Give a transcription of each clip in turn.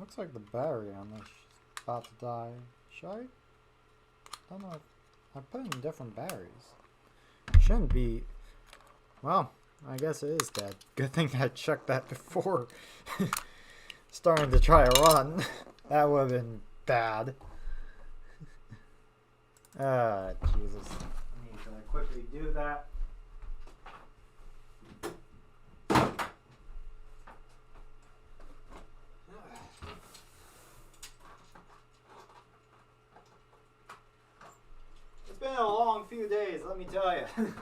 Looks like the battery on this is about to die. Should I? Don't know. I put in different batteries. Shouldn't be. Well, I guess it is dead. Good thing I checked that before starting to try a run. That would have been bad. Jesus. I need to quickly do that. It's been a long few days, let me tell you.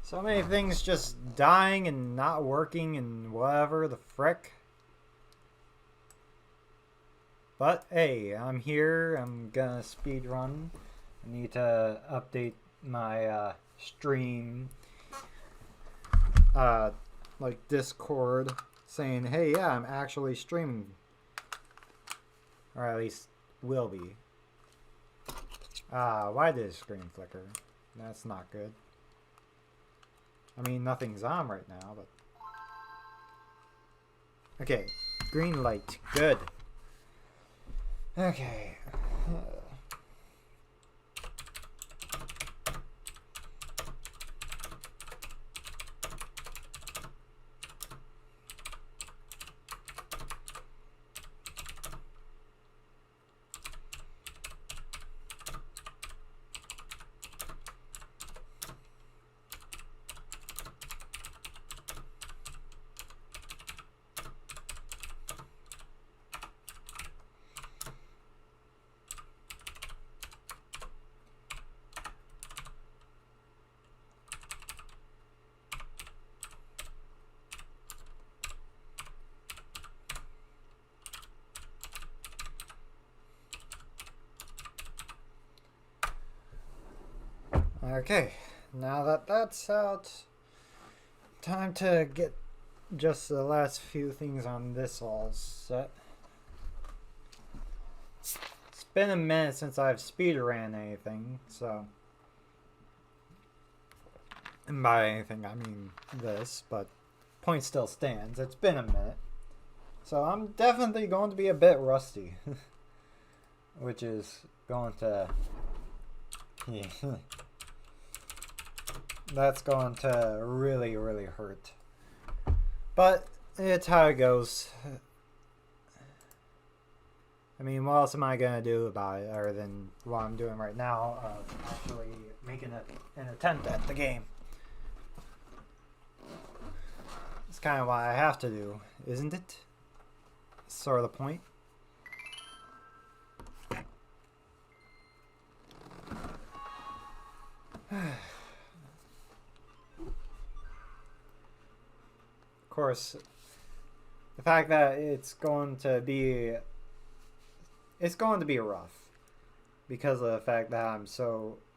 So many things just dying and not working and whatever the frick. But hey, I'm here. I'm gonna speed run. I need to update my stream, like Discord, saying, "Hey, yeah, I'm actually streaming," or at least will be. Why did the screen flicker? That's not good. I mean, nothing's on right now, but okay, green light, good. Okay. Okay, now that that's out, time to get just the last few things on this all set. It's been a minute since I've speedrun anything, so. And by anything, I mean this, but point still stands. It's been a minute. So I'm definitely going to be a bit rusty. Which is going to. Yeah. That's going to really, really hurt. But it's how it goes. I mean, what else am I going to do about it other than what I'm doing right now of actually making an attempt at the game? It's kind of what I have to do, isn't it? Sort of the point. Of course, the fact that it's going to be rough because of the fact that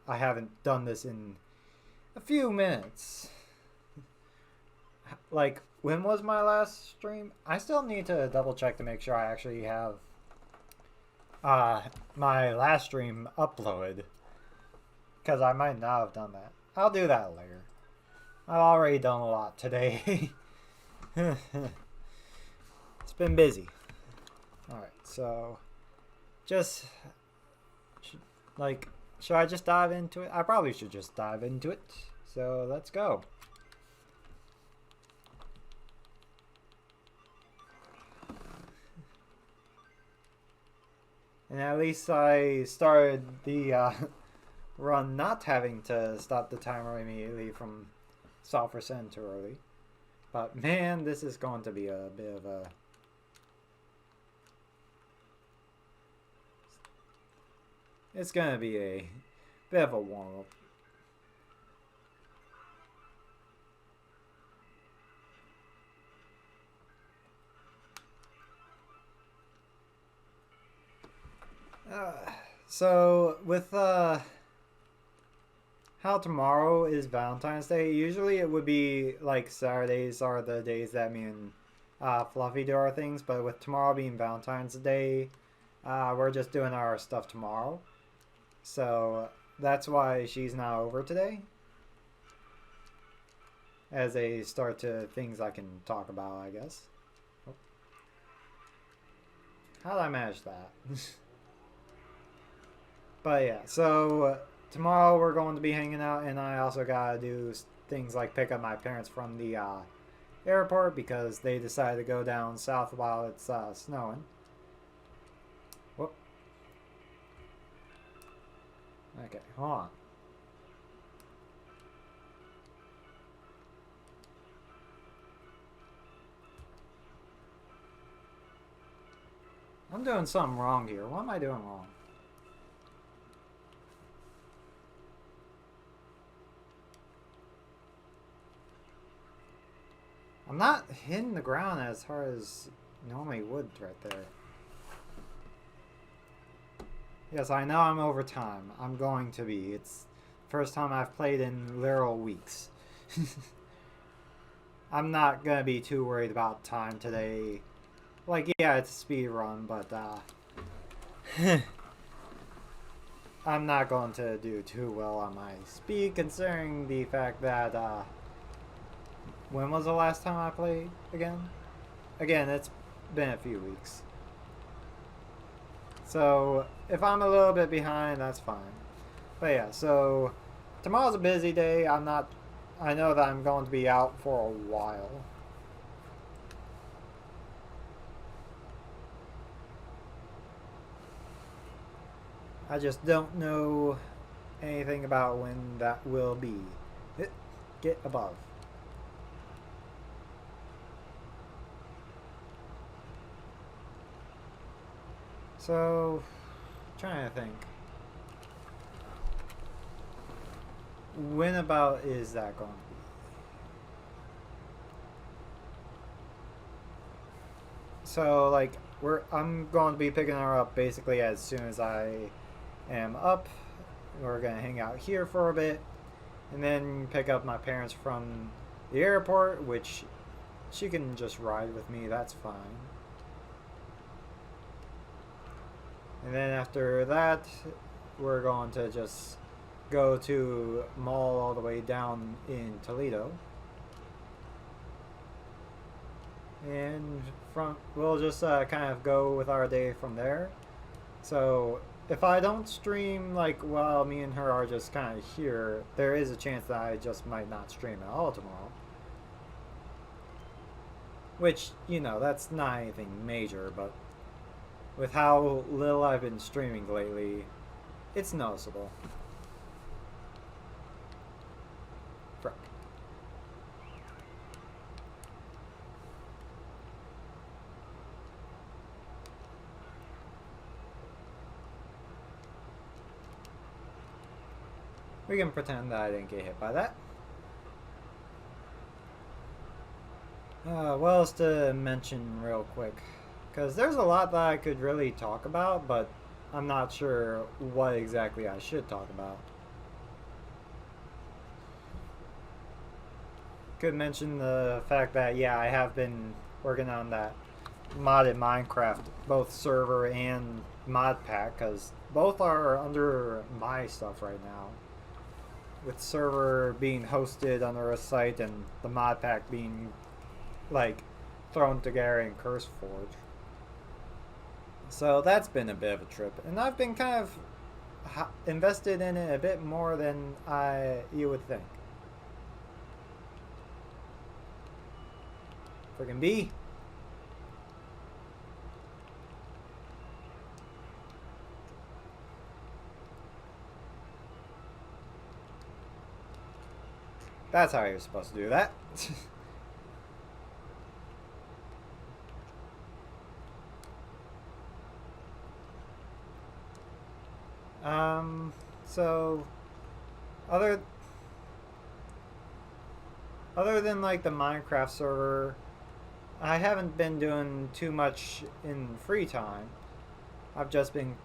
I haven't done this in a few minutes. Like, when was my last stream? I still need to double check to make sure I actually have my last stream uploaded, because I might not have done that. I'll do that later. I've already done a lot today. It's been busy. Alright, so just should I just dive into it? I probably should just dive into it. So let's go. And at least I started the run not having to stop the timer immediately from self-resend too early. But man, this is going to be a bit of a... It's going to be a bit of a warm-up. So with how tomorrow is Valentine's Day, usually it would be like Saturdays are the days that me and Fluffy do our things, but with tomorrow being Valentine's Day, we're just doing our stuff tomorrow. So that's why she's not over today. As a start to things I can talk about, I guess. Oh, How did I manage that? But yeah, so tomorrow we're going to be hanging out, and I also gotta do things like pick up my parents from the airport because they decided to go down south while it's snowing. Whoop. Okay, hold on. I'm doing something wrong here. What am I doing wrong? I'm not hitting the ground as hard as normally would right there. Yes, I know I'm over time. I'm going to be. It's the first time I've played in literal weeks. I'm not going to be too worried about time today. Like, yeah, it's a speed run, but I'm not going to do too well on my speed considering the fact that when was the last time I played again? Again, it's been a few weeks. So if I'm a little bit behind, that's fine. But yeah, so tomorrow's a busy day. I know that I'm going to be out for a while. I just don't know anything about when that will be. Get above. So, trying to think. When about is that going to be? So, like, I'm going to be picking her up basically as soon as I am up. We're going to hang out here for a bit. And then pick up my parents from the airport, which she can just ride with me. That's fine. And then after that, we're going to just go to mall all the way down in Toledo. And we'll just kind of go with our day from there. So if I don't stream like while me and her are just kind of here, there is a chance that I just might not stream at all tomorrow. Which, you know, that's not anything major, but with how little I've been streaming lately, it's noticeable. Frick. We can pretend that I didn't get hit by that. What else to mention real quick? Because there's a lot that I could really talk about, but I'm not sure what exactly I should talk about. Could mention the fact that, yeah, I have been working on that modded Minecraft, both server and mod pack, because both are under my stuff right now. With server being hosted under a site and the mod pack being, like, thrown together in CurseForge. So that's been a bit of a trip, and I've been kind of invested in it a bit more than you would think. Friggin' bee. That's how you're supposed to do that. So other than like the Minecraft server, I haven't been doing too much in free time. I've just been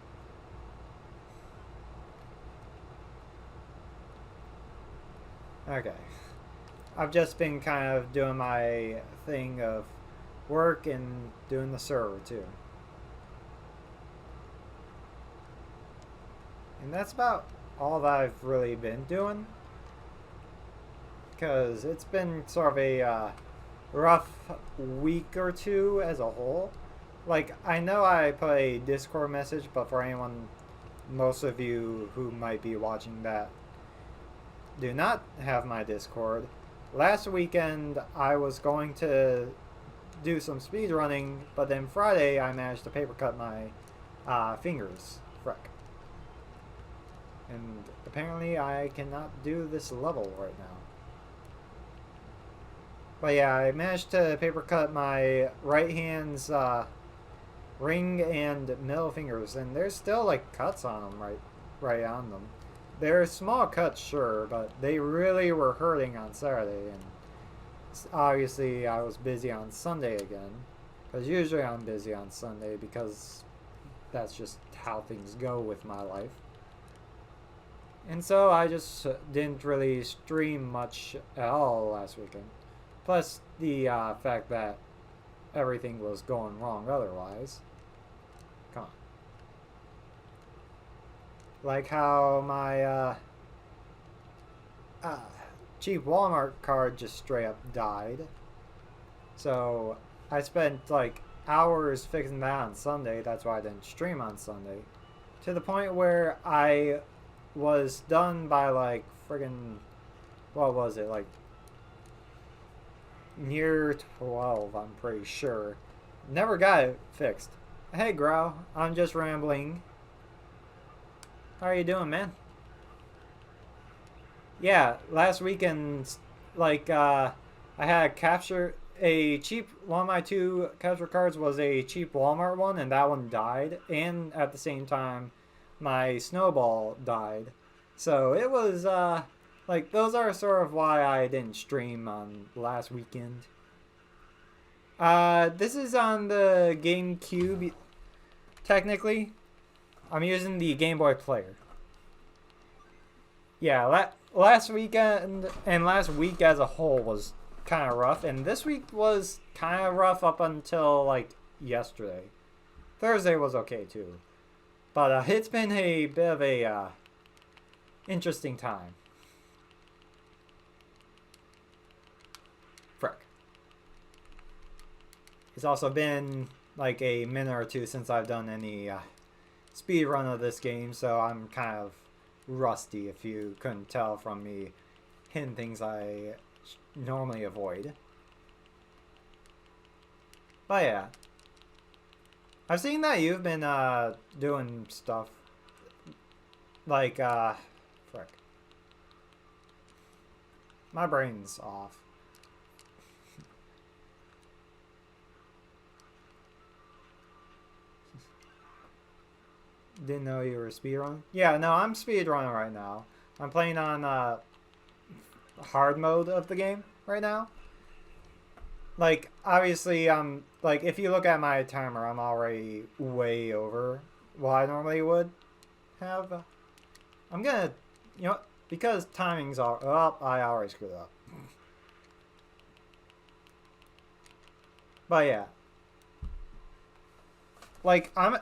I've just been kind of doing my thing of work and doing the server too. And that's about all that I've really been doing. Because it's been sort of a rough week or two as a whole. like, I know I put a Discord message, but for anyone, most of you who might be watching that do not have my Discord, last weekend I was going to do some speedrunning, but then Friday I managed to paper cut my fingers. Frick. And apparently I cannot do this level right now. But yeah, I managed to paper cut my right hand's ring and middle fingers, and there's still like cuts on them, right on them. They're small cuts, sure, but they really were hurting on Saturday, and obviously I was busy on Sunday again, because usually I'm busy on Sunday because that's just how things go with my life. And so I just didn't really stream much at all last weekend. Plus the fact that everything was going wrong otherwise. Come on. Like how my cheap Walmart card just straight up died. So I spent like hours fixing that on Sunday. That's why I didn't stream on Sunday. To the point where I was done by like friggin', what was it, like near 12, I'm pretty sure. Never got it fixed. Hey Grow, I'm just rambling. How are you doing, man? Yeah, last weekend, like, I had a cheap, one of my two capture cards was a cheap Walmart one, and that one died, and at the same time, my snowball died. So it was, like, those are sort of why I didn't stream on last weekend. This is on the GameCube, technically. I'm using the Game Boy Player. Yeah, last weekend and last week as a whole was kind of rough, and this week was kind of rough up until, like, yesterday. Thursday was okay, too. But it's been a bit of a interesting time. Frick. It's also been like a minute or two since I've done any speed run of this game, so I'm kind of rusty, if you couldn't tell from me hitting things I normally avoid. But yeah, I've seen that you've been doing stuff like frick, my brain's off. Didn't know you were speedrunning? Yeah, no, I'm speedrunning right now. I'm playing on hard mode of the game right now. Like, obviously, like, if you look at my timer, I'm already way over what I normally would have. I'm gonna, you know, because timings are up, I already screwed up. But yeah. Like, I'm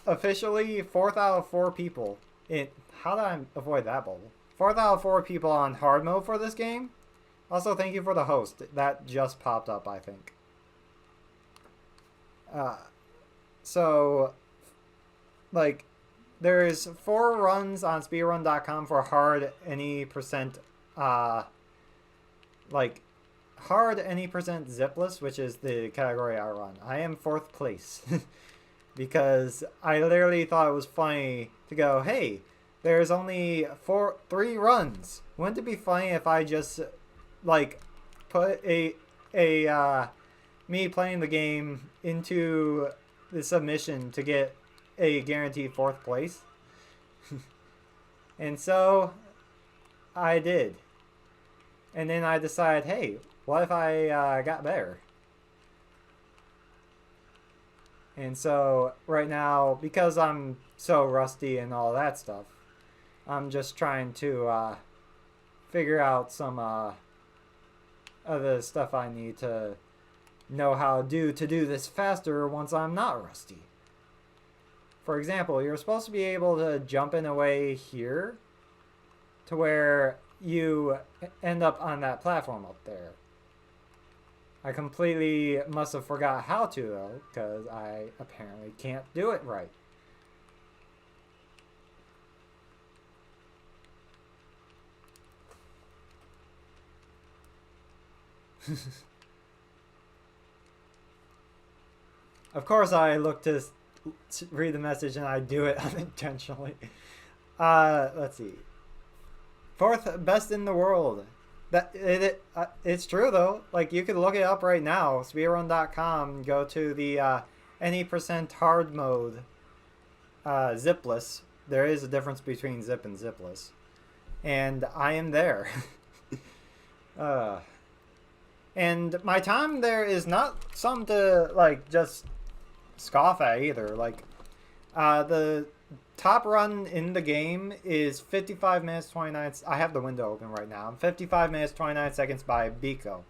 officially 4th out of 4 people. How did I avoid that bubble? 4th out of 4 people on hard mode for this game. Also, thank you for the host. That just popped up, I think. So, like, there's 4 runs on speedrun.com for hard any percent, like, hard any percent zipless, which is the category I run. I am 4th place. Because I literally thought it was funny to go, hey, there's only 3 runs. Wouldn't it be funny if I just, like, put me playing the game into the submission to get a guaranteed 4th place? And so I did. And then I decided, hey, what if I got better? And so right now, because I'm so rusty and all that stuff, I'm just trying to figure out some other stuff I need to know how to do this faster once I'm not rusty. For example, you're supposed to be able to jump in a way here to where you end up on that platform up there. I completely must have forgot how to, though, because I apparently can't do it right. Of course, I look to read the message and I do it unintentionally. Let's see. 4th best in the world. It's true though. Like, you could look it up right now. Speedrun.com. Go to the any % hard mode. Zipless. There is a difference between zip and zipless, and I am there. And my time there is not something to like just scoff at either. Like, the top run in the game is 55 minutes 29. I have the window open right now. 55 minutes 29 seconds by Biko,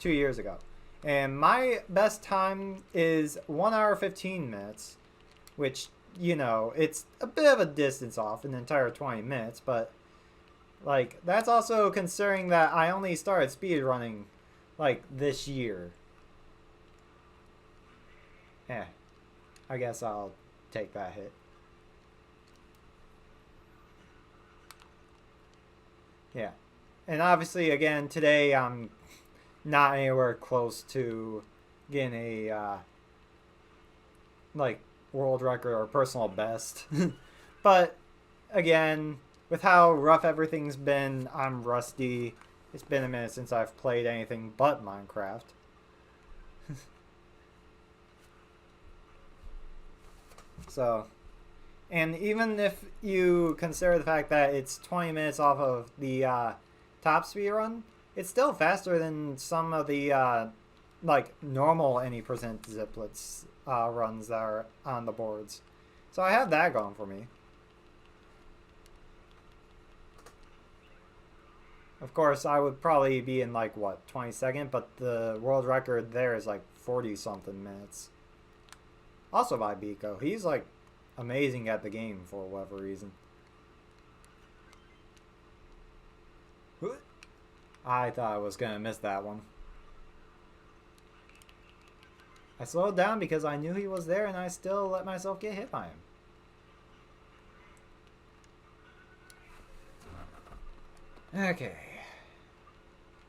2 years ago, and my best time is 1 hour 15 minutes, which, you know, it's a bit of a distance off an entire 20 minutes, but like, that's also considering that I only started speedrunning like this year. I guess I'll take that hit. Yeah. And obviously, again, today I'm not anywhere close to getting a like world record or personal best. But again, with how rough everything's been, I'm rusty. It's been a minute since I've played anything but Minecraft. So, and even if you consider the fact that it's 20 minutes off of the top speed run, it's still faster than some of the like normal any % ziplets runs that are on the boards. So I have that going for me. Of course, I would probably be in like, what, 22nd, but the world record there is like 40 something minutes. Also by Biko. He's like amazing at the game for whatever reason. I thought I was gonna miss that one. I slowed down because I knew he was there and I still let myself get hit by him. Okay.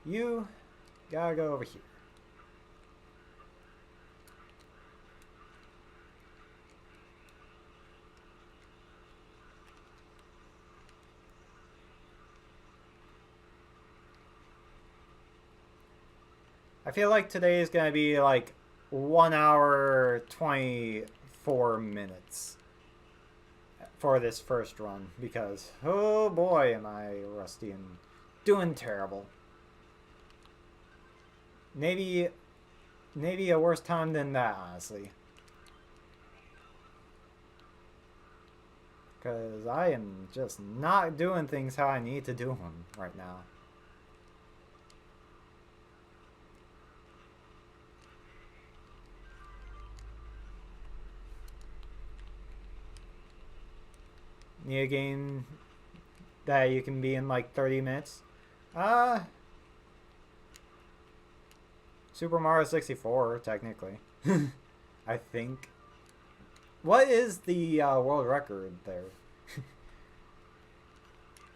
You gotta go over here. I feel like today is gonna be like 1 hour 24 minutes for this first run because, oh boy, am I rusty and doing terrible. Maybe a worse time than that, honestly. Because I am just not doing things how I need to do them right now. Need a game that you can be in like 30 minutes? Super Mario 64, technically. I think. What is the world record there?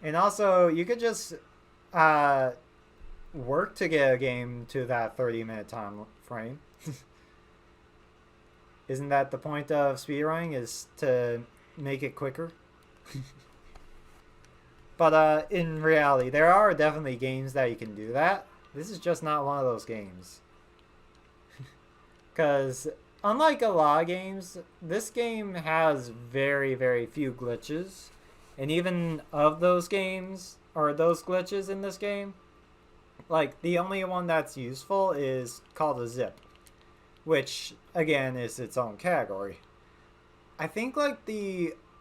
And also, you could just work to get a game to that 30-minute time frame. Isn't that the point of speedrunning, is to make it quicker? But in reality, there are definitely games that you can do that. This is just not one of those games. Because unlike a lot of games, this game has very, very few glitches. And even of those games, or those glitches in this game, like, the only one that's useful is called a zip, which, again, is its own category. I think, like,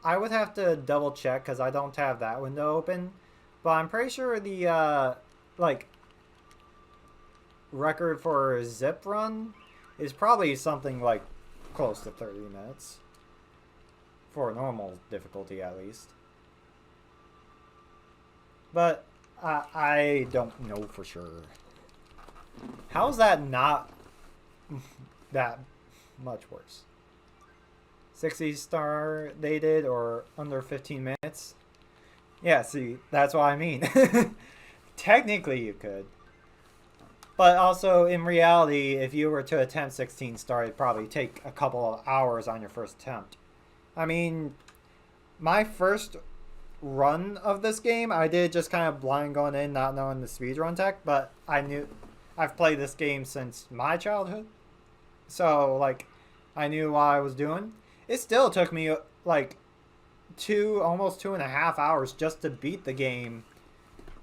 I would have to double check because I don't have that window open, but I'm pretty sure the, like, record for zip run is probably something like close to 30 minutes. For normal difficulty, at least. But I don't know for sure. How's that not that much worse? 60 star they did, or under 15 minutes? Yeah, see, that's what I mean. Technically you could. But also, in reality, if you were to attempt 16 star, it'd probably take a couple of hours on your first attempt. I mean, my first run of this game, I did just kind of blind going in, not knowing the speedrun tech, but I've played this game since my childhood. So, like, I knew what I was doing. It still took me, like, almost 2.5 hours just to beat the game,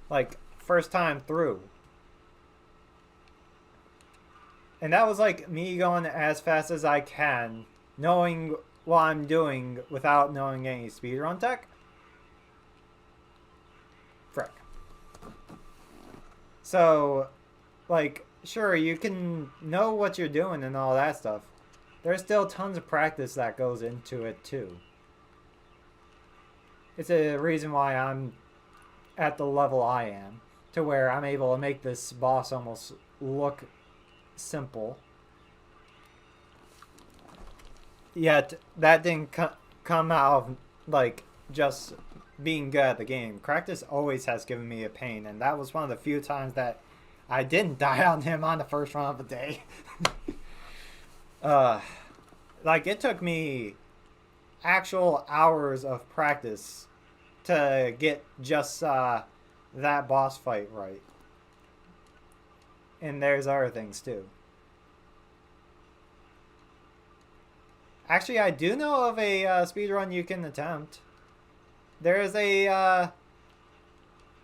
like, first time through. And that was like me going as fast as I can, knowing what I'm doing without knowing any speedrun tech. Frick. So, like, sure, you can know what you're doing and all that stuff. There's still tons of practice that goes into it, too. It's a reason why I'm at the level I am, to where I'm able to make this boss almost look simple. Yet that didn't come out of like just being good at the game. Practice always has given me a pain, and that was one of the few times that I didn't die on him on the first run of the day. Like, it took me actual hours of practice to get just that boss fight right. And there's other things too. Actually, I do know of a speedrun you can attempt. There's a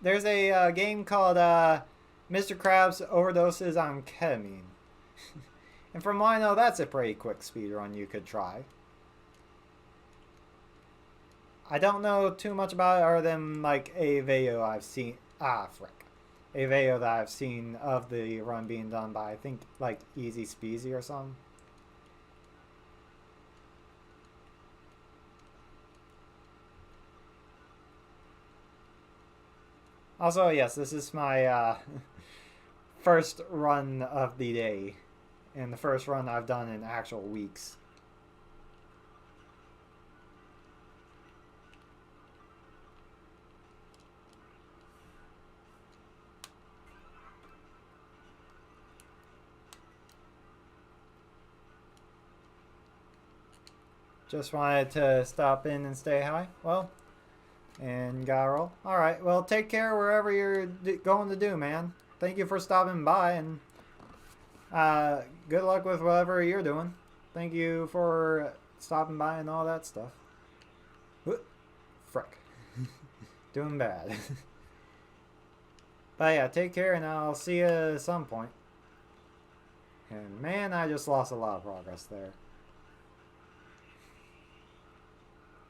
game called Mr. Krabs Overdoses on Ketamine. And from what I know, that's a pretty quick speedrun you could try. I don't know too much about it other than like a video I've seen. Frick. A video that I've seen of the run being done by, I think, like Easy Speezy or something. Also, yes, this is my first run of the day, and the first run I've done in actual weeks. Just wanted to stop in and say hi. Well, and gotta roll. Alright, well, take care wherever you're going to do, man. Thank you for stopping by, and good luck with whatever you're doing. Thank you for stopping by and all that stuff. Frick. Doing bad. But yeah, take care, and I'll see you at some point. And man, I just lost a lot of progress there.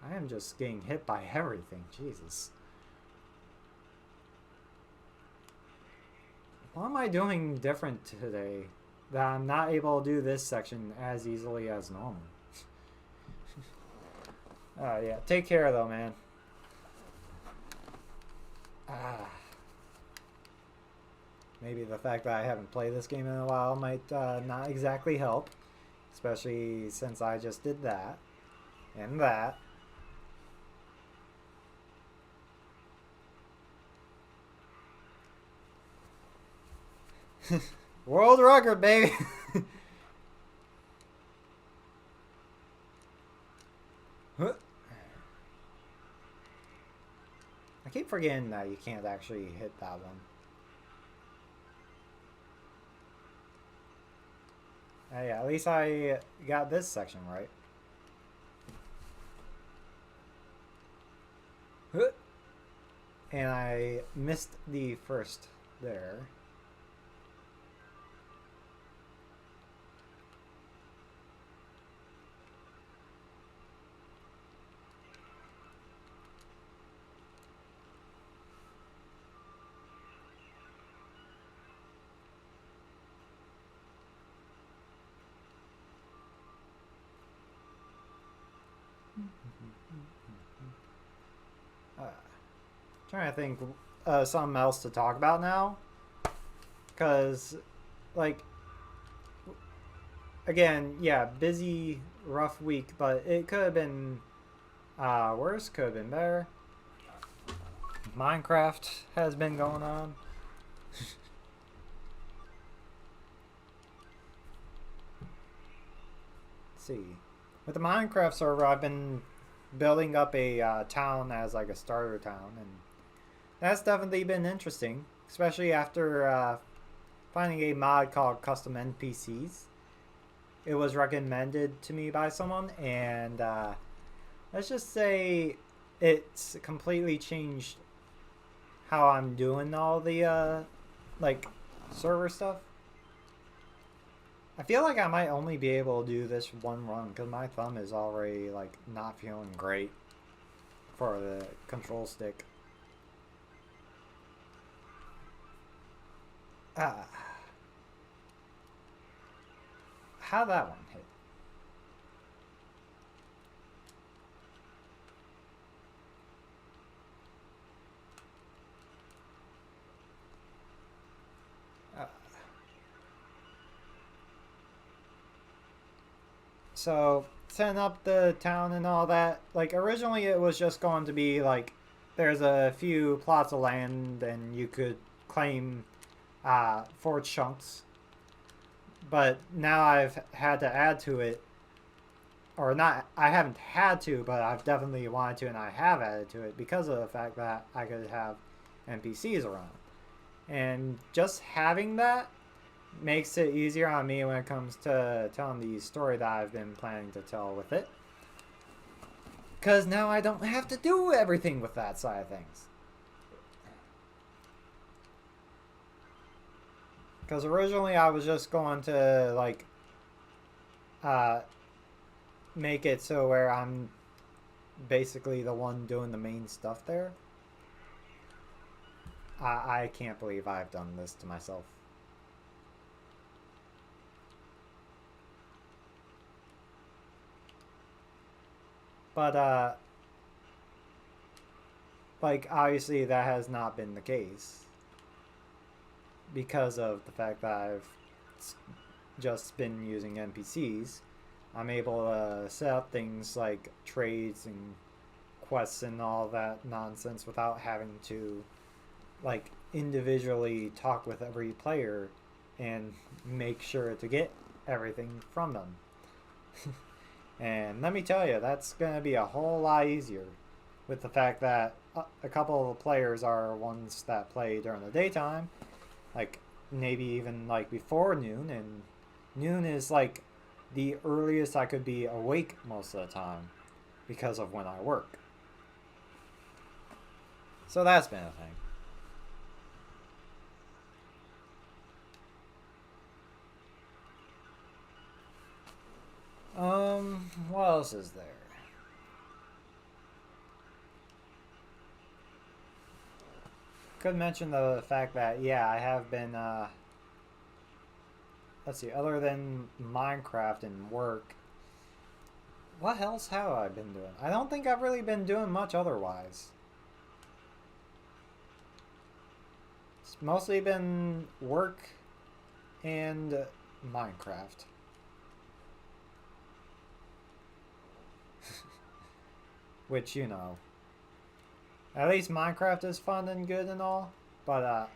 I am just getting hit by everything. Jesus. What am I doing different today that I'm not able to do this section as easily as normal? Yeah. Take care, though, man. Maybe the fact that I haven't played this game in a while might not exactly help. Especially since I just did that. And that. World record, baby. I keep forgetting that you can't actually hit that one. Yeah, at least I got this section right. And I missed the first there. Trying to think something else to talk about now, because like, again, yeah, busy, rough week, but it could have been worse, could have been better. Minecraft has been going on. Let's see. With the Minecraft server, I've been building up a town as like a starter town, and that's definitely been interesting, especially after finding a mod called Custom NPCs. It was recommended to me by someone, and let's just say it's completely changed how I'm doing all the like server stuff. I feel like I might only be able to do this one run because my thumb is already like not feeling great for the control stick. How that one hit? So setting up the town and all that, like originally it was just going to be like there's a few plots of land and you could claim 4 chunks, but now I've had to add to it, or not, I haven't had to, but I've definitely wanted to, and I have added to it because of the fact that I could have NPCs around. And just having that makes it easier on me when it comes to telling the story that I've been planning to tell with it. Because now I don't have to do everything with that side of things. Because originally I was just going to, like, make it so where I'm basically the one doing the main stuff there. I can't believe I've done this to myself. But, like, obviously that has not been the case. Because of the fact that I've just been using NPCs, I'm able to set up things like trades and quests and all that nonsense without having to, like, individually talk with every player and make sure to get everything from them. And let me tell you, that's going to be a whole lot easier with the fact that a couple of players are ones that play during the daytime, like maybe even like before noon, and noon is like the earliest I could be awake most of the time because of when I work. So that's been a thing. What else is there? Could mention the fact that, yeah, I have been, let's see, other than Minecraft and work, what else have I been doing? I don't think I've really been doing much otherwise. It's mostly been work and Minecraft. Which, you know, at least Minecraft is fun and good and all, but,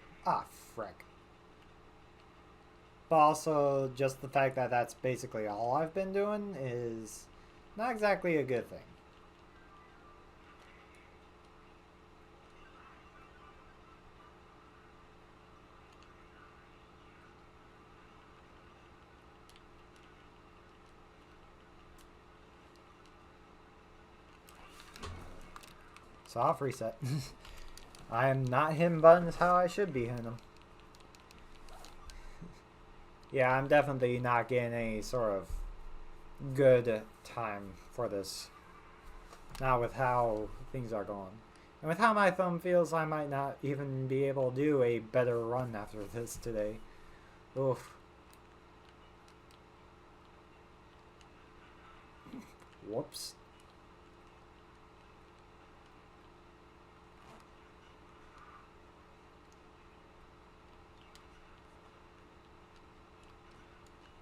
frick. But also, just the fact that that's basically all I've been doing is not exactly a good thing. So I'll reset. I am not hitting buttons how I should be hitting them. Yeah, I'm definitely not getting any sort of good time for this. Not with how things are going. And with how my thumb feels, I might not even be able to do a better run after this today. Oof. Whoops.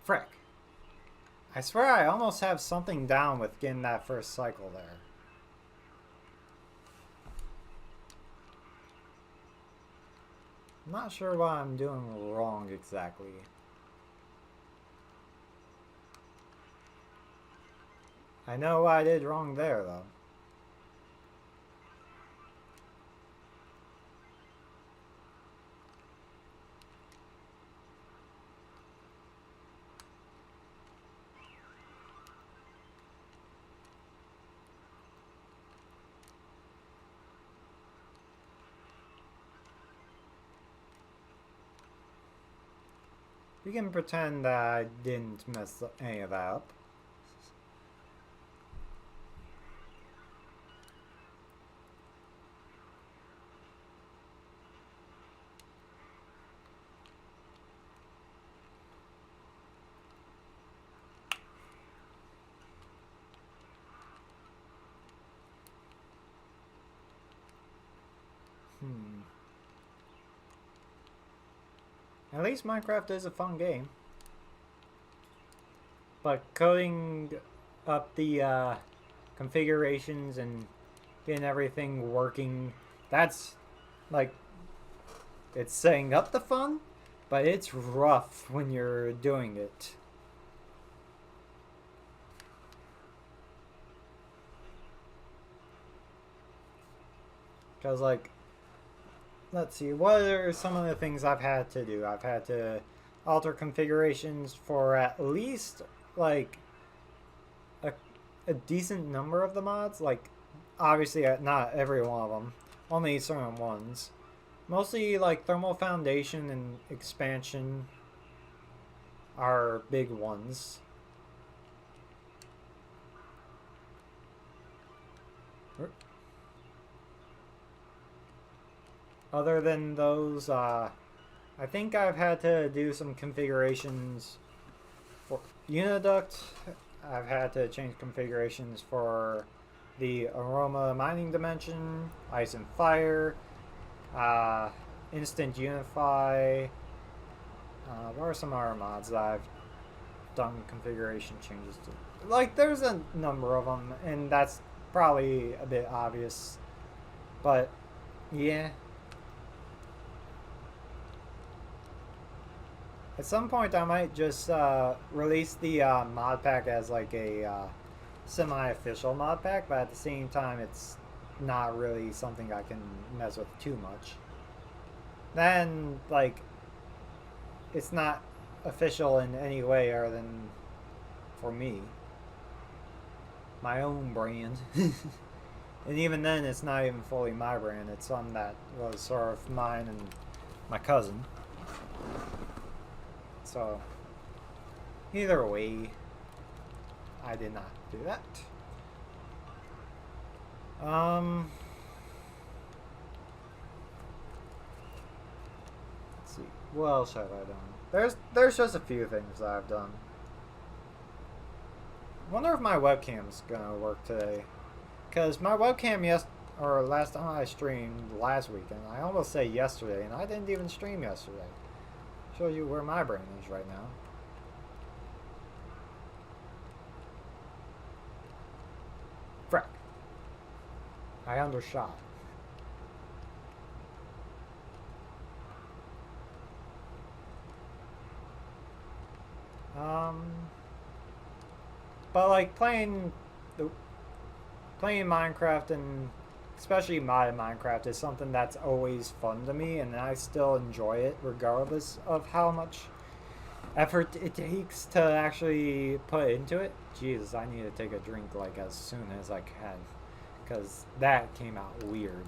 Frick. I swear I almost have something down with getting that first cycle there. I'm not sure what I'm doing wrong exactly. I know what I did wrong there, though. We can pretend that I didn't mess any of that up. At least Minecraft is a fun game. But coding up the configurations and getting everything working, that's like, it's setting up the fun, but it's rough when you're doing it. Because, like, let's see, what are some of the things I've had to do? I've had to alter configurations for at least, like, a decent number of the mods. Like, obviously, not every one of them. Only certain ones. Mostly, like, thermal foundation and expansion are big ones. Other than those, I think I've had to do some configurations for Uniduct. I've had to change configurations for the aroma mining dimension, ice and fire, instant unify. What are some other mods that I've done configuration changes to? Like, there's a number of them, and that's probably a bit obvious, but yeah. At some point, I might just release the mod pack as like a semi-official mod pack, but at the same time, it's not really something I can mess with too much. Then, like, it's not official in any way other than for me. My own brand. And even then, it's not even fully my brand. It's something that was sort of mine and my cousin. So, either way, I did not do that. Let's see, what else have I done? There's just a few things that I've done. I wonder if my webcam's gonna work today, because my webcam last time I streamed last weekend, I almost say yesterday, and I didn't even stream yesterday. Shows you where my brain is right now. Frick. I undershot. But like playing Minecraft, and especially modded Minecraft, is something that's always fun to me, and I still enjoy it regardless of how much effort it takes to actually put into it. Jesus, I need to take a drink like as soon as I can, because that came out weird.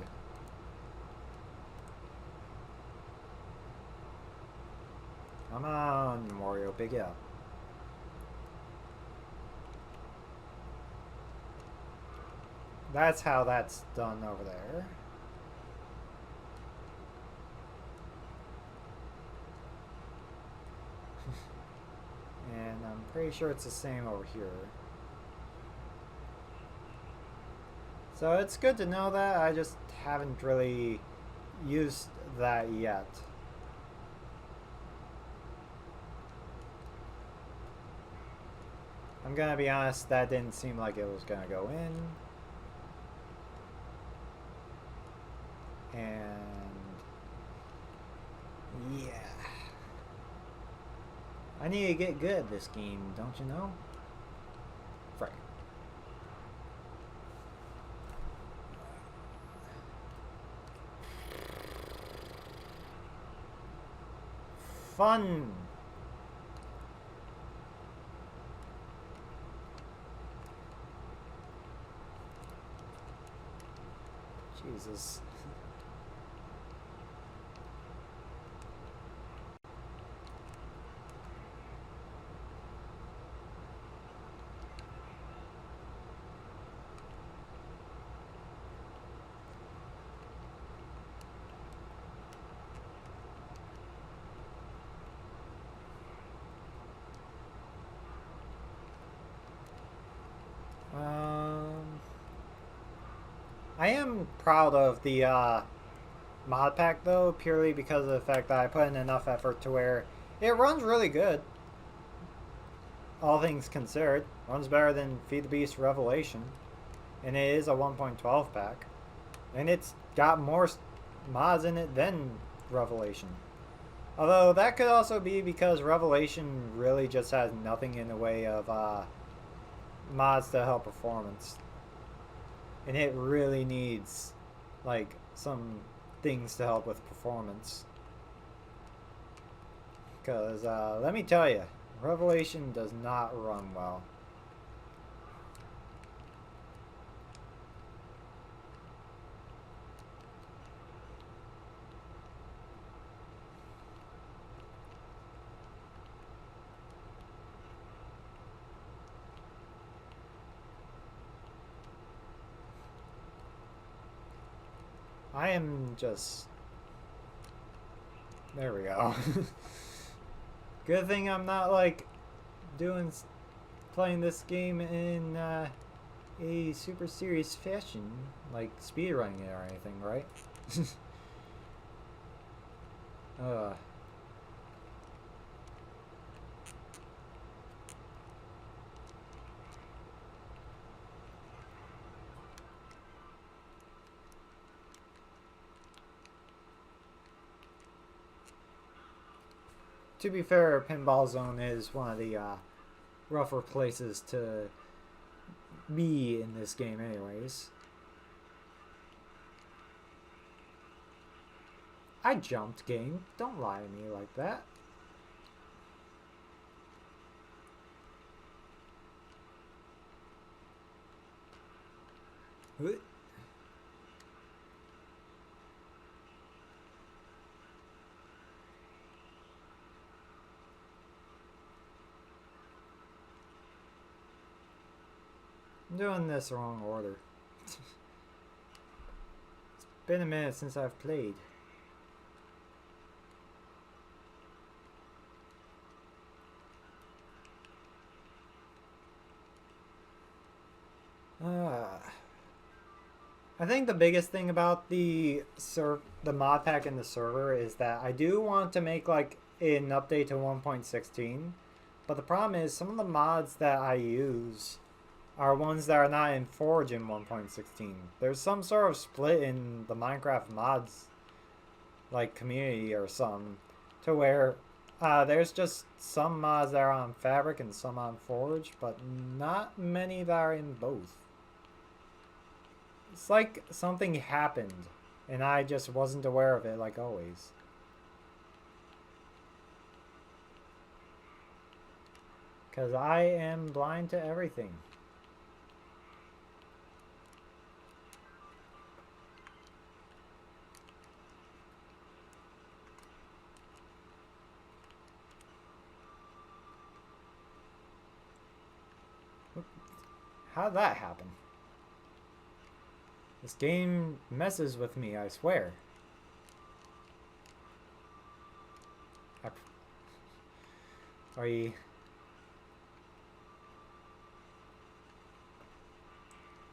Come on, Mario, pick it up. That's how that's done over there. And I'm pretty sure it's the same over here. So it's good to know that. I just haven't really used that yet. I'm gonna be honest, that didn't seem like it was gonna go in. And yeah. I need to get good at this game, don't you know? Right. Fun! Jesus. I am proud of the mod pack though, purely because of the fact that I put in enough effort to where it runs really good. All things considered, runs better than Feed the Beast Revelation, and it is a 1.12 pack, and it's got more mods in it than Revelation. Although that could also be because Revelation really just has nothing in the way of mods to help performance. And it really needs, like, some things to help with performance. Because, let me tell you, Revelation does not run well. I am just... There we go. Good thing I'm not, like, playing this game in a super serious fashion, like speedrunning it or anything, right? To be fair, Pinball Zone is one of the rougher places to be in this game anyways. I jumped, game. Don't lie to me like that. I'm doing this the wrong order. It's been a minute since I've played. I think the biggest thing about the mod pack in the server is that I do want to make like an update to 1.16, but the problem is some of the mods that I use are ones that are not in Forge in 1.16. There's some sort of split in the Minecraft mods like community or something to where there's just some mods that are on Fabric and some on Forge, but not many that are in both. It's like something happened and I just wasn't aware of it like always. Because I am blind to everything. How'd that happen? This game messes with me, I swear. Are you...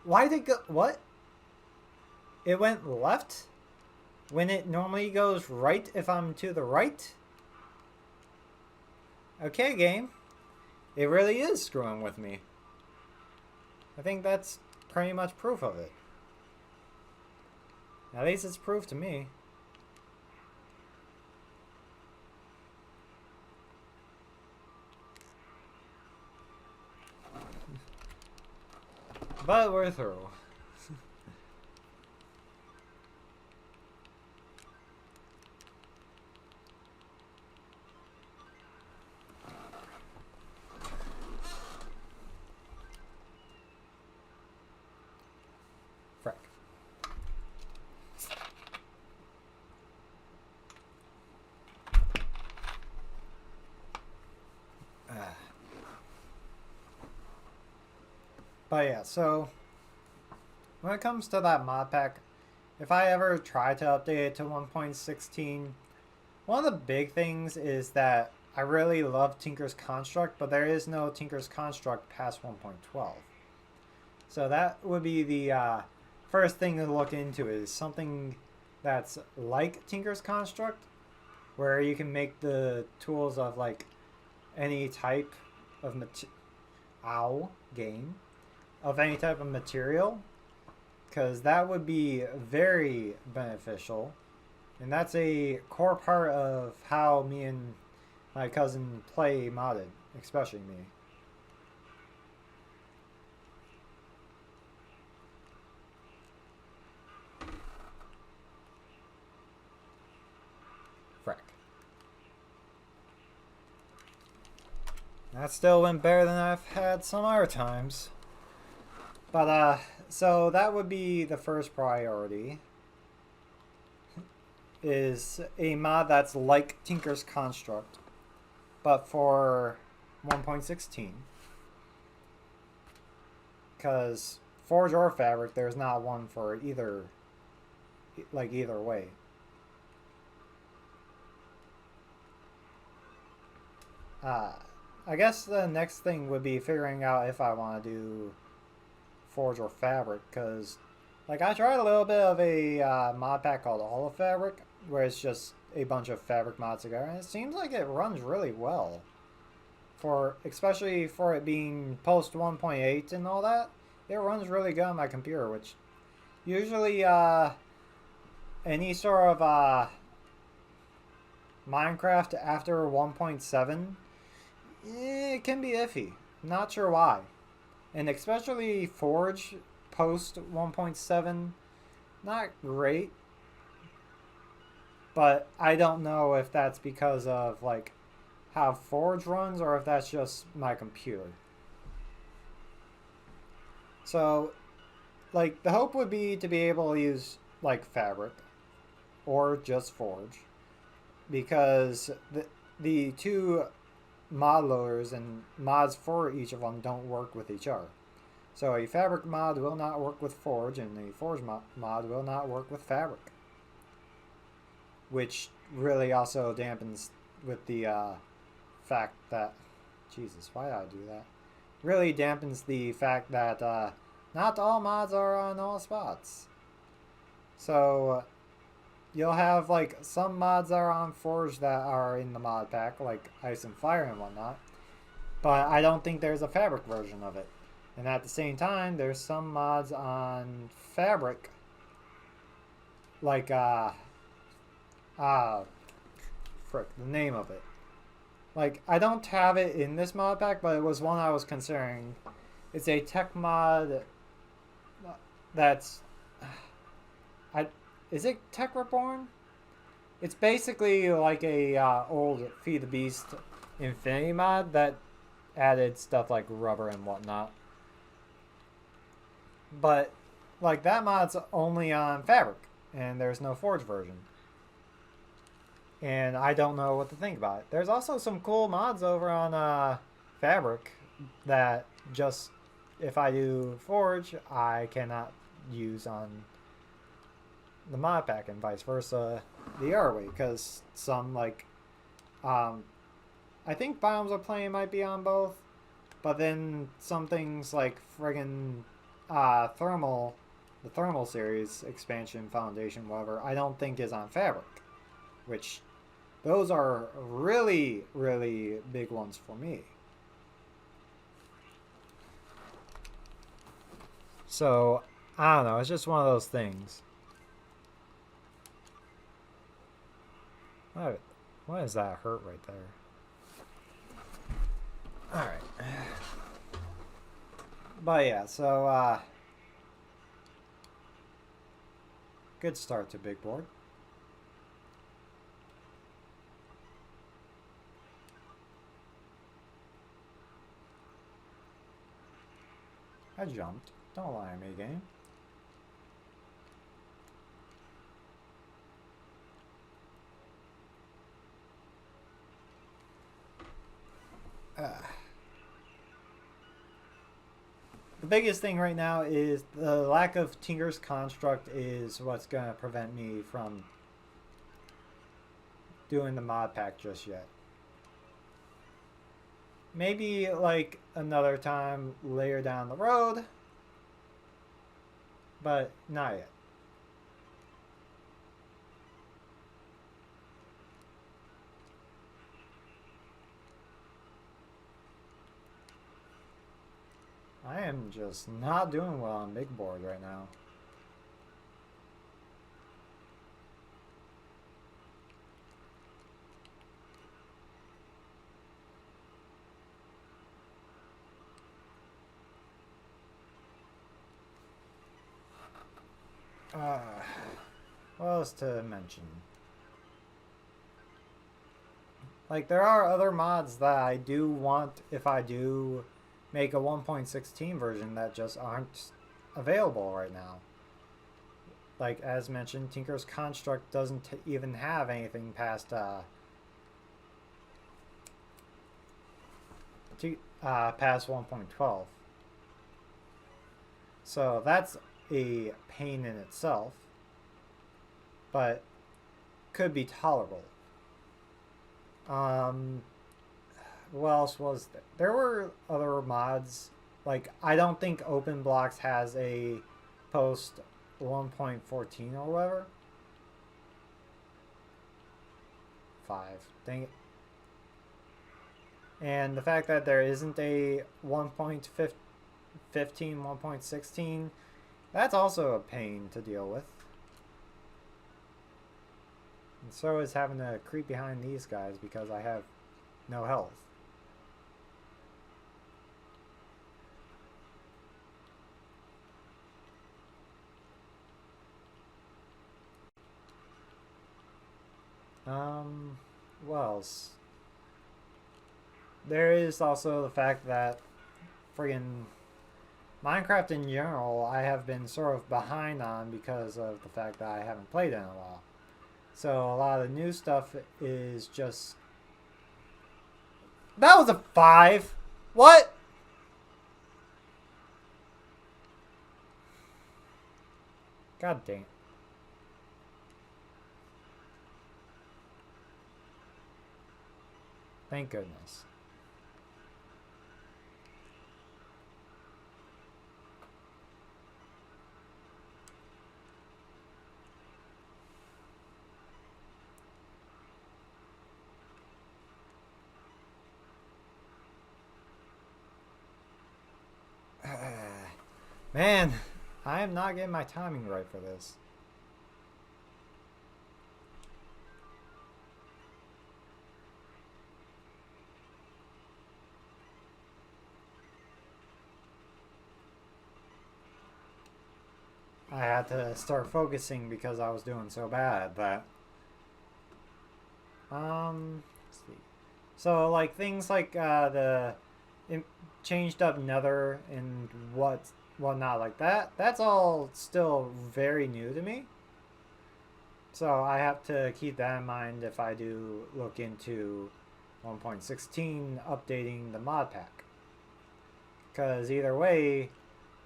Why'd it go... What? It went left? When it normally goes right if I'm to the right? Okay, game. it really is screwing with me. I think that's pretty much proof of it. At least it's proof to me. But we're through. Frick. But yeah, so when it comes to that mod pack, if I ever try to update it to 1.16, one of the big things is that I really love Tinker's Construct, but there is no Tinker's Construct past 1.12. So that would be the first thing to look into, is something that's like Tinker's Construct, where you can make the tools of like any type of of any type of material, because that would be very beneficial, and that's a core part of how me and my cousin play modded, especially me. Frick. That still went better than I've had some other times. But, so that would be the first priority, is a mod that's like Tinker's Construct, but for 1.16. Because Forge or Fabric, there's not one for either, like either way. I guess the next thing would be figuring out if I want to do Forge or Fabric, because like I tried a little bit of a mod pack called All of Fabric, where it's just a bunch of fabric mods together, and it seems like it runs really well, especially for it being post 1.8 and all that. It runs really good on my computer, which usually any sort of Minecraft after 1.7, it can be iffy. Not sure why. And especially Forge post 1.7, not great. But I don't know if that's because of like how Forge runs, or if that's just my computer. So like the hope would be to be able to use like Fabric or just Forge, because the two mod loaders and mods for each of them don't work with each other. So a Fabric mod will not work with Forge, and a Forge mod will not work with Fabric, which really also dampens with the fact that, Jesus, why did I do that? Really dampens the fact that not all mods are on all spots. So you'll have like some mods that are on Forge that are in the mod pack, like Ice and Fire and whatnot, but I don't think there's a Fabric version of it. And at the same time, there's some mods on Fabric, like frick, the name of it. Like, I don't have it in this mod pack, but it was one I was considering. It's a tech mod that's... is it Tech Reborn? It's basically like a old Feed the Beast Infinity mod that added stuff like rubber and whatnot. But, like, that mod's only on Fabric, and there's no Forge version. And I don't know what to think about it. There's also some cool mods over on Fabric that just, if I do Forge, I cannot use on the mod pack, and vice versa the other way, because some, like, I think Biomes of Play might be on both, but then some things like friggin' the Thermal series, Expansion, Foundation, whatever, I don't think is on Fabric, which those are really, really big ones for me. So, I don't know. It's just one of those things. What is that hurt right there? Alright. But yeah, so, good start to big board. I jumped. Don't lie to me, game. The biggest thing right now is the lack of Tinker's Construct is what's going to prevent me from doing the mod pack just yet. Maybe like another time later down the road, but not yet. I am just not doing well on big board right now. What else to mention? Like, there are other mods that I do want if I do make a 1.16 version that just aren't available right now. Like, as mentioned, Tinker's Construct doesn't even have anything past past 1.12. So that's a pain in itself, but could be tolerable. What else was there? There were other mods. Like, I don't think OpenBlocks has a post 1.14 or whatever. 5. Dang it. And the fact that there isn't a 1.15, 1.16, that's also a pain to deal with. And so is having to creep behind these guys because I have no health. What else? There is also the fact that friggin' Minecraft in general, I have been sort of behind on because of the fact that I haven't played in a while. So a lot of the new stuff is just... That was a 5! What? God dang it. Thank goodness. Man, I am not getting my timing right for this. I had to start focusing because I was doing so bad at that. Let's see. So, like, things like the changed up nether and whatnot like that, that's all still very new to me. So I have to keep that in mind if I do look into 1.16 updating the mod pack. Because either way,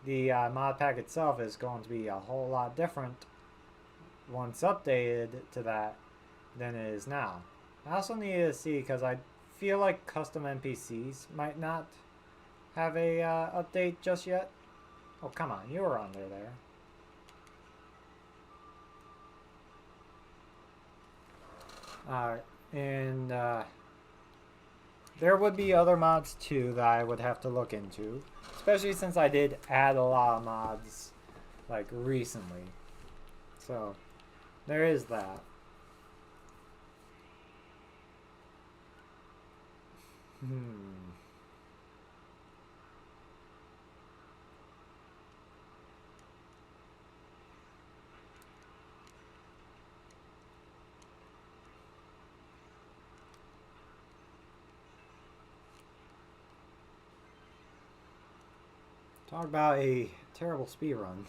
the mod pack itself is going to be a whole lot different once updated to that than it is now. I also need to see, because I feel like custom NPCs might not have a update just yet. Oh, come on, you were under there. And there would be other mods too that I would have to look into, especially since I did add a lot of mods like recently. So there is that. Talk about a terrible speedrun.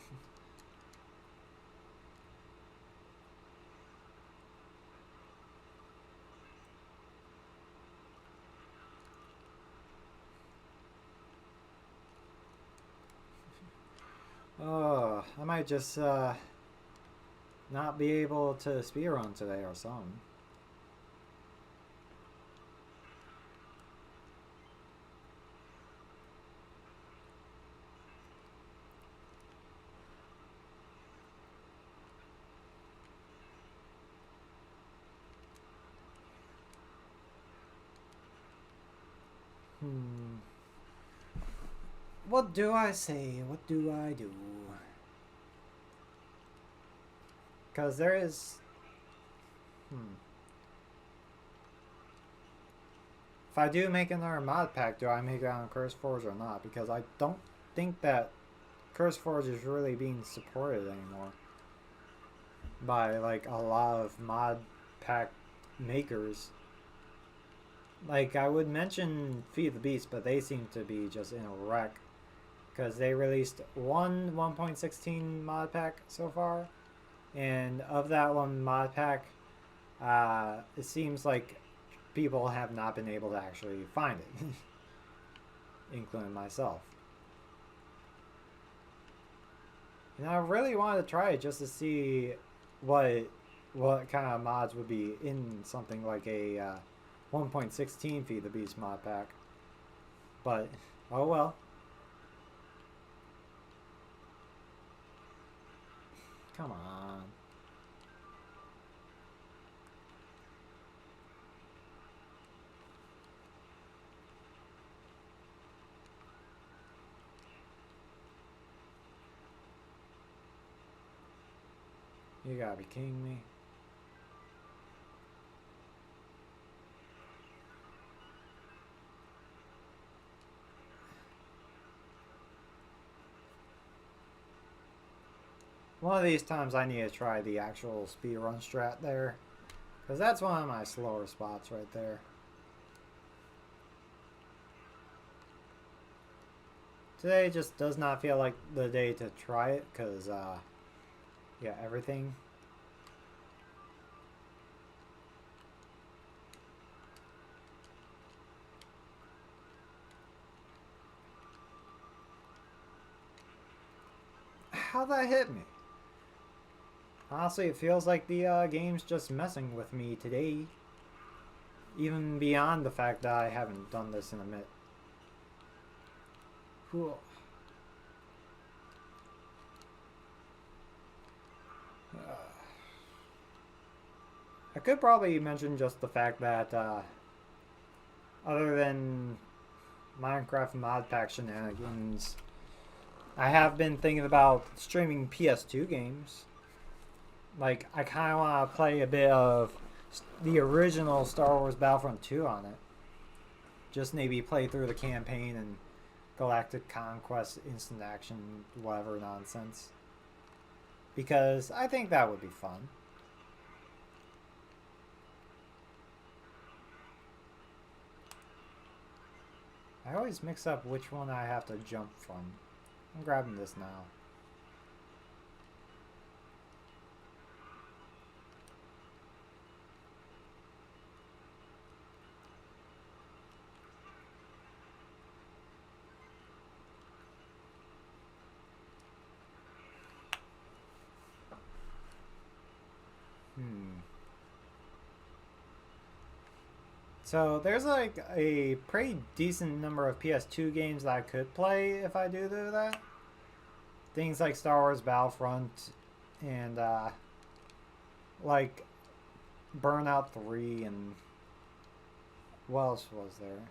Oh, I might just not be able to speedrun today or something. What do I say? What do I do? Because there is... If I do make another mod pack, do I make it on CurseForge or not? Because I don't think that CurseForge is really being supported anymore by like a lot of mod pack makers. Like, I would mention Feed the Beast, but they seem to be just in a wreck. Because they released one 1.16 mod pack so far. And of that one mod pack, it seems like people have not been able to actually find it. Including myself. And I really wanted to try it just to see what kind of mods would be in something like a 1.16 Feed the Beast mod pack. But, oh well. Come on. You gotta be kidding me. One of these times I need to try the actual speedrun strat there. Because that's one of my slower spots right there. Today just does not feel like the day to try it. Because, yeah, everything. How'd that hit me? Honestly, it feels like the game's just messing with me today. Even beyond the fact that I haven't done this in a minute. Cool. I could probably mention just the fact that, other than Minecraft mod pack shenanigans, I have been thinking about streaming PS2 games. Like, I kind of want to play a bit of the original Star Wars Battlefront 2 on it. Just maybe play through the campaign and Galactic Conquest, Instant Action, whatever nonsense. Because I think that would be fun. I always mix up which one I have to jump from. I'm grabbing this now. So there's like a pretty decent number of PS2 games that I could play if I do that. Things like Star Wars Battlefront and like Burnout 3 and what else was there?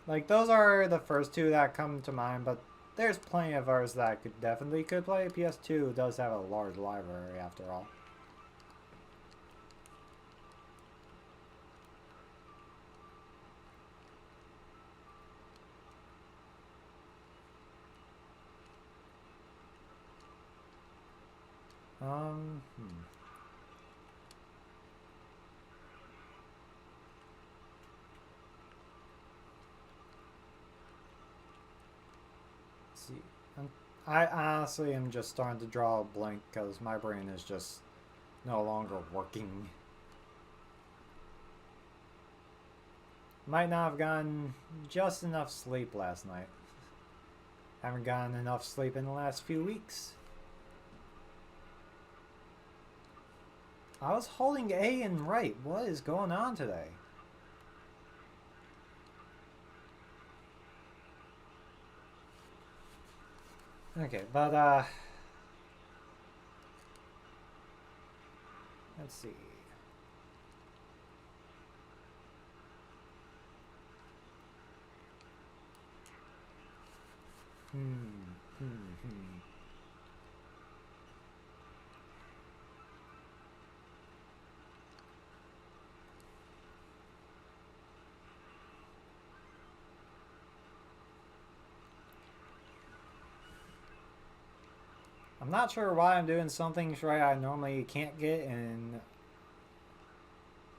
Like, those are the first two that come to mind, but there's plenty of others that definitely could play. PS2 does have a large library after all. Let's see. I honestly am just starting to draw a blank because my brain is just no longer working. Might not have gotten just enough sleep last night. Haven't gotten enough sleep in the last few weeks. I was holding A and right. What is going on today? Okay, but let's see. I'm not sure why I'm doing some things right I normally can't get, and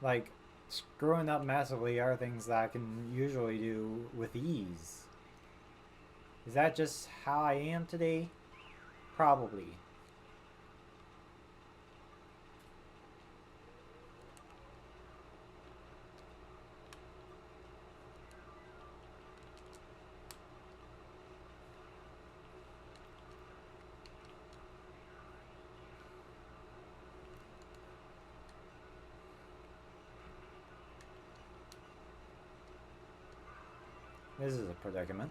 like screwing up massively are things that I can usually do with ease. Is that just how I am today? Probably. This is a predicament.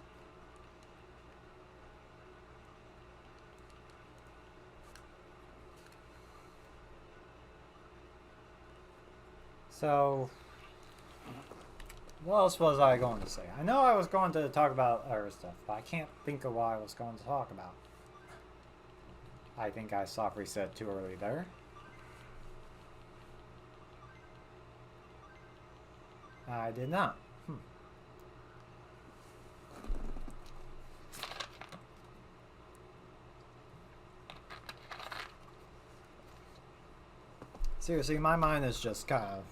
So, what else was I going to say? I know I was going to talk about other stuff, but I can't think of what I was going to talk about. I think I soft reset too early there. I did not. Seriously, my mind has just kind of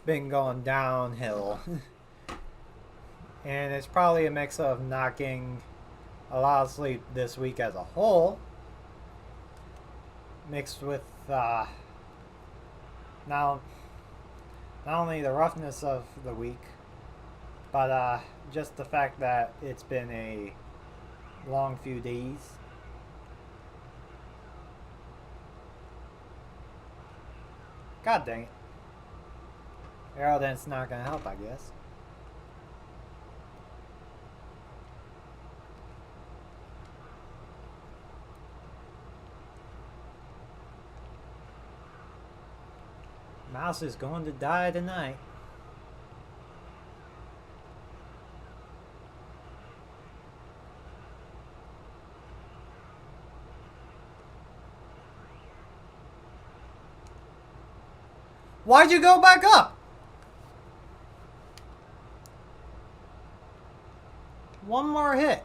been going downhill. And it's probably a mix of not getting a lot of sleep this week as a whole, mixed with not only the roughness of the week, but just the fact that it's been a long few days. God dang it. Aerodent's not gonna help, I guess. Mouse is going to die tonight. Why'd you go back up? One more hit.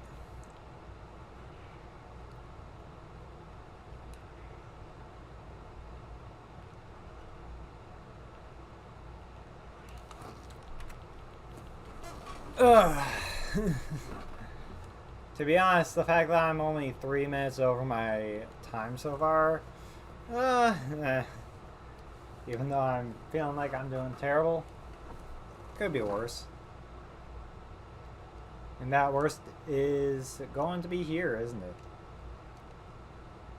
Ugh. To be honest, the fact that I'm only 3 minutes over my time so far, even though I'm feeling like I'm doing terrible, could be worse. And that worst is going to be here, isn't it?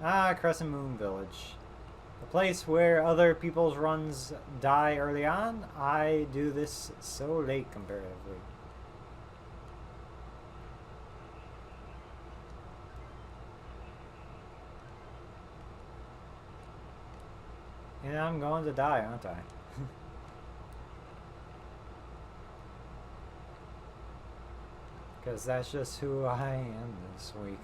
Ah, Crescent Moon Village. A place where other people's runs die early on. I do this so late comparatively. And I'm going to die, aren't I? Because that's just who I am this week.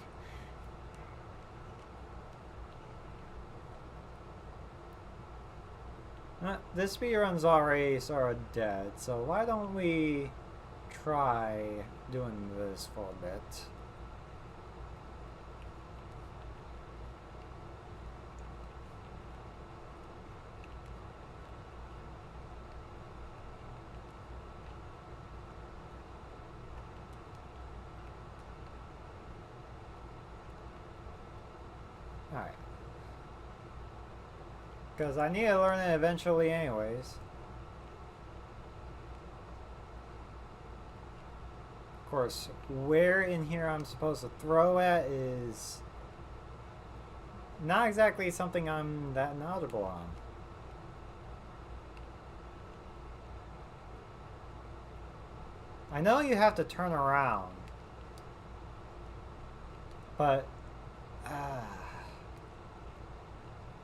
This speedrun's already sort of dead, so why don't we try doing this for a bit? Alright. Because I need to learn it eventually anyways. Of course, where in here I'm supposed to throw at is not exactly something I'm that knowledgeable on. I know you have to turn around, but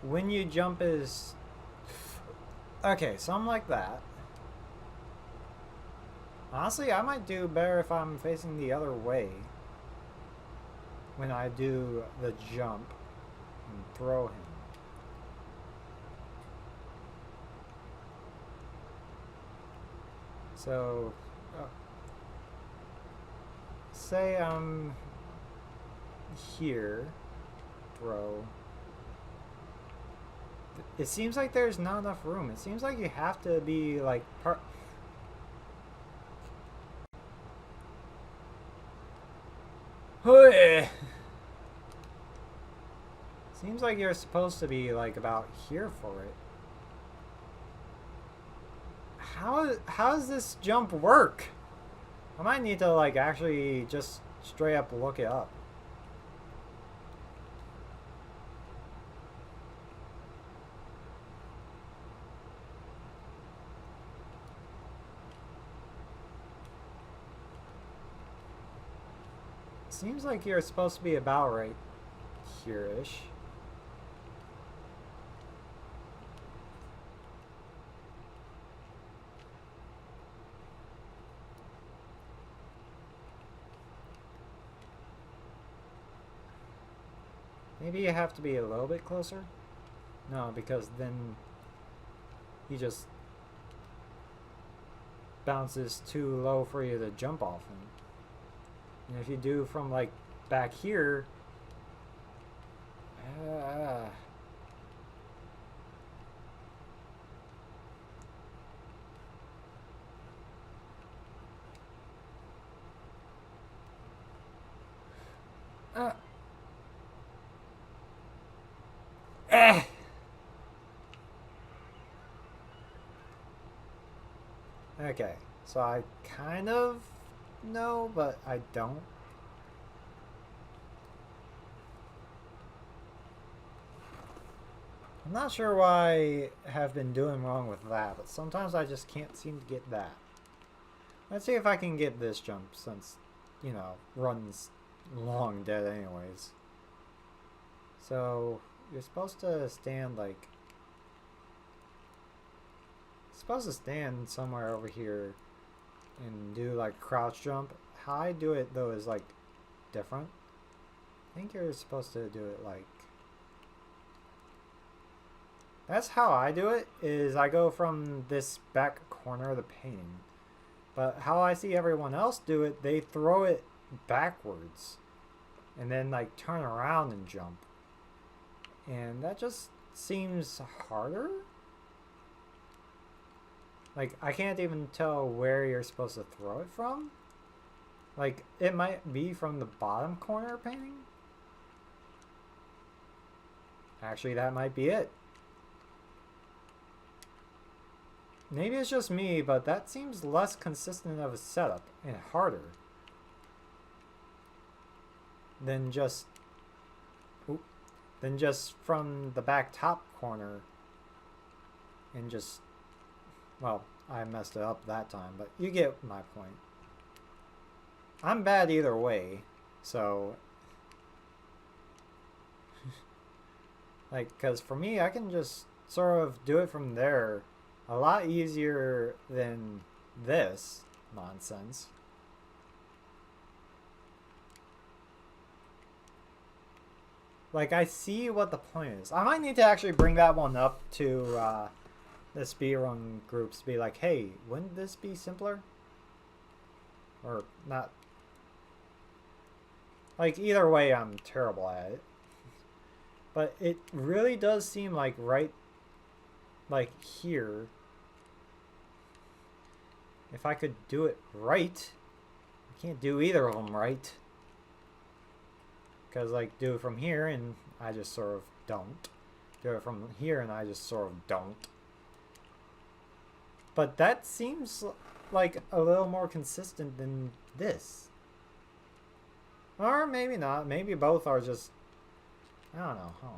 when you jump is okay, something like that. Honestly, I might do better if I'm facing the other way when I do the jump and throw him. So say I'm here, throw. It seems like there's not enough room. It seems like you have to be like Seems like you're supposed to be like about here for it. How does this jump work? I might need to like actually just straight up look it up. Seems like you're supposed to be about right here-ish. Maybe you have to be a little bit closer? No, because then he just bounces too low for you to jump off him. And if you do from like back here, okay, so I kind of know, but I don't. I'm not sure why I have been doing wrong with that, but sometimes I just can't seem to get that. Let's see if I can get this jump since, you know, run's long dead anyways. So, you're supposed to stand like... supposed to stand somewhere over here and do like crouch jump. How I do it though is like different. I think you're supposed to do it like... that's how I do it, is I go from this back corner of the painting. But how I see everyone else do it, they throw it backwards and then like turn around and jump. And that just seems harder. Like, I can't even tell where you're supposed to throw it from. Like, it might be from the bottom corner painting. Actually, that might be it. Maybe it's just me, but that seems less consistent of a setup and harder than just from the back top corner and just, well, I messed it up that time, but you get my point. I'm bad either way, so like, because for me, I can just sort of do it from there a lot easier than this nonsense. Like, I see what the point is. I might need to actually bring that one up to the speedrun groups to be like, hey, wouldn't this be simpler? Or not. Like, either way, I'm terrible at it. But it really does seem like right, like here, if I could do it right, I can't do either of them right. Because, like, do it from here and I just sort of don't. Do it from here and I just sort of don't. But that seems like a little more consistent than this. Or maybe not. Maybe both are just... I don't know. Hold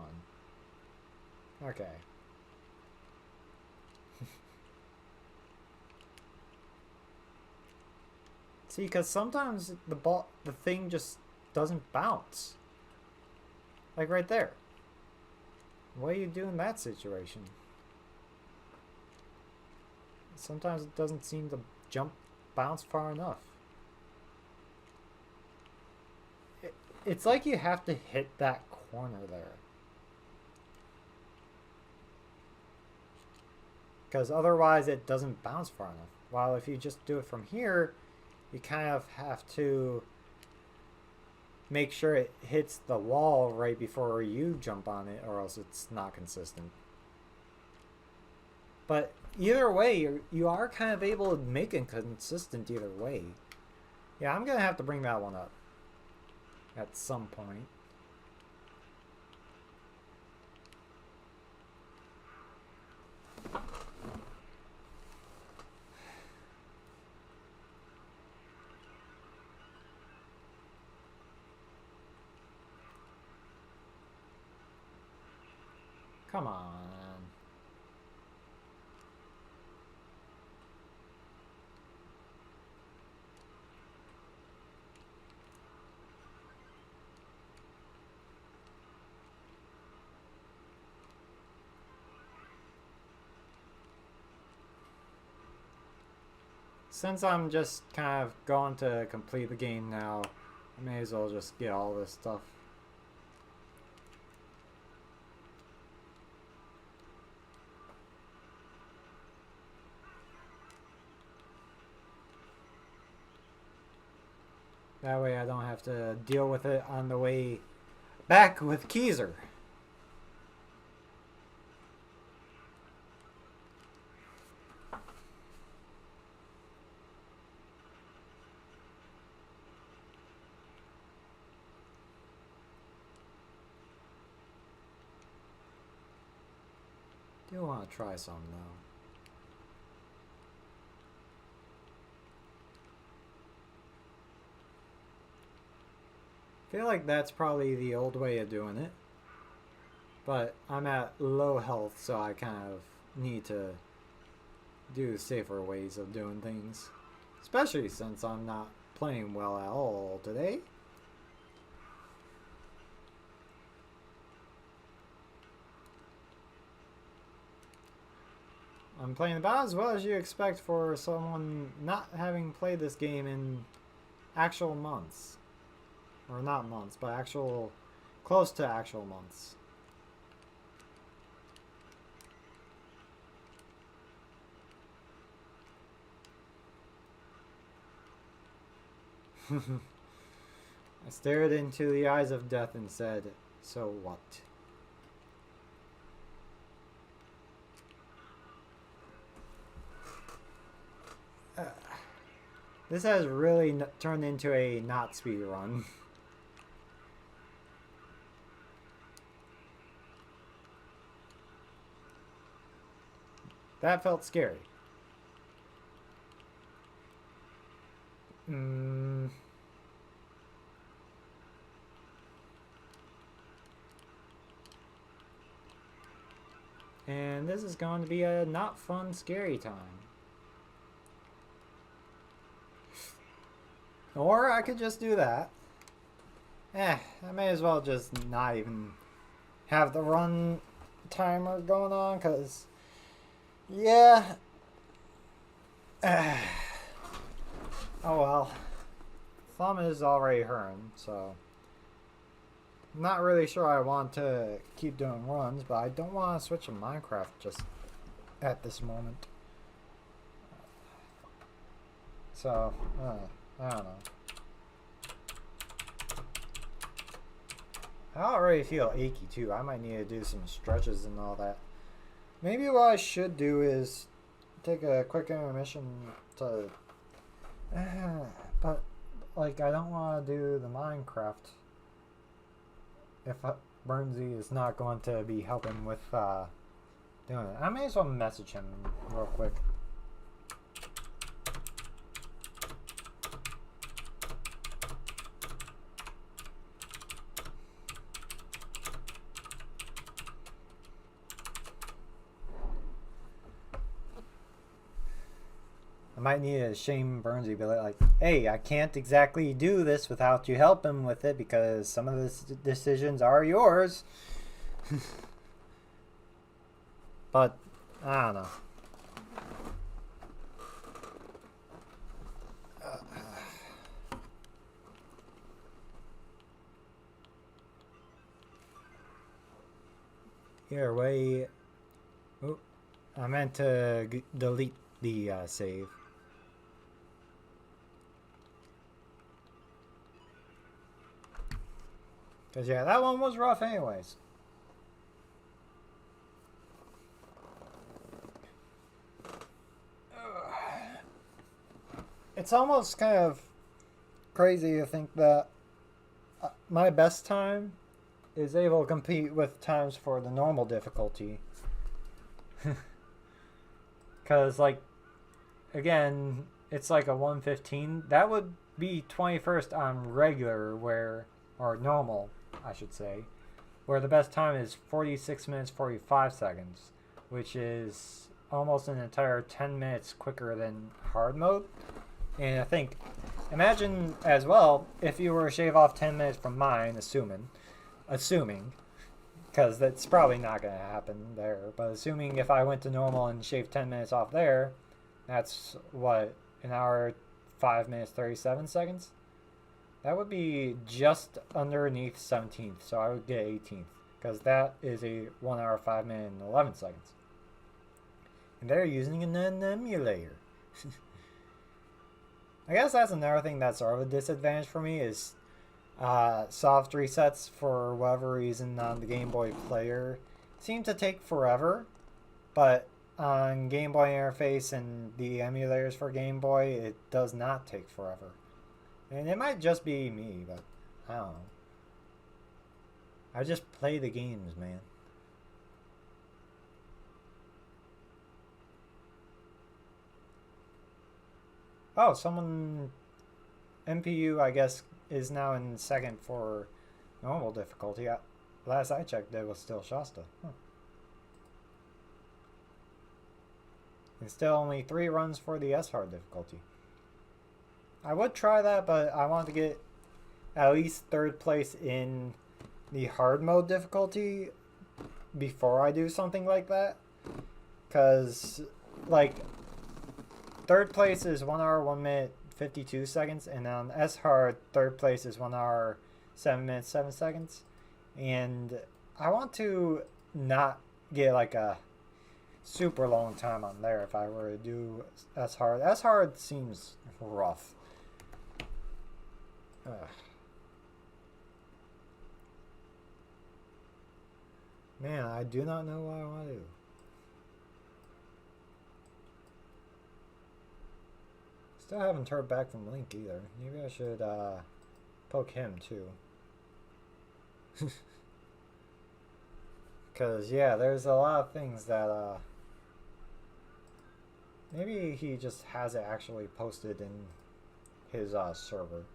on. Okay. See, because sometimes the thing just doesn't bounce. Like right there. What do you do in that situation? Sometimes it doesn't seem to bounce far enough. It's like you have to hit that corner there. Because otherwise it doesn't bounce far enough. While if you just do it from here, you kind of have to make sure it hits the wall right before you jump on it, or else it's not consistent. But either way, you are kind of able to make it consistent either way. Yeah, I'm going to have to bring that one up at some point. Come on. Since I'm just kind of going to complete the game now, I may as well just get all this stuff. That way I don't have to deal with it on the way back with Keezer. Do want to try some though. I feel like that's probably the old way of doing it. But I'm at low health, so I kind of need to do safer ways of doing things. Especially since I'm not playing well at all today. I'm playing about as well as you expect for someone not having played this game in actual months. Or not months, but actual, close to actual months. I stared into the eyes of death and said, so what? This has really turned into a not speed run. That felt scary. And this is going to be a not fun, scary time. Or I could just do that. I may as well just not even have the run timer going on, because, yeah. Oh well. Thumb is already hurting, so. not really sure I want to keep doing runs, but I don't want to switch to Minecraft just at this moment. So, I don't know. I already feel achy too. I might need to do some stretches and all that. Maybe what I should do is take a quick intermission to... but, like, I don't want to do the Minecraft if Burnsy is not going to be helping with doing it. I may as well message him real quick. I might need to shame Burnsy, be like, hey, I can't exactly do this without you helping with it because some of the decisions are yours. But, I don't know. Here, wait. Oh, I meant to delete the save. Because, yeah, that one was rough anyways. It's almost kind of crazy to think that my best time is able to compete with times for the normal difficulty. Because, like, again, it's like a 115. That would be 21st on regular, or normal, I should say, where the best time is 46 minutes 45 seconds, which is almost an entire 10 minutes quicker than hard mode. And I think, imagine as well, if you were to shave off 10 minutes from mine, assuming, because that's probably not going to happen there, but assuming if I went to normal and shaved 10 minutes off there, that's, what, an hour, 5 minutes, 37 seconds? That would be just underneath 17th, so I would get 18th, because that is a 1 hour, 5 minute, and 11 seconds. And they're using an emulator. I guess that's another thing that's sort of a disadvantage for me is soft resets for whatever reason on the Game Boy player seem to take forever, but on Game Boy interface and the emulators for Game Boy, it does not take forever. And it might just be me, but I don't know. I just play the games, man. Oh, someone... MPU, I guess, is now in second for normal difficulty. Last I checked, it was still Shasta. Huh. And still only 3 runs for the S-hard difficulty. I would try that, but I want to get at least 3rd place in the hard mode difficulty before I do something like that. Because, like, 3rd place is 1 hour, 1 minute, 52 seconds. And on S-hard, 3rd place is 1 hour, 7 minutes, 7 seconds. And I want to not get, like, a super long time on there if I were to do S-hard. S-hard seems rough. Ugh. Man, I do not know what I want to do. Still haven't heard back from Link either. Maybe I should poke him too. Because, yeah, there's a lot of things that maybe he just has it actually posted in his server.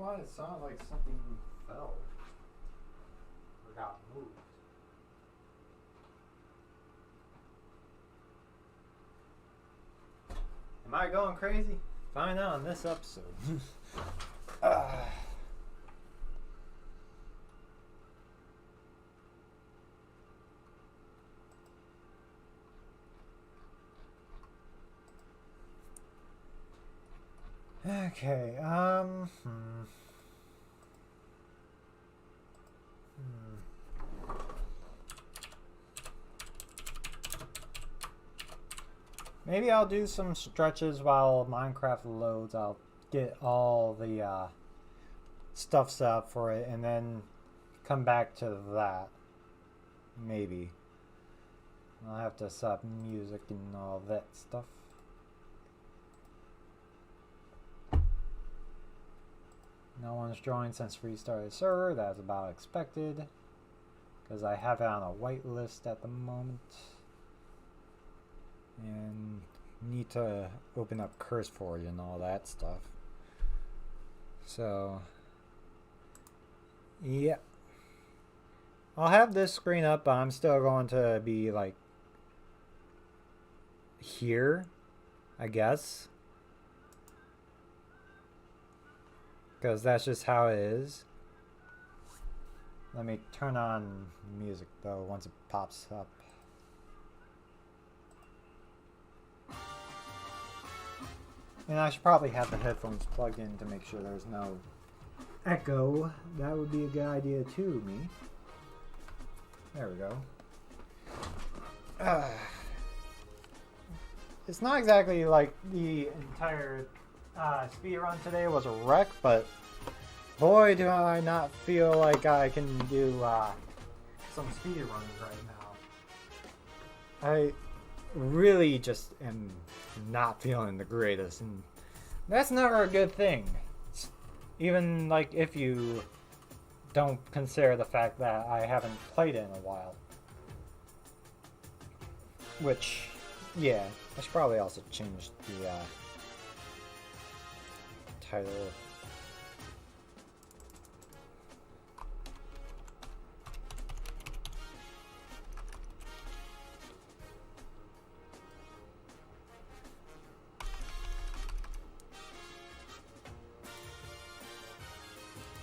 why it sounded like something fell or got moved. Am I going crazy? Find out in this episode. Okay, Maybe I'll do some stretches while Minecraft loads. I'll get all the stuff set up for it and then come back to that. Maybe. I'll have to set up music and all that stuff. No one's joined since restarted the server. That's about expected, because I have it on a white list at the moment. And need to open up CurseForge and all that stuff. So, yeah. I'll have this screen up, but I'm still going to be like here, I guess. Because that's just how it is. Let me turn on music though once it pops up. And I should probably have the headphones plugged in to make sure there's no echo. That would be a good idea too, me. There we go. It's not exactly like the entire speed run today was a wreck, but boy do I not feel like I can do some speed running right now. I really just am not feeling the greatest, and that's never a good thing. Even like if you don't consider the fact that I haven't played it in a while. Which, yeah, I should probably also change the title.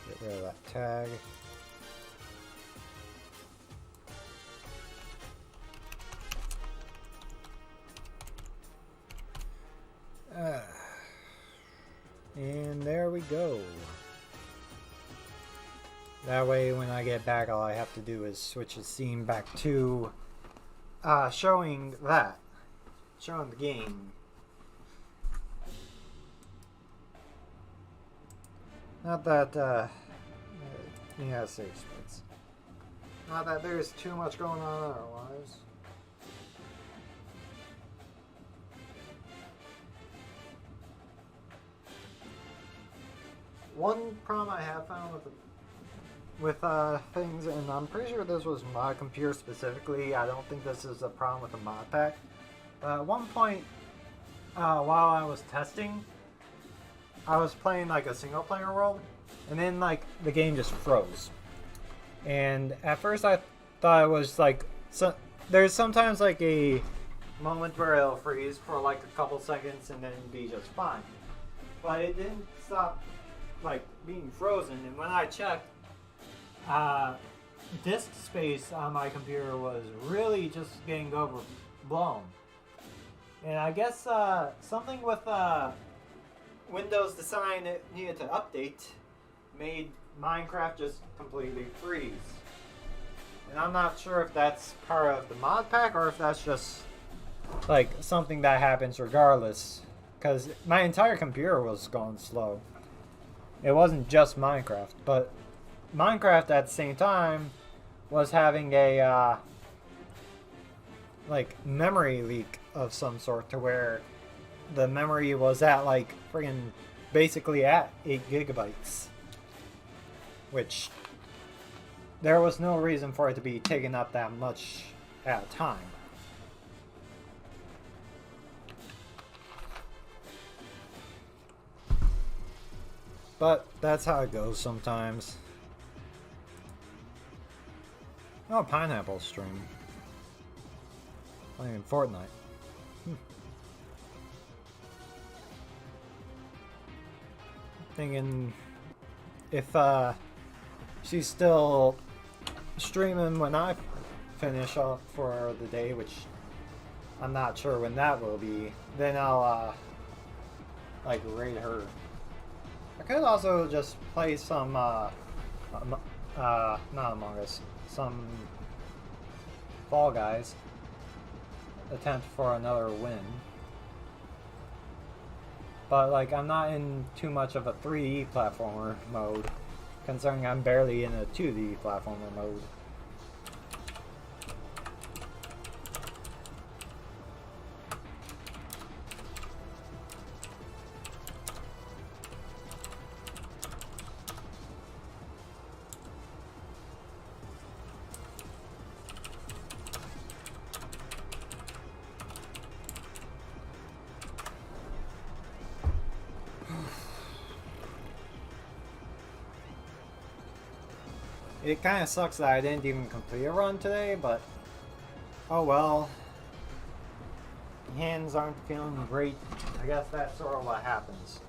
Get rid of that tag. And there we go. That way when I get back, all I have to do is switch the scene back to showing the game. Not that yeah, safe space. Not that there's too much going on otherwise. One problem I have found with things, and I'm pretty sure this was my computer specifically, I don't think this is a problem with the mod pack. But at one point, while I was testing, I was playing like a single player world, and then like the game just froze. And at first I thought it was like, there's sometimes like a moment where it'll freeze for like a couple seconds and then be just fine. But it didn't stop like being frozen, and when I checked, disk space on my computer was really just getting overblown. And I guess something with Windows design it needed to update made Meincreft just completely freeze. And I'm not sure if that's part of the mod pack or if that's just like something that happens regardless, because my entire computer was going slow. It wasn't just Meincreft, but Meincreft at the same time was having a like memory leak of some sort, to where the memory was at like friggin' basically at 8 gigabytes, which there was no reason for it to be taking up that much at a time. But that's how it goes sometimes. Oh, Pineapple stream. Playing Fortnite. Thinking if she's still streaming when I finish up for the day, which I'm not sure when that will be, then I'll like raid her. I could also just play some not Among Us, some Fall Guys, attempt for another win. But like I'm not in too much of a 3D platformer mode, considering I'm barely in a 2D platformer mode. It kind of sucks that I didn't even complete a run today, but oh well. Hands aren't feeling great. I guess that's sort of what happens.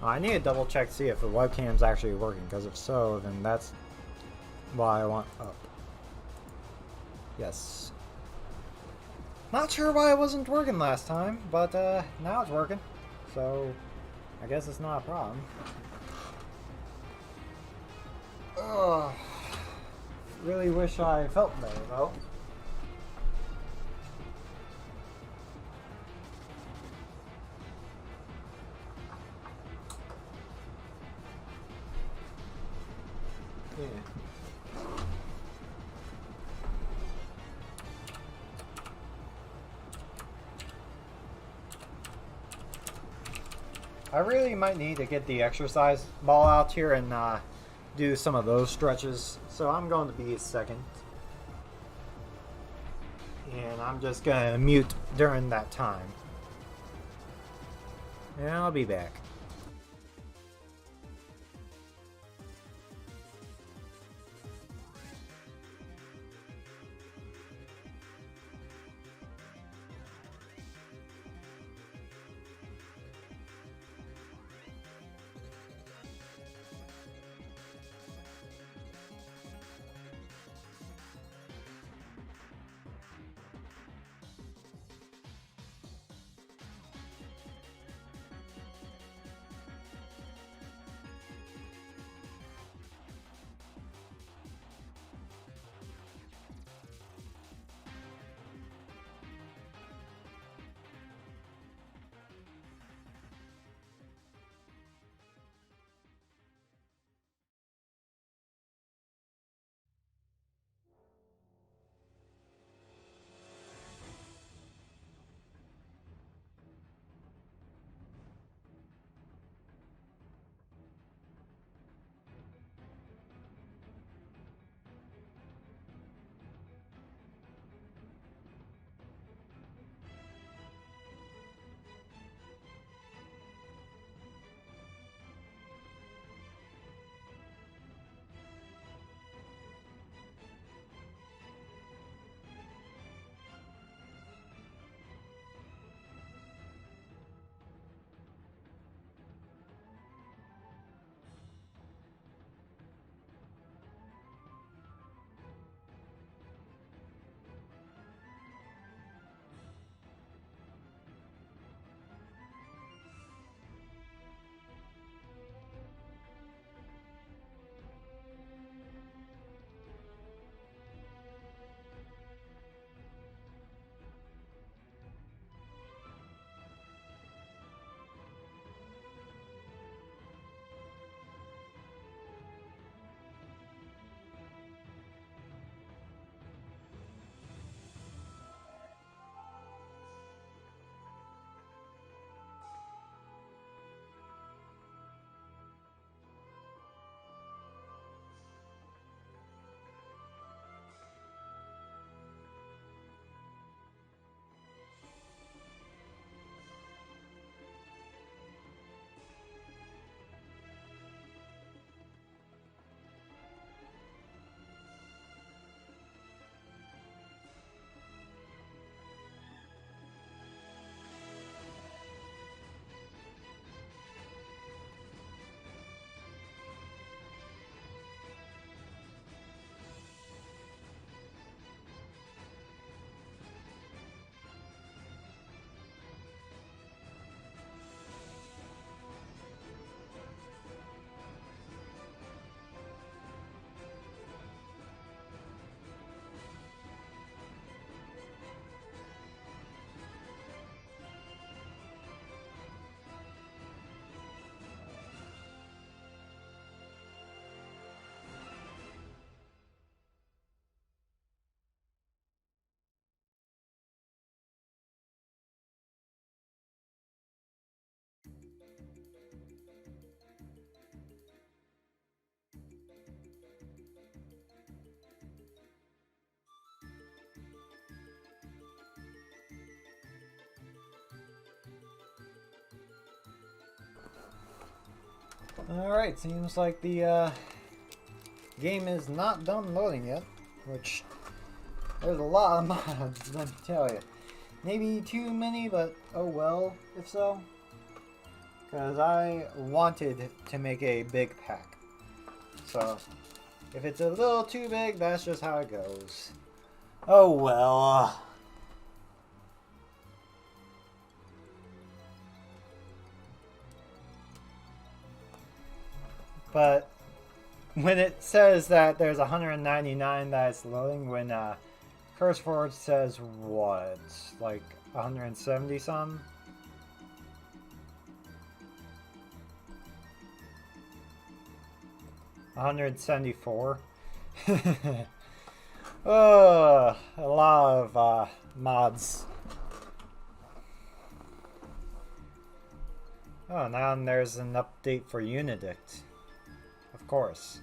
I need to double check to see if the webcam's actually working, because if so, then that's why I want up. Yes. Not sure why it wasn't working last time, but now it's working. So I guess it's not a problem. Ugh. Really wish I felt better though. Yeah. I really might need to get the exercise ball out here and do some of those stretches. So I'm going to be second. And I'm just going to mute during that time. And I'll be back. Alright, seems like the game is not done loading yet, which there's a lot of mods, let me tell you. Maybe too many, but oh well, if so. Because I wanted to make a big pack. So, if it's a little too big, that's just how it goes. Oh well. But when it says that there's 199 that's loading, when CurseForge says what? Like 170 some? $174. Oh, a lot of mods. Oh, now there's an update for Unedict. Of course.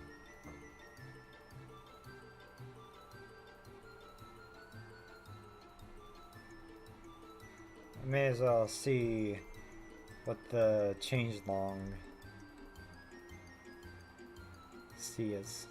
I may as well see what the changelog is.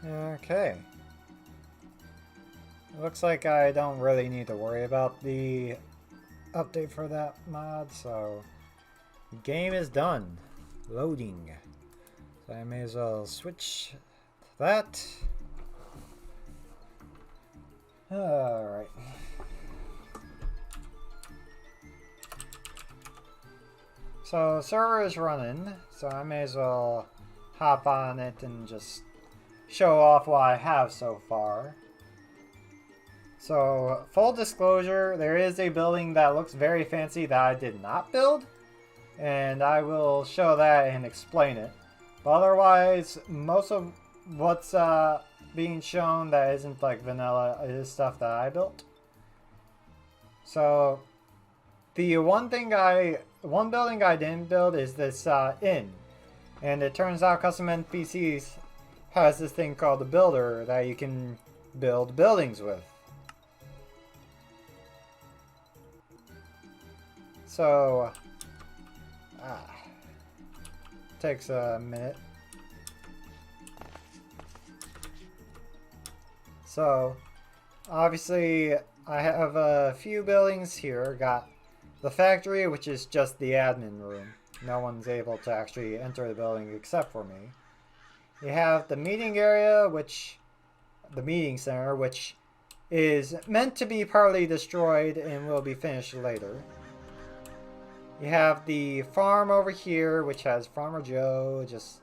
Okay. It looks like I don't really need to worry about the update for that mod, so the game is done. Loading. So I may as well switch to that. Alright. So server is running, so I may as well hop on it and just show off what I have so far. So, full disclosure, there is a building that looks very fancy that I did not build, and I will show that and explain it. But otherwise, most of what's being shown that isn't like vanilla is stuff that I built. So, the one building I didn't build is this inn, and it turns out Custom NPCs has this thing called the builder that you can build buildings with. So, takes a minute. So, obviously, I have a few buildings here. Got the factory, which is just the admin room. No one's able to actually enter the building except for me. You have the meeting area, the meeting center, which is meant to be partly destroyed and will be finished later. You have the farm over here, which has Farmer Joe just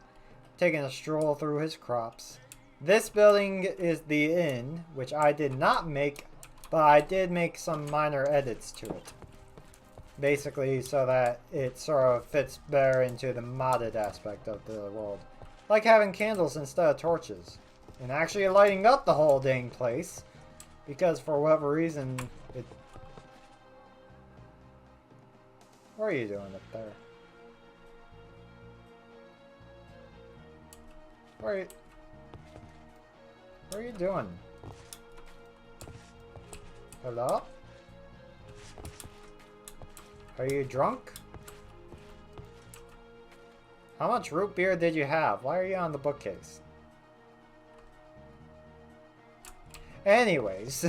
taking a stroll through his crops. This building is the inn, which I did not make, but I did make some minor edits to it. Basically so that it sort of fits better into the modded aspect of the world. Like having candles instead of torches. And actually lighting up the whole dang place. Because for whatever reason, it... What are you doing up there? What are you doing? Hello? Are you drunk? How much root beer did you have? Why are you on the bookcase? Anyways.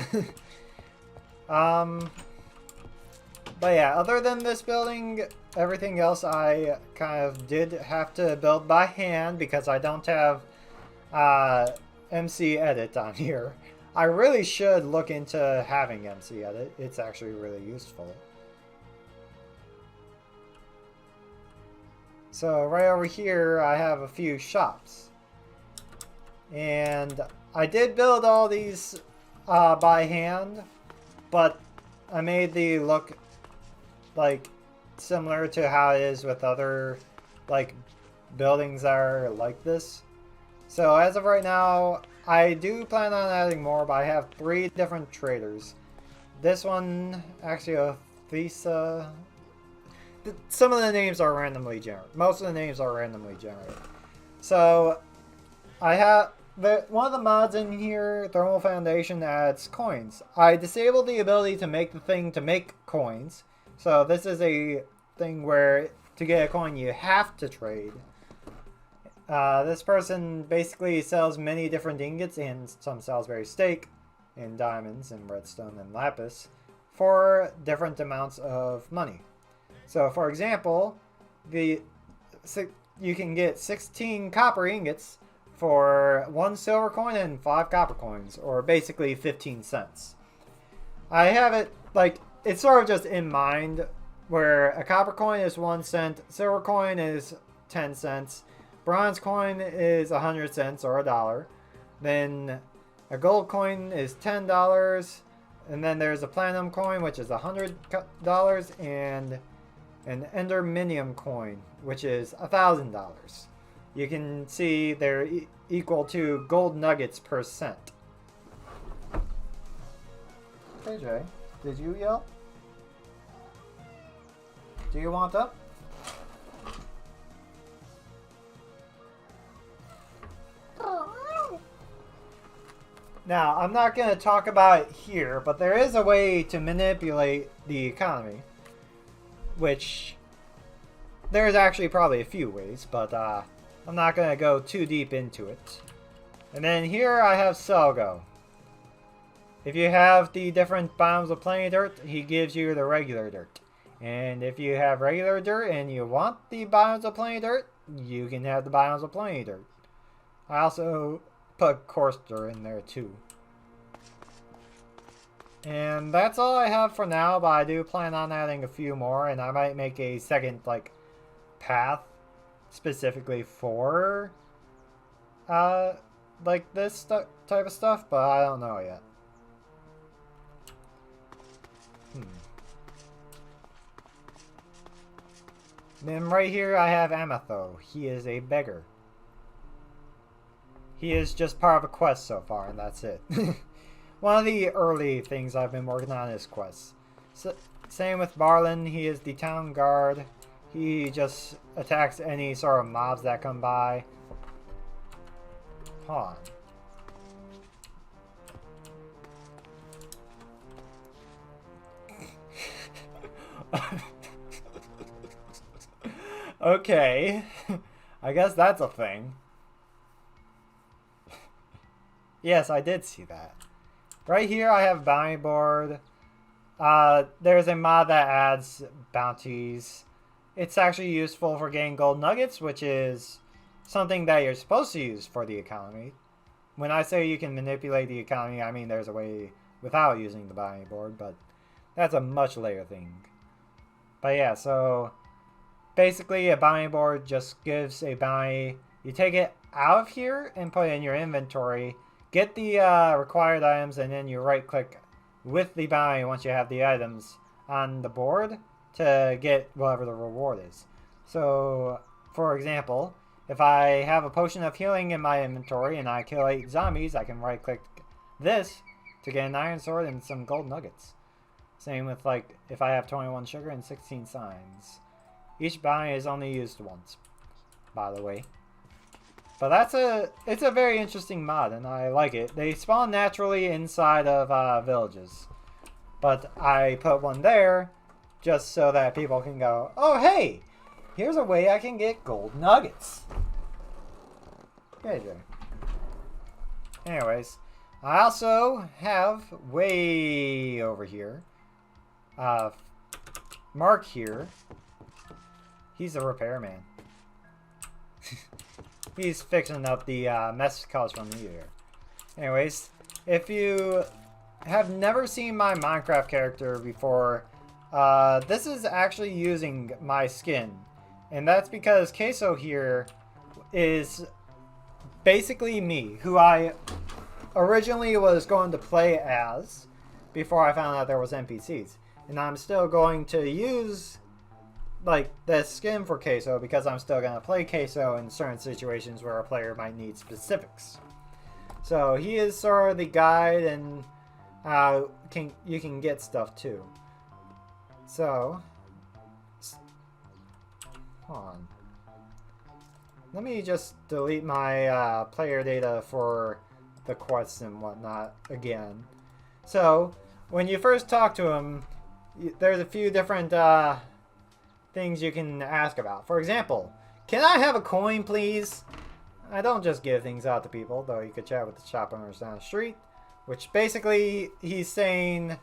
But yeah, other than this building, everything else I kind of did have to build by hand because I don't have MC Edit on here. I really should look into having MC Edit. It's actually really useful. So right over here, I have a few shops. And I did build all these by hand, but I made the look like similar to how it is with other like buildings are like this. So as of right now, I do plan on adding more, but I have 3 different traders. This one, actually, a Thesa. Some of the names are randomly generated. Most of the names are randomly generated. So I have one of the mods in here, Thermal Foundation, adds coins. I disabled the ability to make the thing to make coins. So this is a thing where to get a coin you have to trade. This person basically sells many different ingots and some Salisbury steak and diamonds and redstone and lapis for different amounts of money. So for example, you can get 16 copper ingots for 1 silver coin and 5 copper coins, or basically 15 cents. I have it like, it's sort of just in mind where a copper coin is 1 cent, silver coin is 10 cents, bronze coin is 100 cents or $1. Then a gold coin is $10. And then there's a platinum coin, which is $100, and an enderminium coin, which is $1,000. You can see they're equal to gold nuggets per cent. Hey Jay, did you yell? Do you want up? Now, I'm not going to talk about it here, but there is a way to manipulate the economy. Which, there's actually probably a few ways, but I'm not going to go too deep into it. And then here I have Selgo. If you have the different biomes of plenty dirt, he gives you the regular dirt. And if you have regular dirt and you want the biomes of plenty dirt, you can have the biomes of plenty dirt. I also put coarse dirt in there too. And that's all I have for now, but I do plan on adding a few more, and I might make a second, like, path specifically for, like, this type of stuff, but I don't know yet. Then right here I have Amatho. He is a beggar. He is just part of a quest so far, and that's it. One of the early things I've been working on is quests. So, same with Barlin. He is the town guard. He just attacks any sort of mobs that come by. Hold on. Okay. I guess that's a thing. Yes, I did see that. Right here I have bounty board. There's a mod that adds bounties. It's actually useful for getting gold nuggets, which is something that you're supposed to use for the economy. When I say you can manipulate the economy, I mean there's a way without using the bounty board, but that's a much later thing. But yeah, so basically a bounty board just gives a bounty. You take it out of here and put it in your inventory. Get the required items, and then you right-click with the bounty once you have the items on the board to get whatever the reward is. So, for example, if I have a potion of healing in my inventory and I kill 8 zombies, I can right-click this to get an iron sword and some gold nuggets. Same with, like, if I have 21 sugar and 16 signs. Each bounty is only used once, by the way. But it's a very interesting mod, and I like it. They spawn naturally inside of villages. But I put one there just so that people can go, oh hey, here's a way I can get gold nuggets. Okay, Jay. Anyways, I also have way over here, Mark here. He's a repairman. He's fixing up the mess caused from the year. Anyways, if you have never seen my Minecraft character before, this is actually using my skin. And that's because Queso here is basically me, who I originally was going to play as before I found out there was NPCs. And I'm still going to use like the skin for queso because I'm still gonna play queso in certain situations where a player might need specifics. So he is sort of the guide, and you can get stuff too. So hold on. Let me just delete my player data for the quests and whatnot again. So when you first talk to him, there's a few different things you can ask about. For example, can I have a coin, please? I don't just give things out to people, though you could chat with the shop owners down the street. Which basically, he's saying,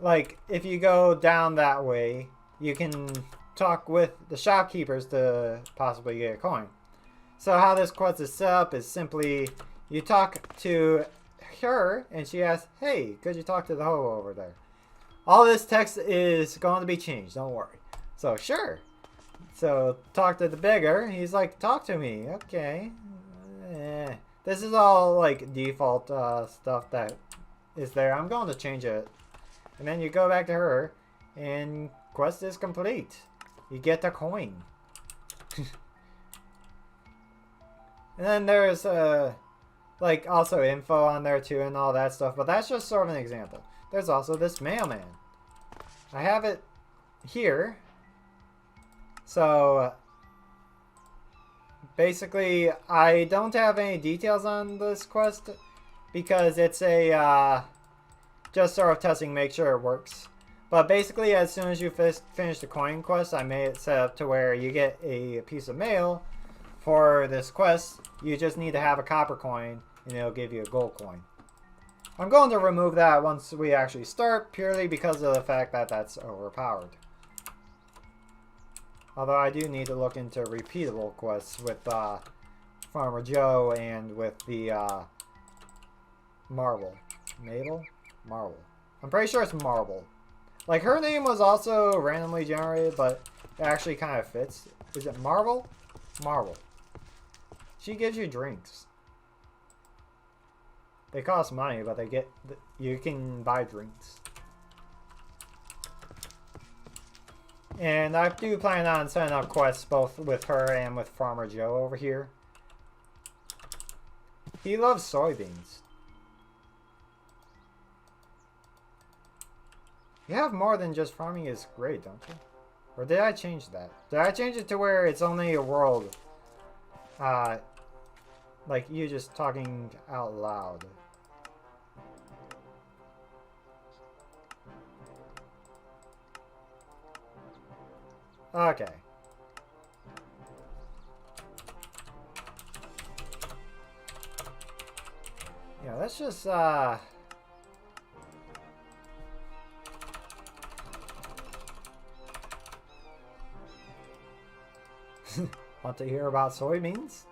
like, if you go down that way, you can talk with the shopkeepers to possibly get a coin. So how this quest is set up is simply, you talk to her, and she asks, hey, could you talk to the hobo over there? All this text is going to be changed, don't worry. So, sure. So, talk to the beggar. He's like, talk to me. Okay. This is all, like, default stuff that is there. I'm going to change it. And then you go back to her, and quest is complete. You get the coin. And then there's, like, also info on there, too, and all that stuff. But that's just sort of an example. There's also this mailman. I have it here. So, basically, I don't have any details on this quest because it's a, just sort of testing, make sure it works. But basically, as soon as you finish the coin quest, I made it set up to where you get a piece of mail for this quest. You just need to have a copper coin, and it'll give you a gold coin. I'm going to remove that once we actually start, purely because of the fact that that's overpowered. Although I do need to look into repeatable quests with Farmer Joe and with the Marble. Mabel? Marble. I'm pretty sure it's Marble. Like, her name was also randomly generated, but it actually kind of fits. Is it Marble? Marble. She gives you drinks. They cost money, but you can buy drinks. And I do plan on setting up quests both with her and with Farmer Joe over here. He loves soybeans. You have more than just farming is great, don't you? Or did I change that? Did I change it to where it's only a world? Like you just talking out loud. Okay. Yeah, let's just want to hear about soybeans?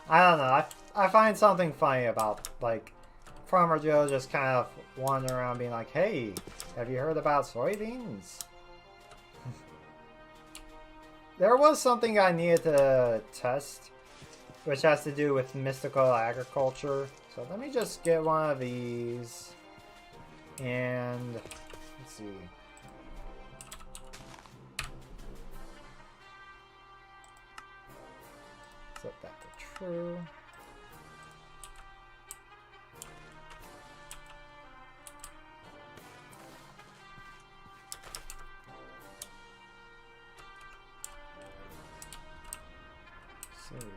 I don't know. I find something funny about, like, Farmer Joe just kind of wandering around being like, hey, have you heard about soybeans? There was something I needed to test, which has to do with mystical agriculture. So let me just get one of these. And let's see. Set that to true. Let's see,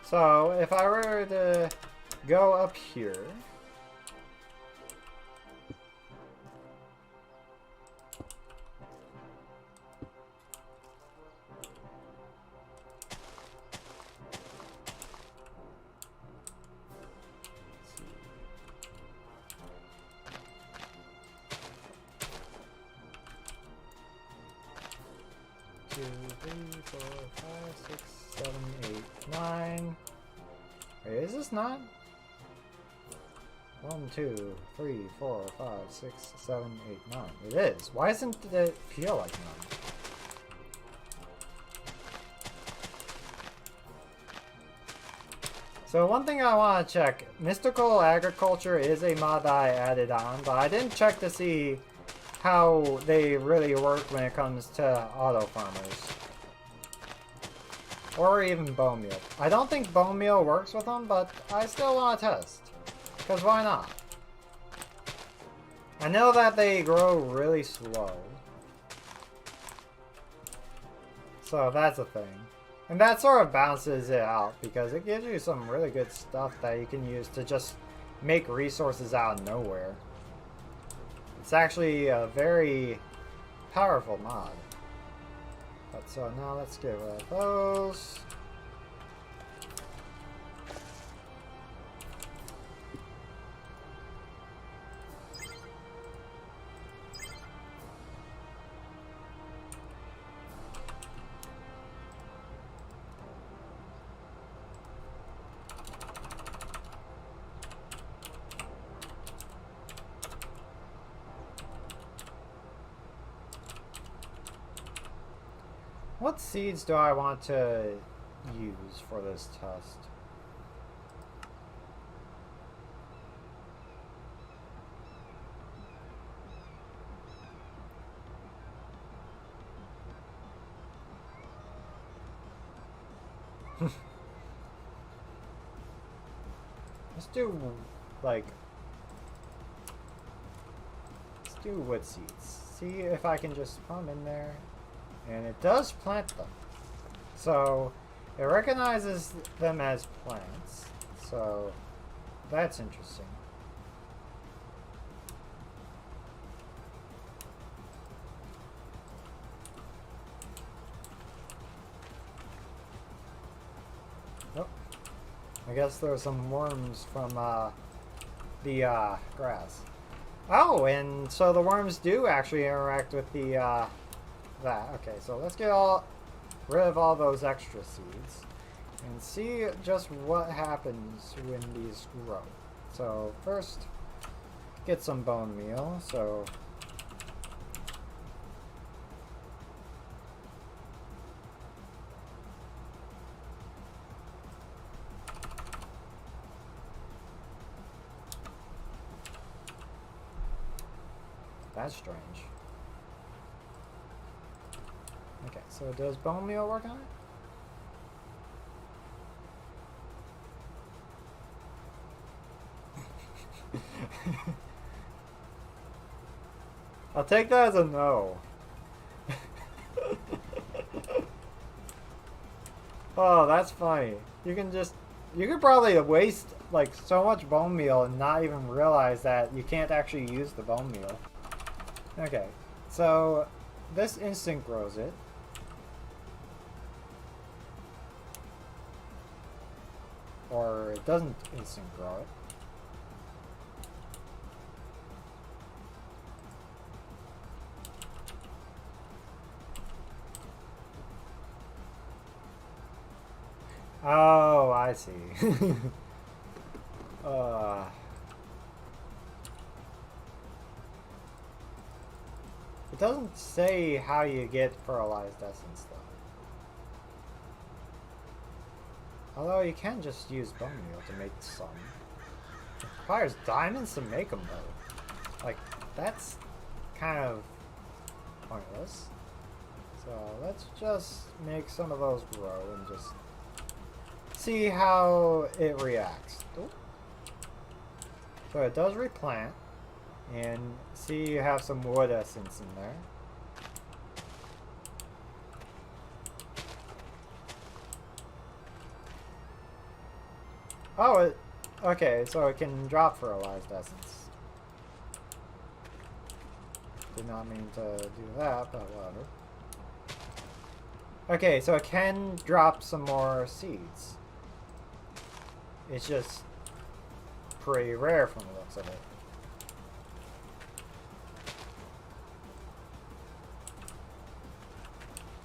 so if I were to go up here, two, three, four, five, six, 7, 8, 9. Wait, is this 9? 1, 2, 3, 4, 5, 6, 7, 8, 9. It is. Why doesn't it feel like 9? So one thing I want to check, Mystical Agriculture is a mod I added on, but I didn't check to see how they really work when it comes to auto farmers. Or even bone meal. I don't think bone meal works with them, but I still want to test. Because why not? I know that they grow really slow. So that's a thing. And that sort of balances it out because it gives you some really good stuff that you can use to just make resources out of nowhere. It's actually a very powerful mod. But so now let's get rid of those. What seeds do I want to use for this test? Let's do, like, let's do wood seeds. See if I can just put them in there. And it does plant them. So it recognizes them as plants. So that's interesting. Nope. I guess there are some worms from the grass. Oh, and so the worms do actually interact with the okay, so let's get rid of all those extra seeds and see just what happens when these grow. So first, get some bone meal. So that's strange. Okay, so does bone meal work on it? I'll take that as a no. Oh, that's funny. You could probably waste like so much bone meal and not even realize that you can't actually use the bone meal. Okay, so this instant grows it. Or it doesn't instant grow it. Oh, I see. It doesn't say how you get fertilized essence, though. Although you can just use bone meal to make some. It requires diamonds to make them, though. Like, that's kind of pointless. So let's just make some of those grow and just see how it reacts. Ooh. So it does replant. And see, you have some wood essence in there. Oh, okay, so it can drop fertilized essence. Did not mean to do that, but whatever. Okay, so it can drop some more seeds. It's just pretty rare from the looks of it.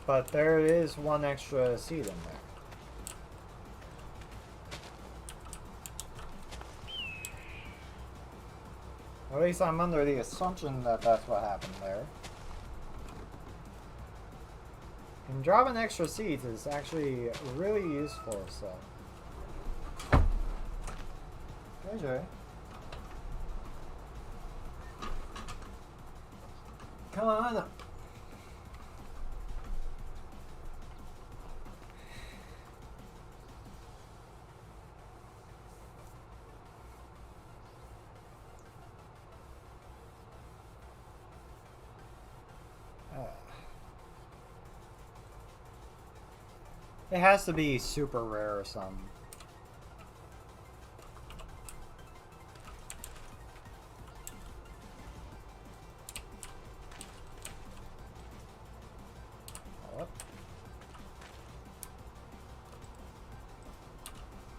But there is one extra seed in there. At least I'm under the assumption that that's what happened there. And dropping extra seeds is actually really useful, so. Okay. Come on. It has to be super rare or something.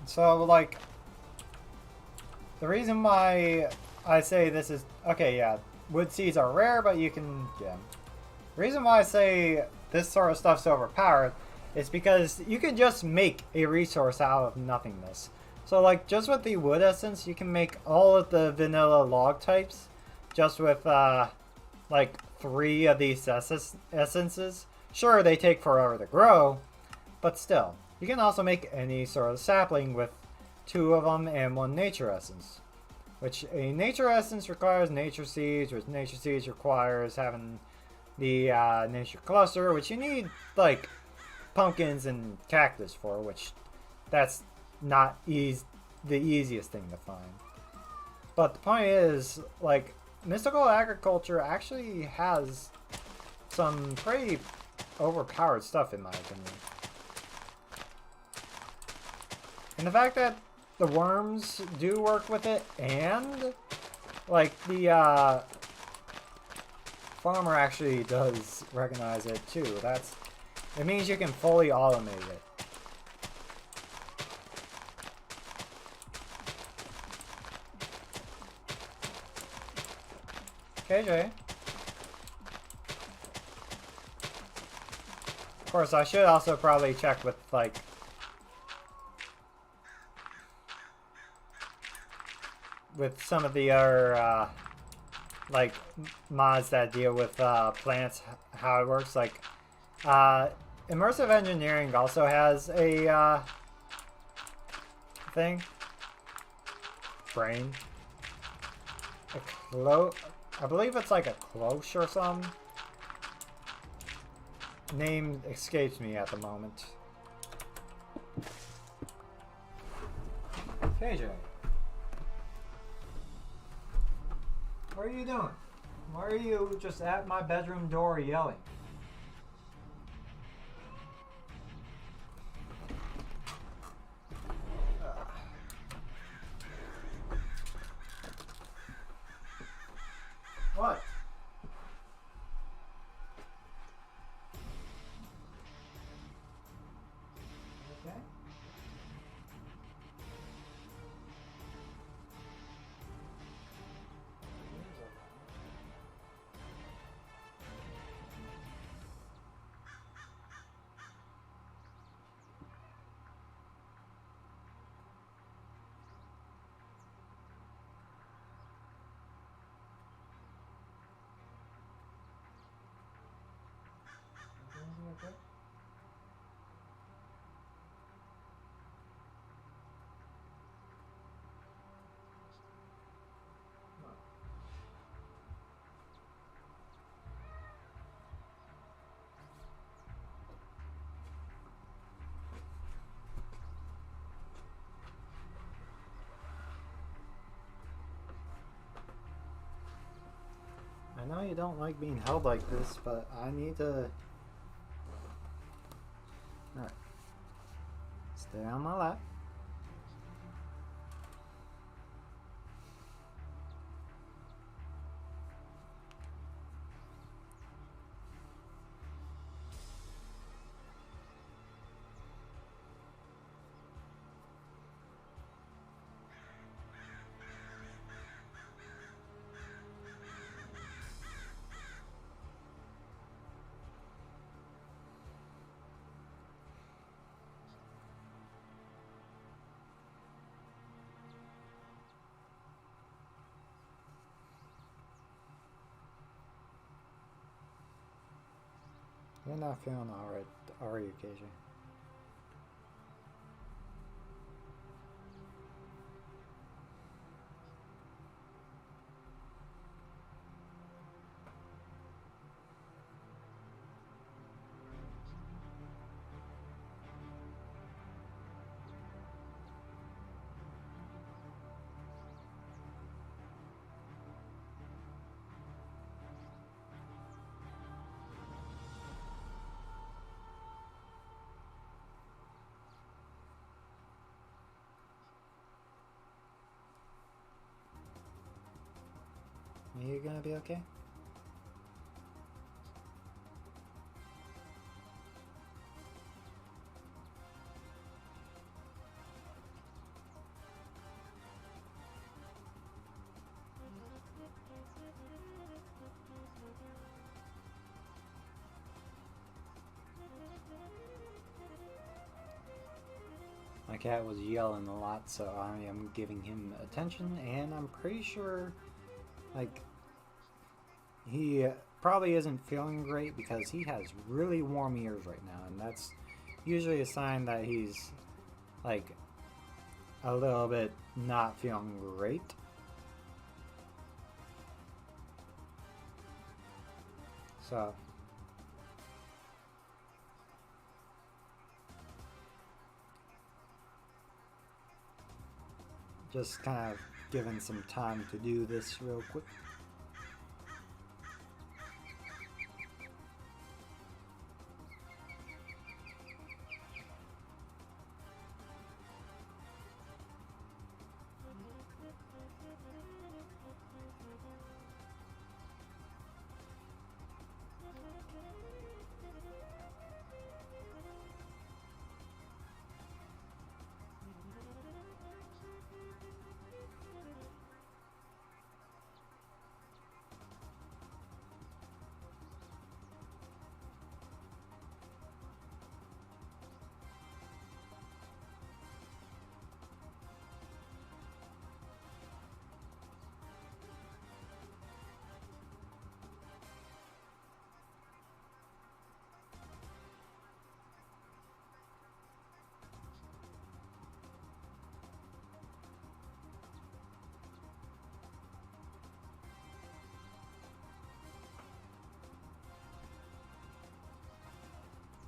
So, like, the reason why I say this is... Okay, yeah, wood seeds are rare, but you can get them. The reason why I say this sort of stuff's overpowered is because you can just make a resource out of nothingness. So, like, just with the wood essence, you can make all of the vanilla log types just with, like, 3 of these essences. Sure, they take forever to grow, but still. You can also make any sort of sapling with 2 of them and 1 nature essence. Which a nature essence requires nature seeds, which nature seeds requires having the nature cluster, which you need, like, pumpkins and cactus for, which that's not the easiest thing to find. But the point is, like, mystical agriculture actually has some pretty overpowered stuff in my opinion. And the fact that the worms do work with it, and like the farmer actually does recognize it too. It means you can fully automate it. KJ. Of course, I should also probably check with like some of the other like mods that deal with plants, how it works. Like immersive engineering also has a thing. Brain. I believe it's like a cloche or something. Name escapes me at the moment. KJ. What are you doing? Why are you just at my bedroom door yelling? What? Okay. Okay. I know you don't like being held like this, but I need to... Alright. Stay on my lap. You're not feeling alright, are you, KJ? Are you gonna be okay? My cat was yelling a lot, so I am giving him attention, and I'm pretty sure, like, he probably isn't feeling great because he has really warm ears right now, and that's usually a sign that he's, like, a little bit not feeling great. So just kind of giving some time to do this real quick.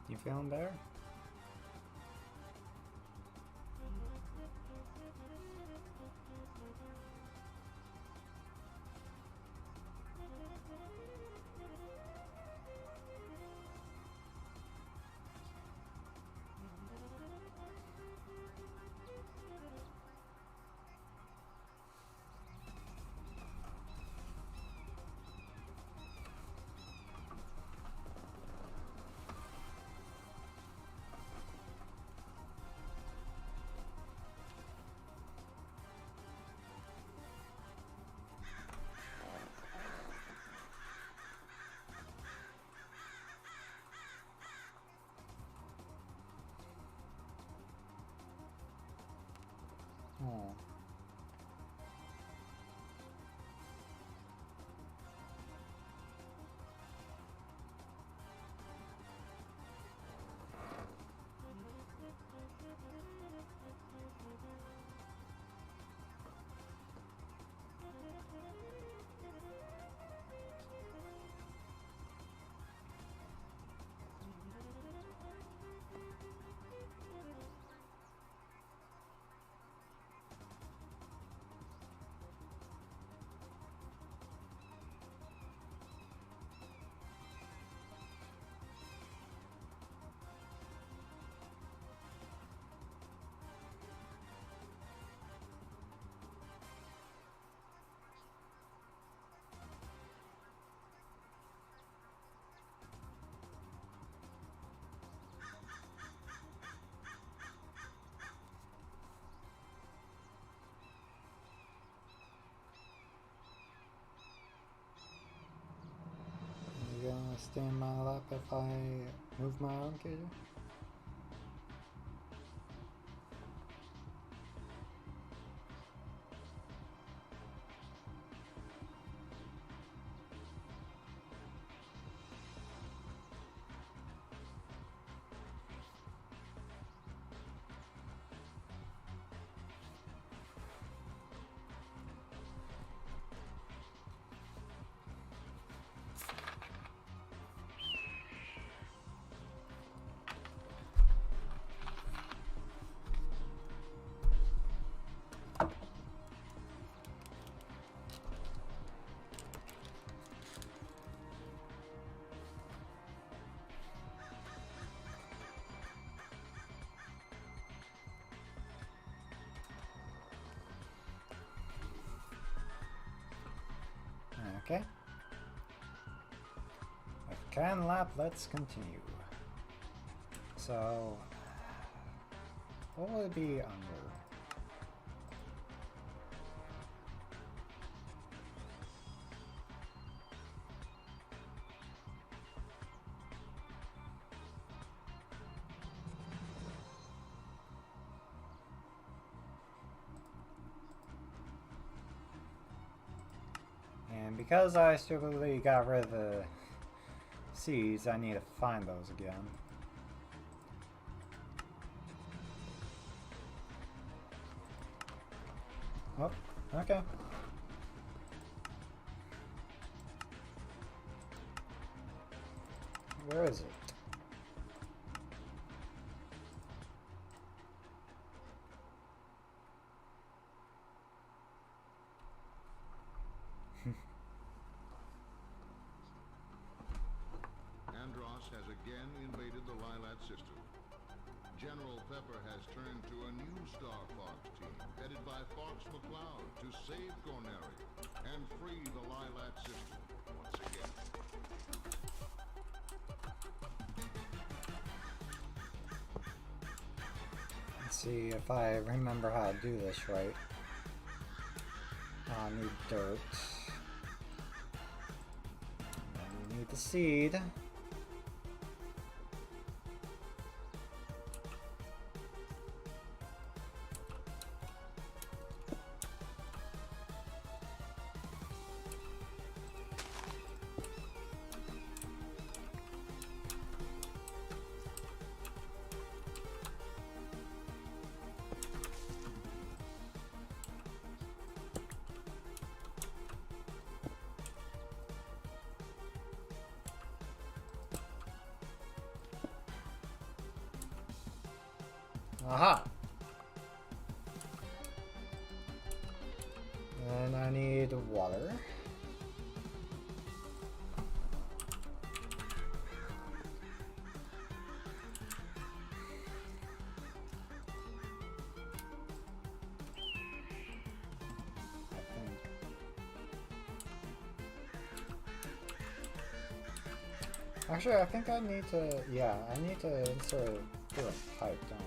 You feeling better? Oh. You gonna stay in my lap if I move my arm, KJ? Okay. With can lap, let's continue. So, what will it be under? And because I stupidly got rid of the seeds, I need to find those again. Oh, okay. Where is it? Has again invaded the Lilat system. General Pepper has turned to a new Star Fox team, headed by Fox McCloud, to save Corneria and free the Lilat system once again. Let's see if I remember how to do this right. I need dirt. I need the seed. Aha! And I need water. Actually, I think I need to, yeah, I need to insert a pipe, don't I?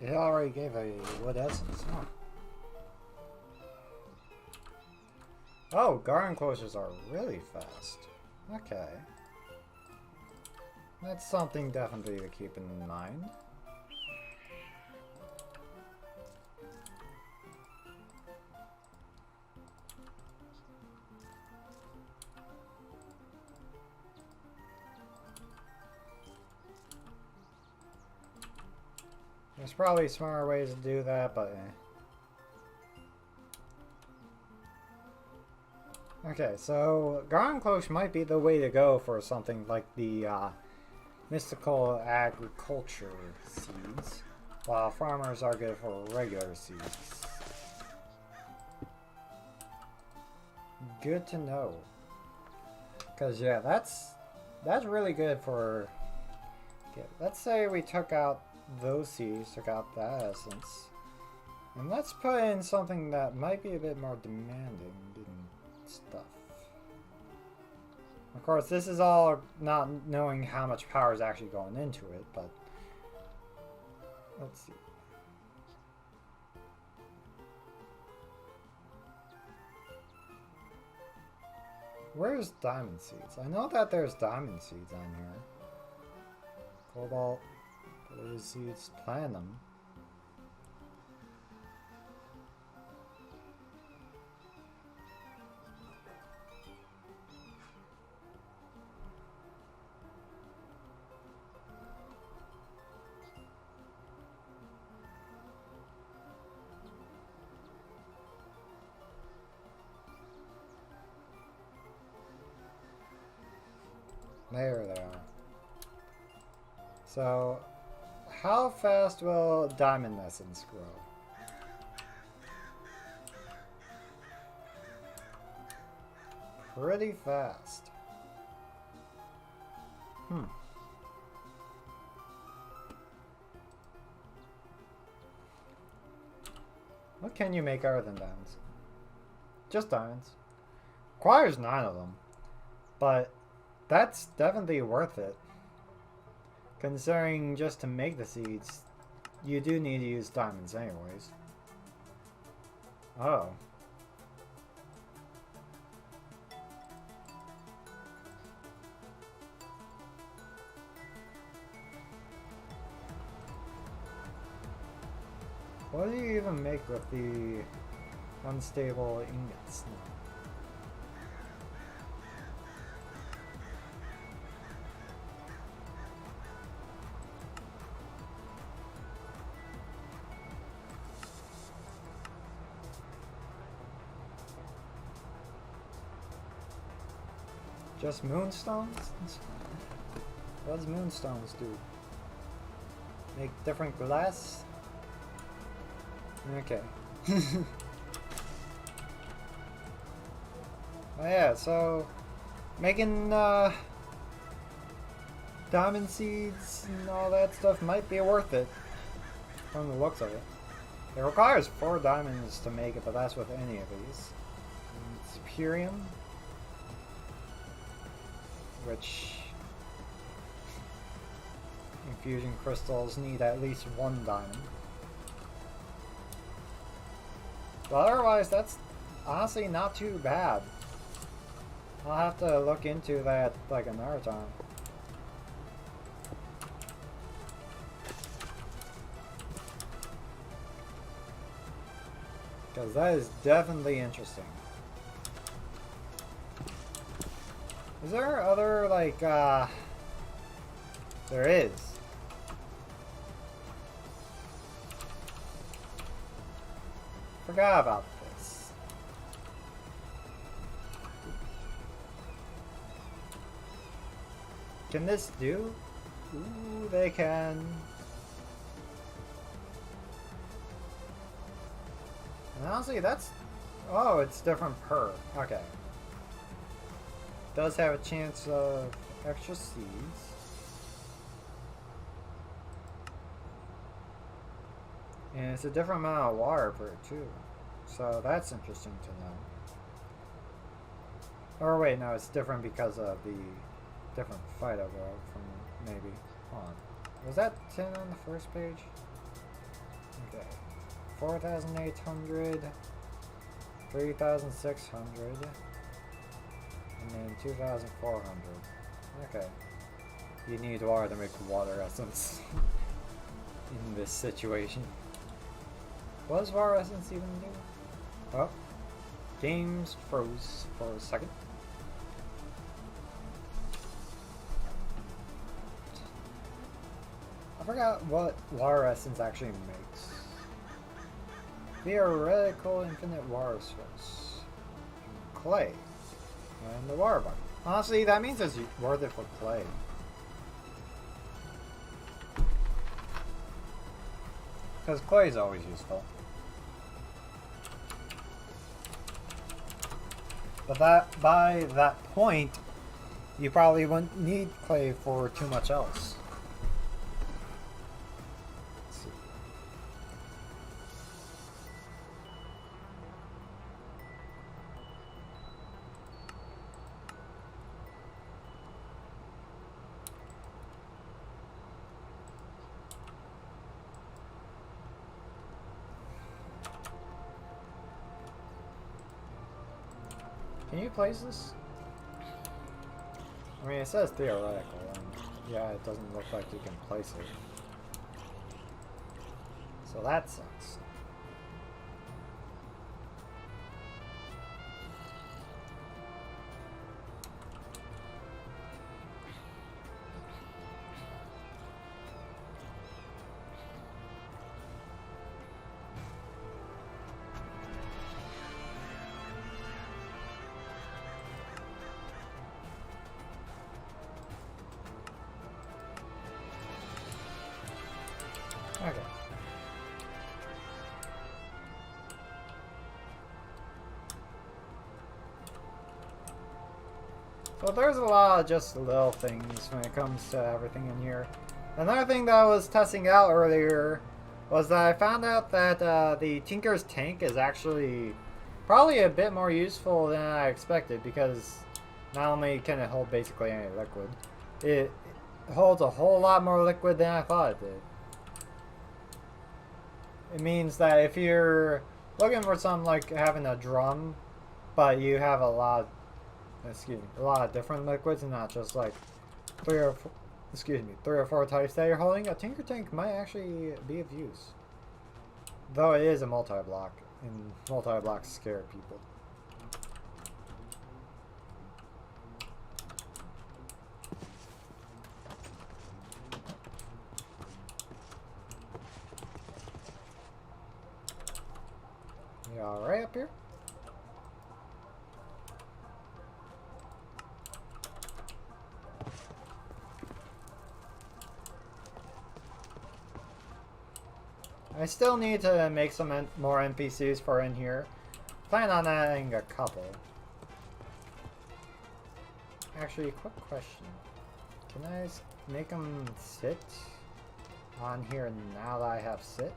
It already gave a wood essence, huh? Oh, garden closures are really fast. Okay. That's something definitely to keep in mind. There's probably smarter ways to do that, but eh. Okay, so garden close might be the way to go for something like the mystical agriculture seeds, while farmers are good for regular seeds. Good to know. Cause yeah, that's really good for. Okay, let's say we took out those seeds, took out that essence, and let's put in something that might be a bit more demanding. stuff. Of course, this is all not knowing how much power is actually going into it, but let's see. Where's diamond seeds? I know that there's diamond seeds on here. Cobalt, blue seeds, plant them. There they are. So, how fast will diamond essence grow? Pretty fast. What can you make other than diamonds? Just diamonds. Requires 9 of them. But that's definitely worth it. Considering just to make the seeds, you do need to use diamonds anyways. Oh. What do you even make with the unstable ingots now? Just moonstones? What does moonstones do? Make different glass? Okay. Oh yeah, so making diamond seeds and all that stuff might be worth it from the looks of it. It requires 4 diamonds to make it, but that's with any of these. And it's Purium, which infusion crystals need at least 1 diamond. But otherwise, that's honestly not too bad. I'll have to look into that like another time. Because that is definitely interesting. Is there other, like, there is. Forgot about this. Can this do? Ooh, they can. And honestly, that's... Oh, it's different per. Okay. Does have a chance of extra seeds. And it's a different amount of water per too. So that's interesting to know. Or wait, no, it's different because of the different fight overall from maybe. Hold on. Was that 10 on the first page? Okay. 4,800, 3,600, and then 2,400. Okay. You need water to make water essence in this situation. What does water essence even do? Oh. Games froze for a second. I forgot what water essence actually makes. Theoretical infinite water source. Clay. And the water bucket. Honestly, that means it's worth it for clay. Because clay is always useful. But that, by that point, you probably wouldn't need clay for too much else. Let's see. Can you place this? I mean, it says theoretical, and yeah, it doesn't look like you can place it. So that sucks. Okay. So there's a lot of just little things when it comes to everything in here. Another thing that I was testing out earlier was that I found out that the Tinker's Tank is actually probably a bit more useful than I expected, because not only can it hold basically any liquid, it holds a whole lot more liquid than I thought it did. It means that if you're looking for something like having a drum, but you have a lot of different liquids and not just like three or four types that you're holding, a Tinker Tank might actually be of use. Though it is a multi-block, and multi-blocks scare people. You alright up here? I still need to make some more NPCs for in here. Plan on adding a couple. Actually, quick question. Can I make them sit on here now that I have sit?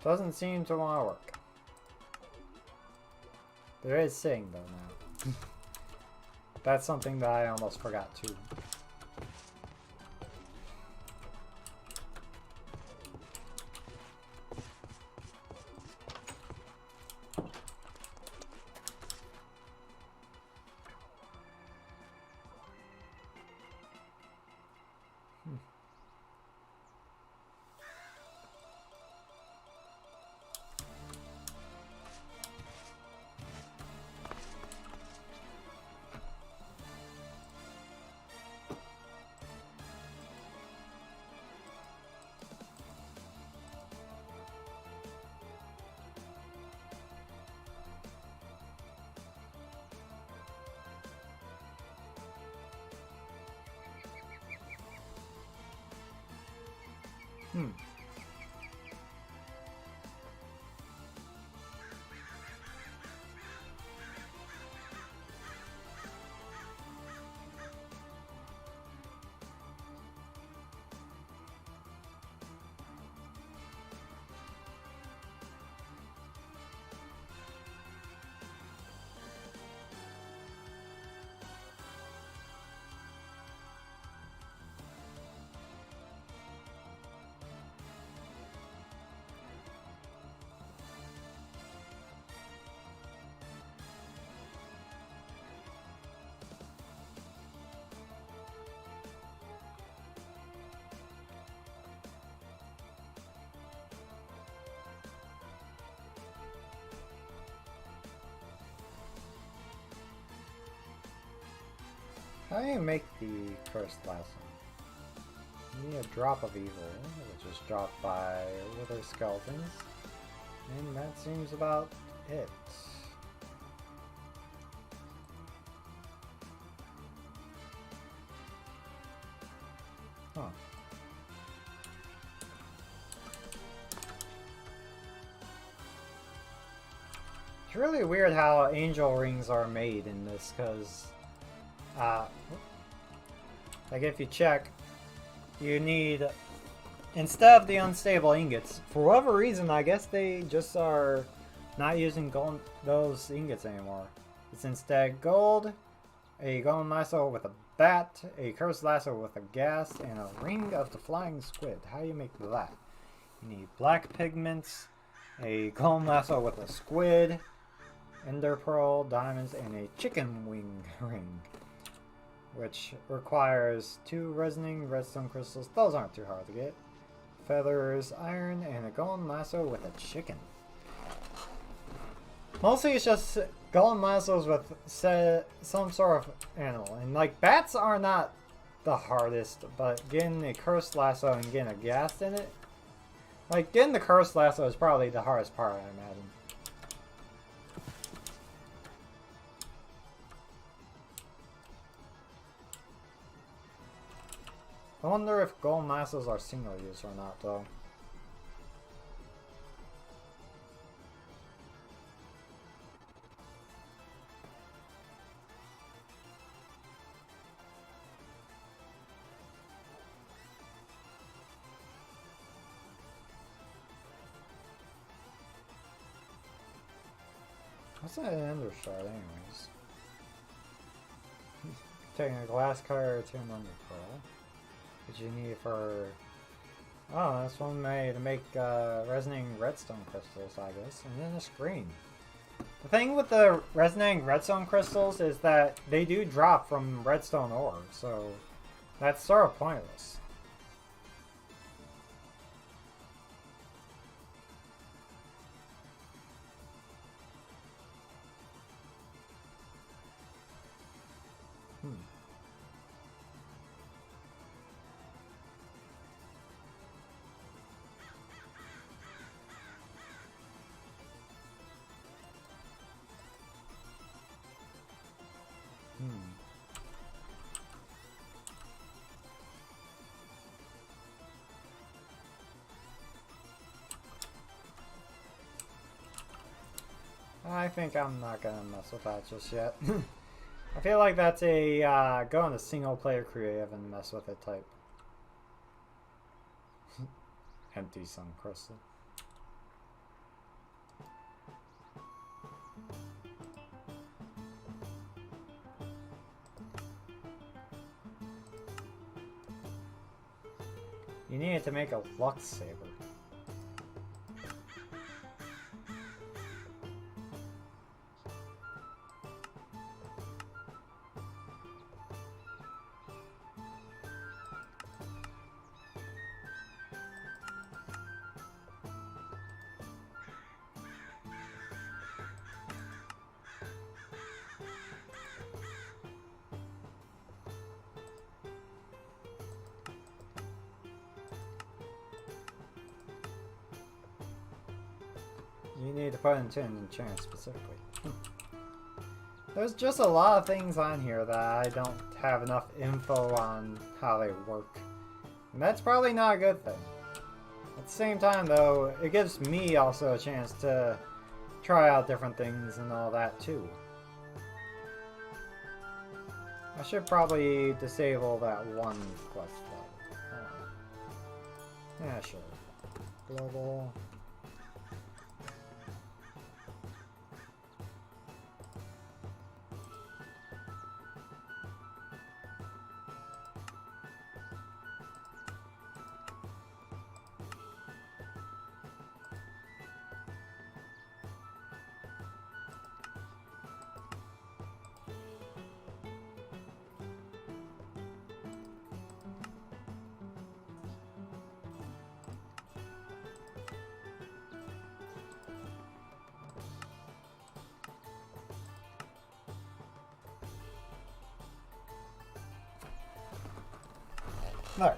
Doesn't seem to want to work. There is sitting though now. That's something that I almost forgot too. How do you make the cursed lesson? You need a drop of evil, which is dropped by wither skeletons, and that seems about it. Huh. It's really weird how angel rings are made in this, because Like if you check, you need, instead of the unstable ingots, for whatever reason, I guess they just are not using gold, those ingots anymore. It's instead gold, a golden lasso with a bat, a cursed lasso with a gas, and a ring of the flying squid. How do you make that? You need black pigments, a golden lasso with a squid, ender pearl, diamonds, and a chicken wing ring, which requires 2 resonating redstone crystals. Those aren't too hard to get. Feathers, iron, and a golden lasso with a chicken. Mostly it's just golden lassos with some sort of animal. And like bats are not the hardest, but getting a cursed lasso and getting a gas in it, like getting the cursed lasso is probably the hardest part, I imagine. I wonder if golden lassos are single use or not though. What's that ender shard anyways? Taking a glass cutter to an ender pearl. Which you need for... Oh, that's one way to make resonating redstone crystals, I guess. And then a screen. The thing with the resonating redstone crystals is that they do drop from redstone ore, so that's sort of pointless. I think I'm not gonna mess with that just yet. I feel like that's a go into single player creative and mess with it type. Empty sun crystal. You needed to make a Lux Saber. You need to put into an enchantment specifically. There's just a lot of things on here that I don't have enough info on how they work. And that's probably not a good thing. At the same time though, it gives me also a chance to try out different things and all that too. I should probably disable that one quest though. Yeah, sure. Global. There.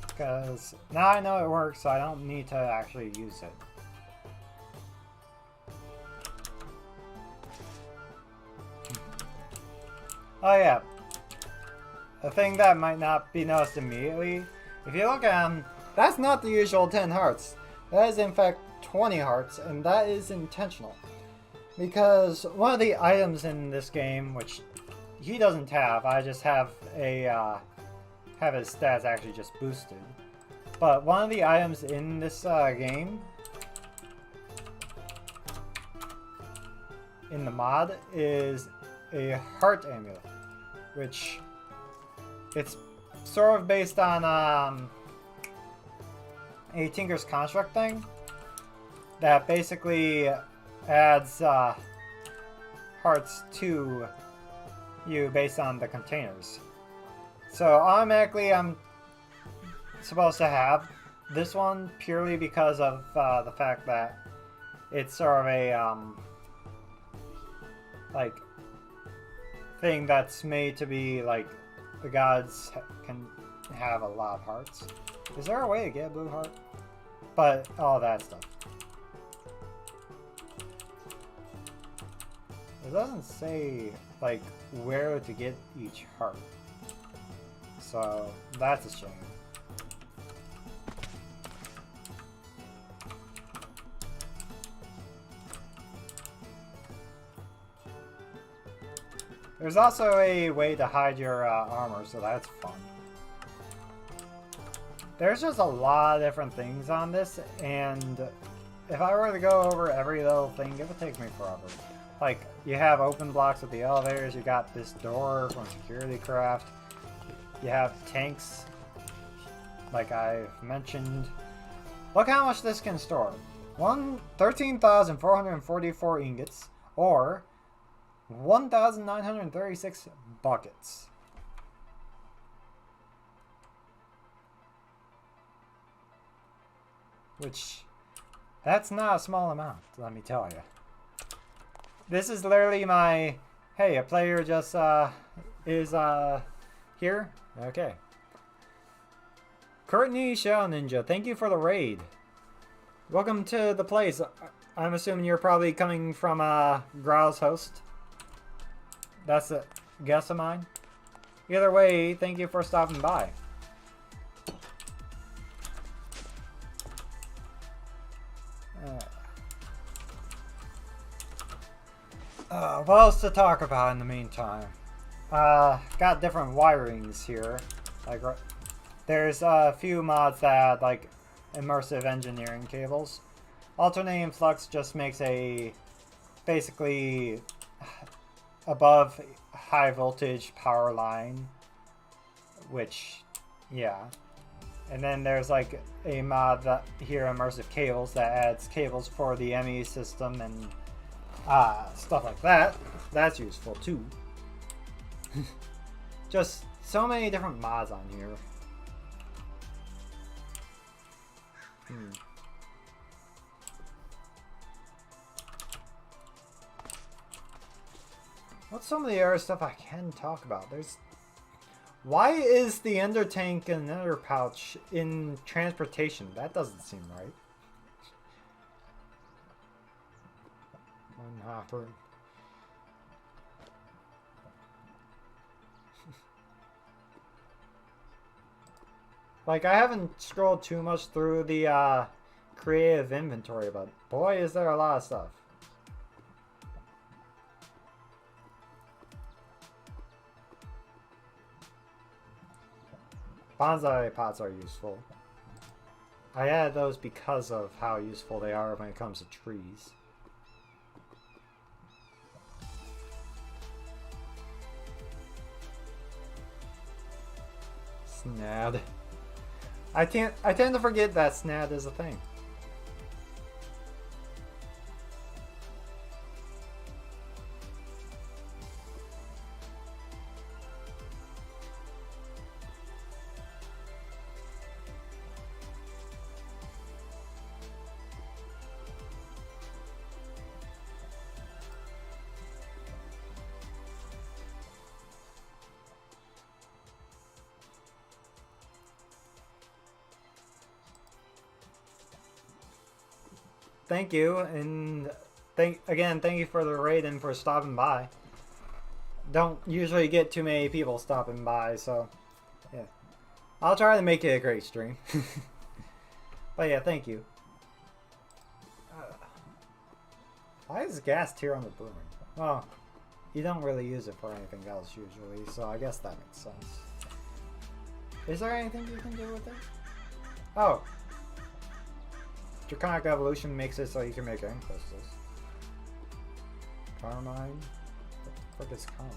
Because now I know it works, so I don't need to actually use it. Oh yeah. A thing that might not be noticed immediately. If you look at them, that's not the usual 10 hearts. That is in fact 20 hearts, and that is intentional. Because one of the items in this game, which he doesn't have. I just have a have his stats actually just boosted. But one of the items in this game, in the mod, is a heart amulet, which it's sort of based on a Tinker's Construct thing that basically adds hearts to you based on the containers. So automatically I'm supposed to have this one purely because of the fact that it's sort of a like thing that's made to be like the gods can have a lot of hearts. Is there a way to get a blue heart? But all that stuff. It doesn't say like where to get each heart. So that's a shame. There's also a way to hide your armor, so that's fun. There's just a lot of different things on this, and if I were to go over every little thing, it would take me forever. Like, you have open blocks with the elevators, you got this door from Security Craft, you have tanks, like I've mentioned. Look how much this can store. 13,444 ingots, or 1,936 buckets. Which, that's not a small amount, let me tell you. This is literally my, hey, a player just is here? Okay. Courtney Shell Ninja, thank you for the raid. Welcome to the place. I'm assuming you're probably coming from Growl's host. That's a guess of mine. Either way, thank you for stopping by. What else to talk about in the meantime? Got different wirings here. Like, there's a few mods that add, like, immersive engineering cables. Alternating flux just makes a basically above high voltage power line, which, yeah. And then there's like a mod that here, immersive cables, that adds cables for the ME system and stuff like that. That's useful too. Just so many different mods on here. What's some of the other stuff I can talk about? There's... Why is the ender tank and ender pouch in transportation? That doesn't seem right. One hopper. Like, I haven't scrolled too much through the creative inventory, but boy, is there a lot of stuff. Bonsai pots are useful. I added those because of how useful they are when it comes to trees. Snad. I tend to forget that snad is a thing. Thank you, and thank you for the raid and for stopping by. Don't usually get too many people stopping by, so yeah. I'll try to make it a great stream. But yeah, thank you. Why is gas here on the brewing? Oh, you don't really use it for anything else usually, so I guess that makes sense. Is there anything you can do with it? Oh! Draconic Evolution makes it so you can make end crystals. Carmine? What the frick is Carmine?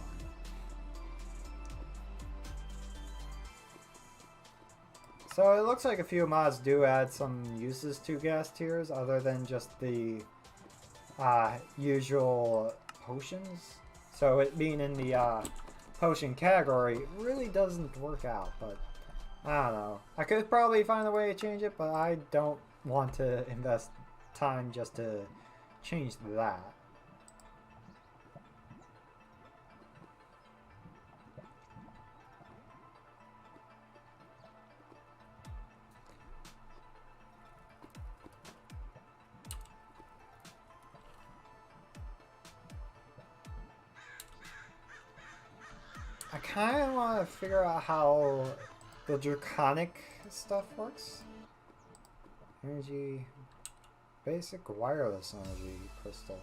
So it looks like a few mods do add some uses to gas tiers other than just the usual potions. So it being in the potion category really doesn't work out, but I don't know. I could probably find a way to change it, but I don't want to invest time just to change that. I kind of want to figure out how the draconic stuff works. Energy, basic wireless energy crystal.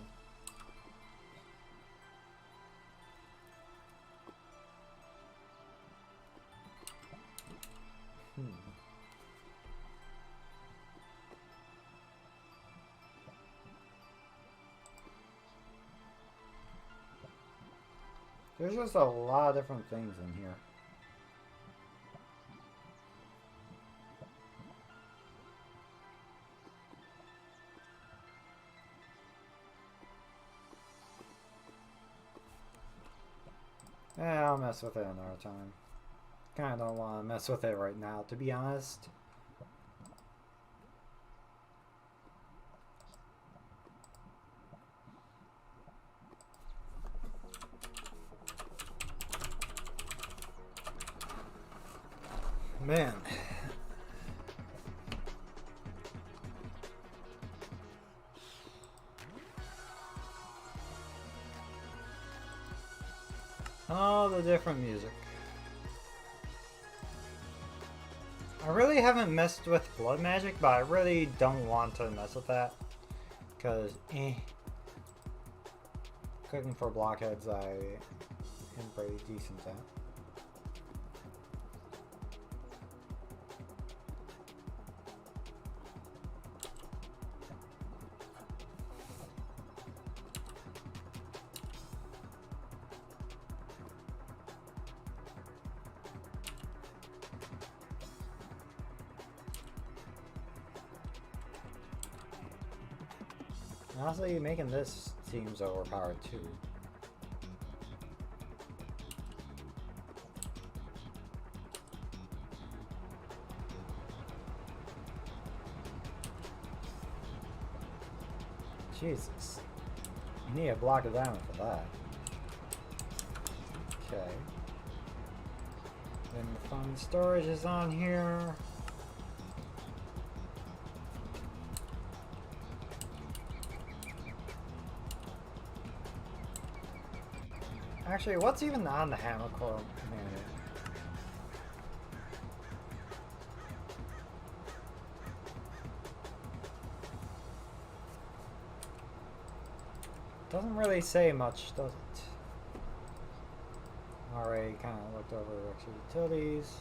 There's just a lot of different things in here. Yeah, I'll mess with it another time. Kinda don't want to mess with it right now, to be honest. Man. All the different music. I really haven't messed with blood magic, but I really don't want to mess with that. Because, cooking for blockheads I am pretty decent at. Honestly, making this seems overpowered too. Jesus. You need a block of diamond for that. Okay. Then the fun storage is on here. Actually, what's even on the hammer core menu? Doesn't really say much, does it? Already kind of looked over the extra utilities.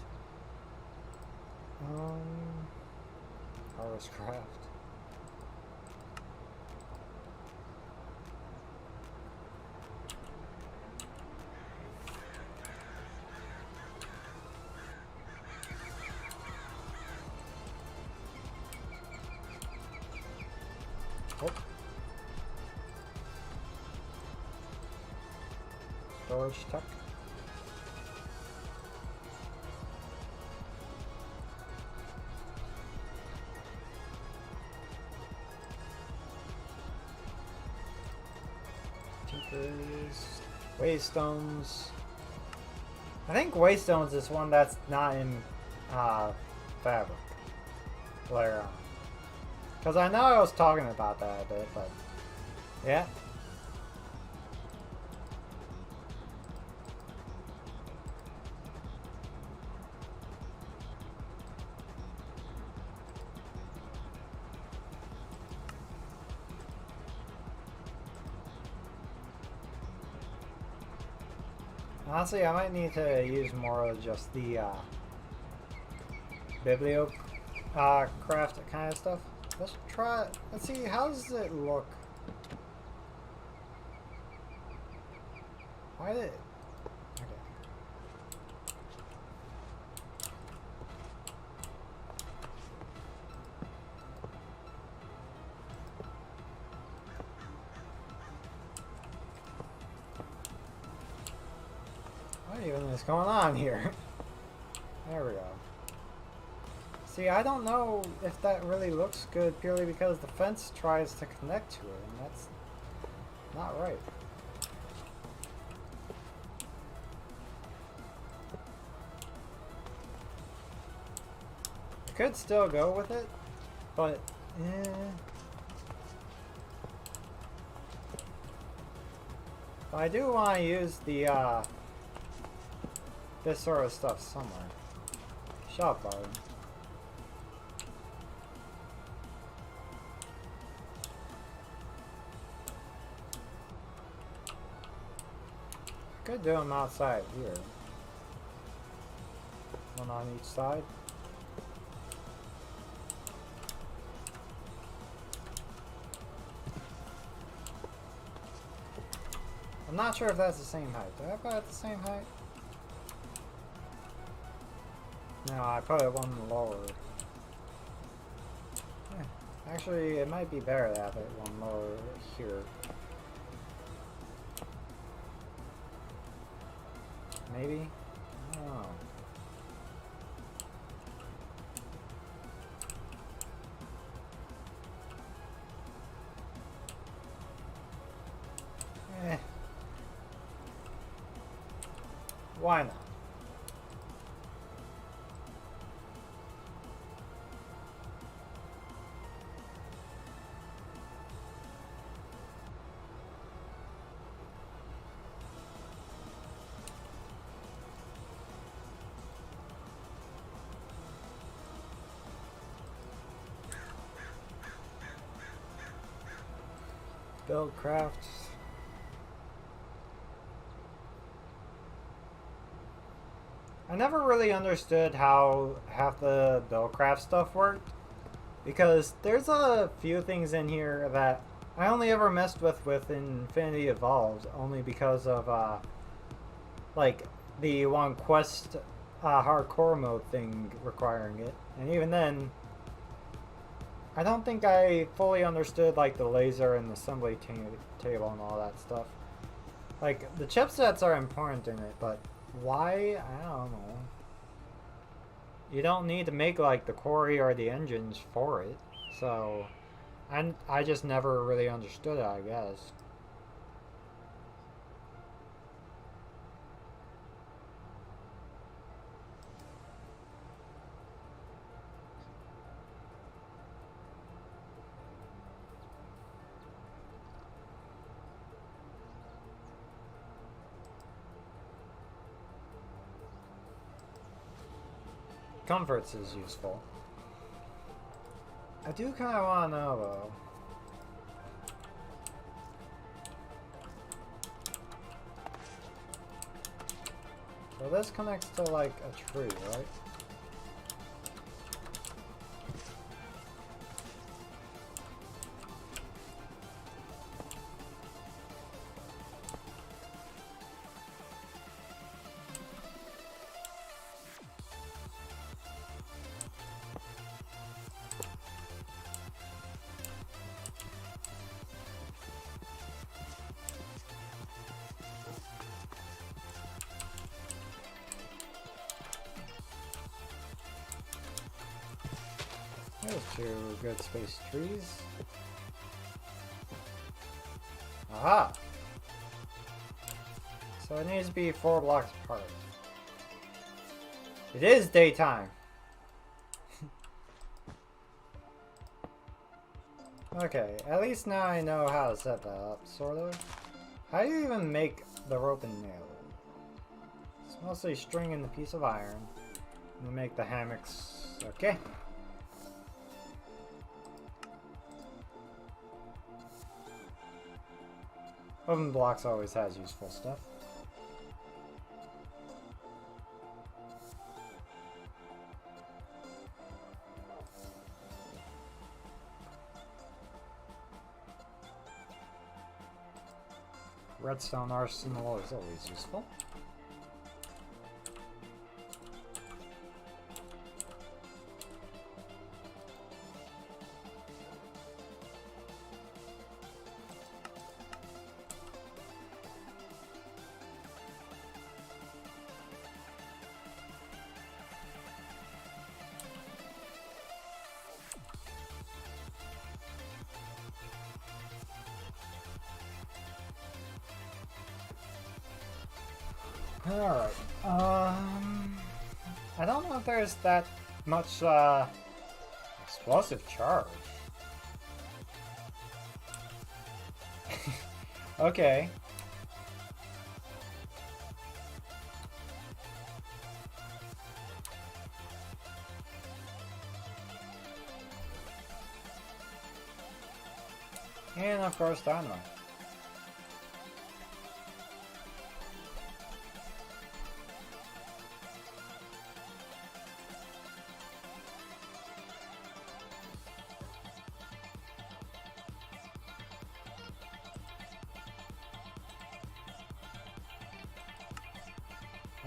Harvest craft. Oh. Storage tuck. Tinkers. Waystones. I think Waystones is one that's not in fabric. Later on. Because I know I was talking about that a bit, but yeah. Honestly, I might need to use more of just the biblio craft kind of stuff. Let's try. Let's see. How does it look? Why did? Okay. What even is going on here? There we go. See, I don't know if that really looks good purely because the fence tries to connect to it, and that's not right. I could still go with it, but I do want to use the this sort of stuff somewhere. Shop bar. Could do them outside here. One on each side. I'm not sure if that's the same height. Did I put it at the same height? No, I put it one lower. Actually, it might be better to have it one lower here. Maybe? I don't know. Why not? Build crafts. I never really understood how half the buildcraft stuff worked, because there's a few things in here that I only ever messed with Infinity Evolved, only because of like the one quest hardcore mode thing requiring it, and even then I don't think I fully understood like the laser and the assembly table and all that stuff. Like the chipsets are important in it, but why? I don't know. You don't need to make like the quarry or the engines for it, so I just never really understood it, I guess. Comforts is useful. I do kind of want to know though. So this connects to like a tree, right? There's two good space trees. Aha! So it needs to be 4 blocks apart. It is daytime! Okay, at least now I know how to set that up, sort of. How do you even make the rope and nail? It's mostly string and a piece of iron. And make the hammocks. Okay. Oven blocks always has useful stuff. redstone arsenal is always useful. Alright, I don't know if there's that much, explosive charge. Okay. And of course, dynamite.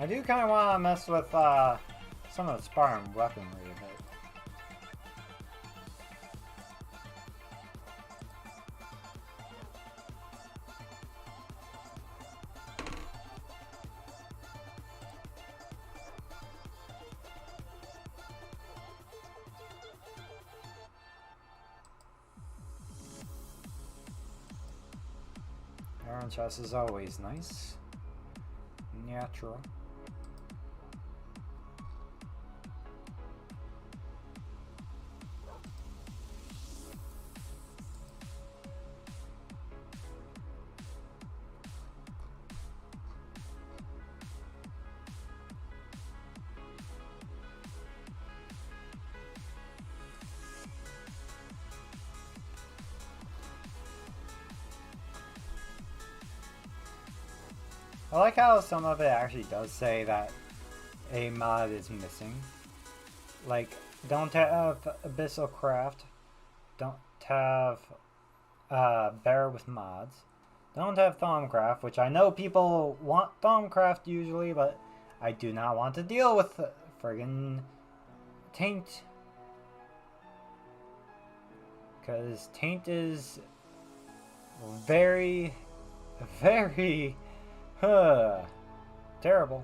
I do kind of want to mess with some of the Spartan weaponry a bit. Iron chest is always nice. Natural. I like how some of it actually does say that a mod is missing. Like, don't have Abyssal Craft, don't have Bear with mods, don't have Thaumcraft, which I know people want Thaumcraft usually, but I do not want to deal with friggin' Taint. Because Taint is very, very terrible.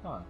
Huh.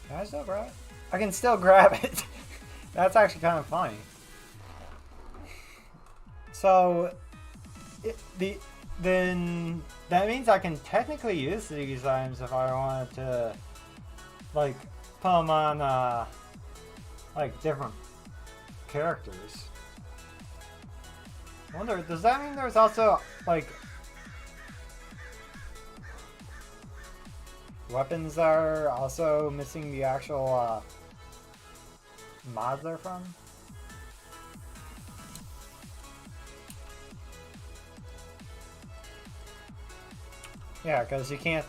Can I still grab it? I can still grab it. That's actually kind of funny. So, then that means I can technically use these items if I wanted to, like, put them on, like, different characters. I wonder, does that mean there's also, like, weapons that are also missing the actual mods they're from? Yeah, because you can't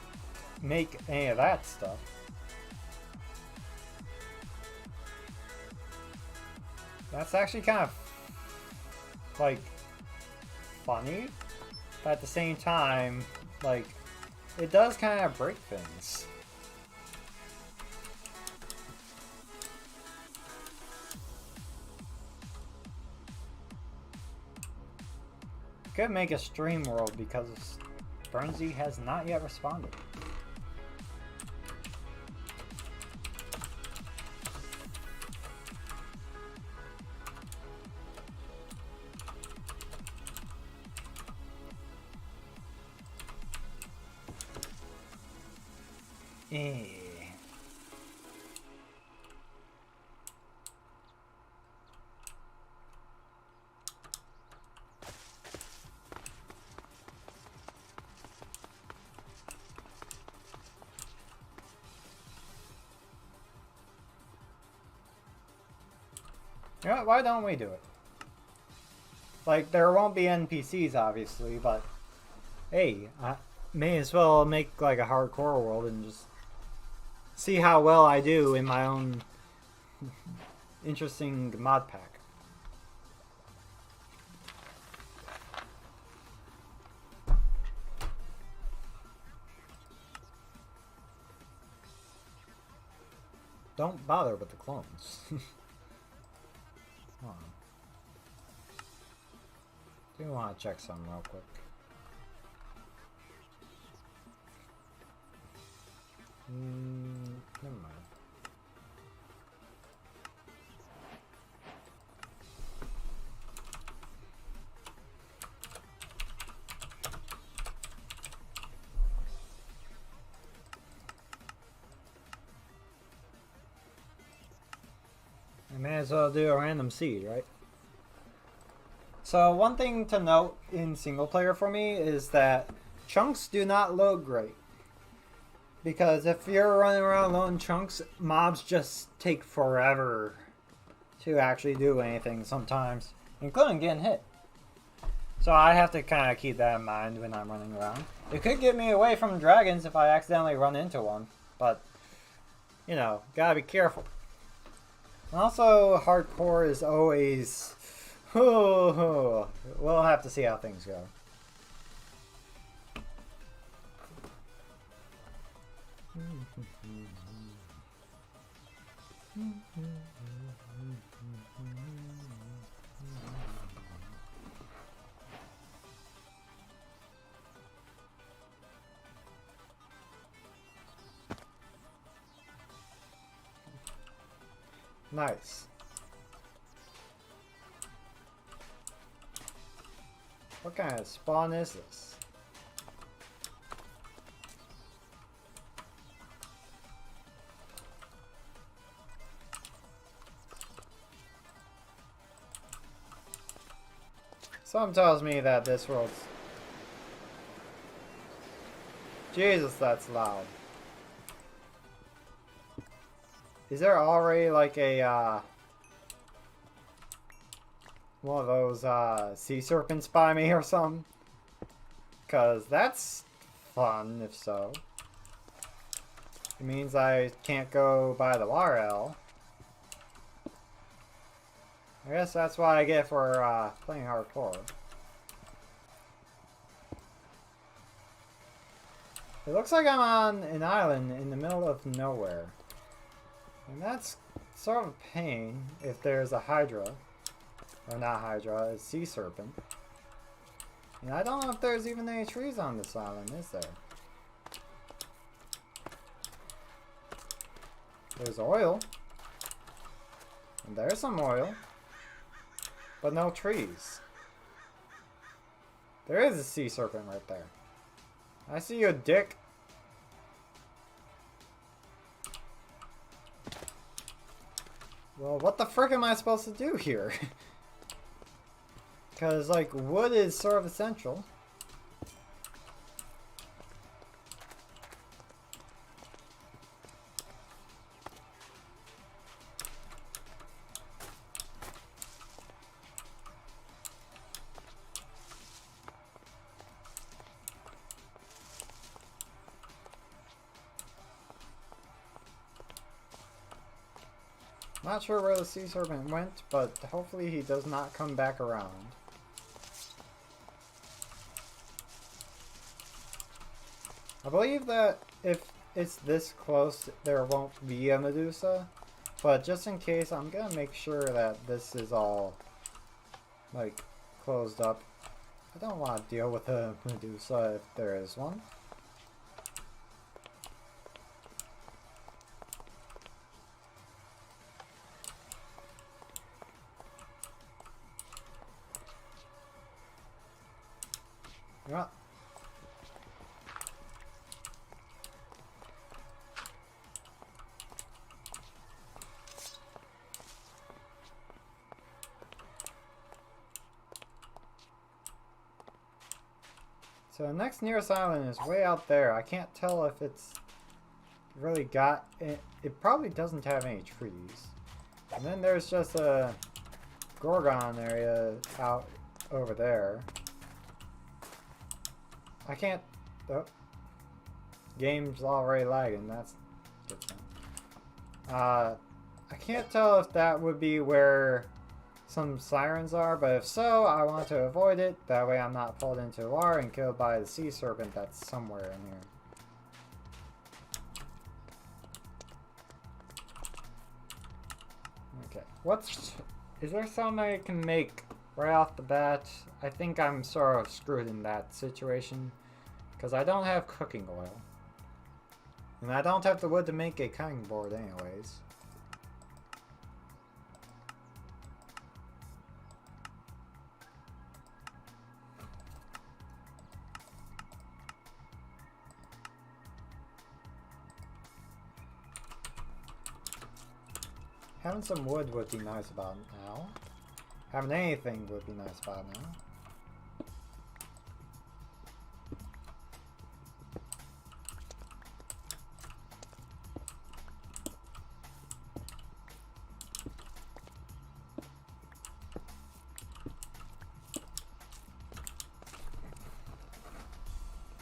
make any of that stuff. That's actually kind of, like, funny, but at the same time, like, it does kind of break things. Could make a stream world because Frenzy has not yet responded. Eh. Yeah, why don't we do it? Like, there won't be NPCs, obviously, but hey, I may as well make like a hardcore world and just see how well I do in my own interesting mod pack. Don't bother with the clones. Hold on. Do want to check something real quick. Never mind. I may as well do a random seed, right? So one thing to note in single player for me is that chunks do not load great. Because if you're running around loading chunks, mobs just take forever to actually do anything sometimes, including getting hit. So I have to kind of keep that in mind when I'm running around. It could get me away from dragons if I accidentally run into one, but, you know, gotta be careful. And also, hardcore is always... we'll have to see how things go. Nice. What kind of spawn is this? Something tells me that this world's... Jesus, that's loud. Is there already like a, one of those, sea serpents by me or something? Cause that's fun, if so. It means I can't go by the RL. I guess that's what I get for, playing hardcore. It looks like I'm on an island in the middle of nowhere. And that's sort of a pain if there's a Hydra. Or not Hydra, a sea serpent. And I don't know if there's even any trees on this island, is there? There's oil. And there's some oil. But no trees. There is a sea serpent right there. I see you, dick. Well, what the frick am I supposed to do here? Because, like, wood is sort of essential. Not sure where the sea serpent went, but hopefully he does not come back around. I believe that if it's this close, there won't be a Medusa, but just in case, I'm gonna make sure that this is all, like, closed up. I don't want to deal with a Medusa if there is one. Yeah. So the next nearest island is way out there. I can't tell if it's really got... It probably doesn't have any trees. And then there's just a Gorgon area out over there. I can't... Oh. Game's already lagging. That's good thing. I can't tell if that would be where some sirens are, but if so, I want to avoid it. That way I'm not pulled into a water and killed by the sea serpent that's somewhere in here. Okay, is there something I can make right off the bat? I think I'm sort of screwed in that situation, because I don't have cooking oil. And I don't have the wood to make a cutting board anyways. Having some wood would be nice about now. Having anything would be nice about now.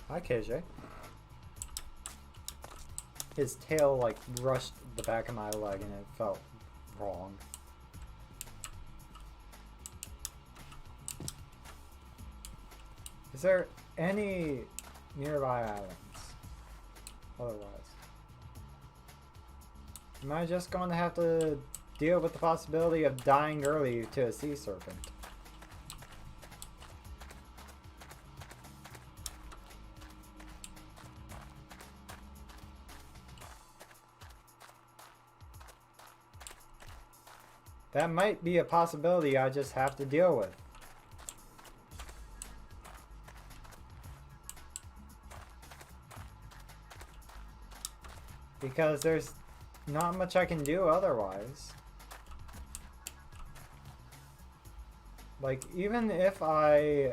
Hi, KJ. His tail, like, rushed the back of my leg and it felt wrong. Is there any nearby islands? Otherwise. Am I just going to have to deal with the possibility of dying early to a sea serpent? That might be a possibility I just have to deal with. Because there's not much I can do otherwise. Like, even if I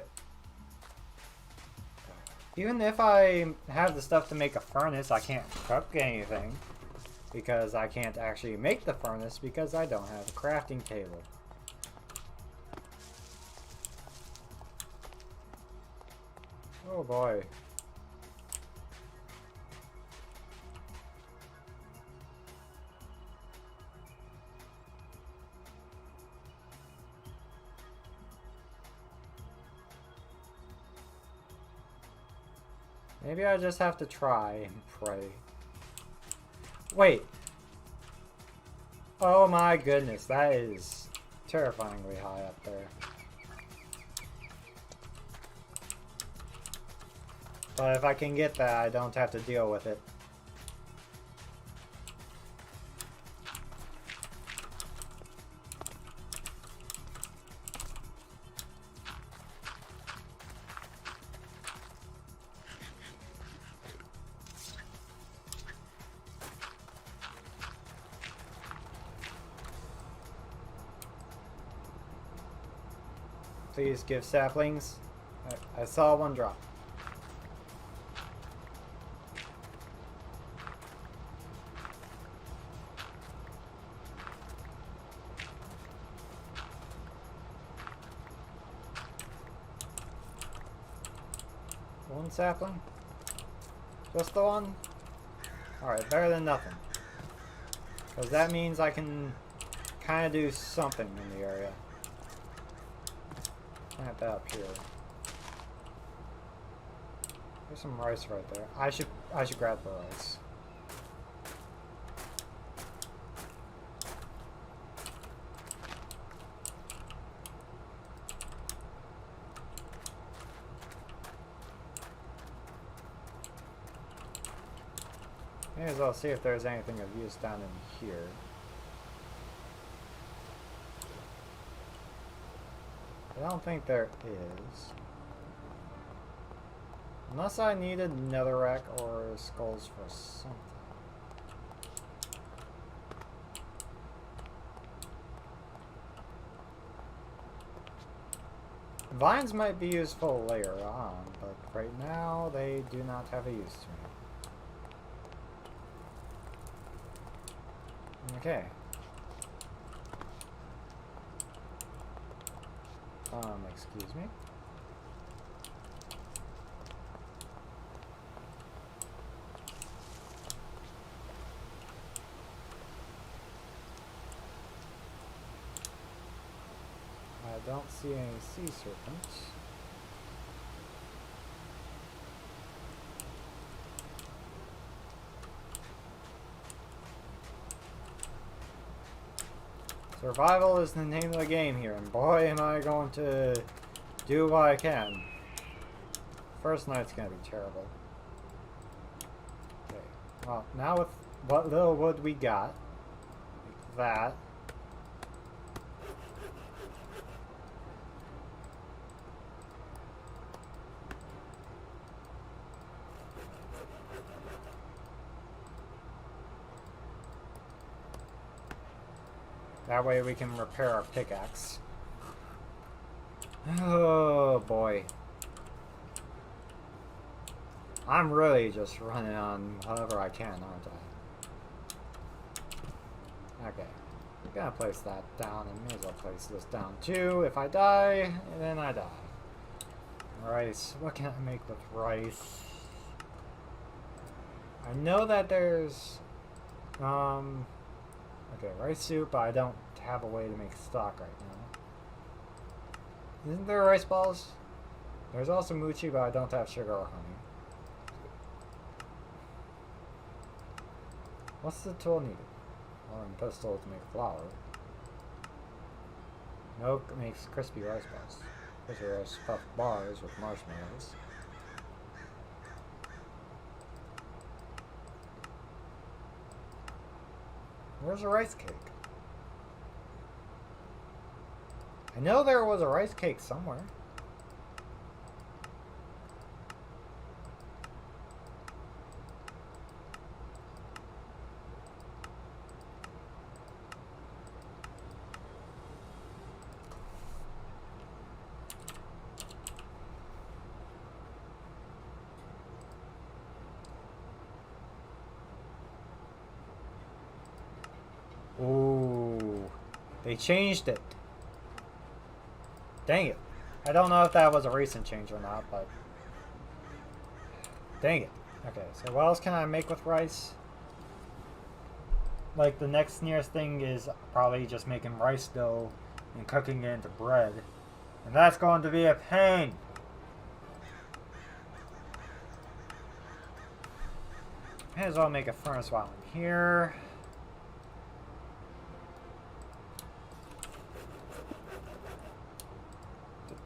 have the stuff to make a furnace, I can't cook anything. Because I can't actually make the furnace because I don't have a crafting table. Oh boy. Maybe I just have to try and pray. Wait. Oh my goodness, that is terrifyingly high up there. But if I can get that, I don't have to deal with it. Please give saplings. I saw one drop. One sapling? Just the one? Alright, better than nothing. Because that means I can kind of do something in the area. Plant that up here. There's some rice right there. I should grab the rice. May as well see if there's anything of use down in here. I don't think there is. Unless I needed netherrack or skulls for something. Vines might be useful later on, but Right now, they do not have a use to me. Okay. Excuse me. I don't see any sea serpents. Survival is the name of the game here, and boy am I going to do what I can. First night's gonna be terrible. Okay, well, now with what little wood we got, like that. That way we can repair our pickaxe. Oh boy. I'm really just running on whatever I can, aren't I? Okay. I'm gonna place that down, and may as well place this down too. If I die, then I die. Rice. What can I make with rice? I know that there's okay, rice soup, but I don't have a way to make stock right now. Isn't there rice balls? There's also mochi, but I don't have sugar or honey. What's the tool needed? Or a pestle to make flour. Milk makes crispy rice balls. Crispy rice puffed bars with marshmallows. Where's the rice cake? I know there was a rice cake somewhere. Ooh, they changed it. Dang it. I don't know if that was a recent change or not, but dang it. Okay, so what else can I make with rice? Like, the next nearest thing is probably just making rice dough and cooking it into bread. And that's going to be a pain. May as well make a furnace while I'm here.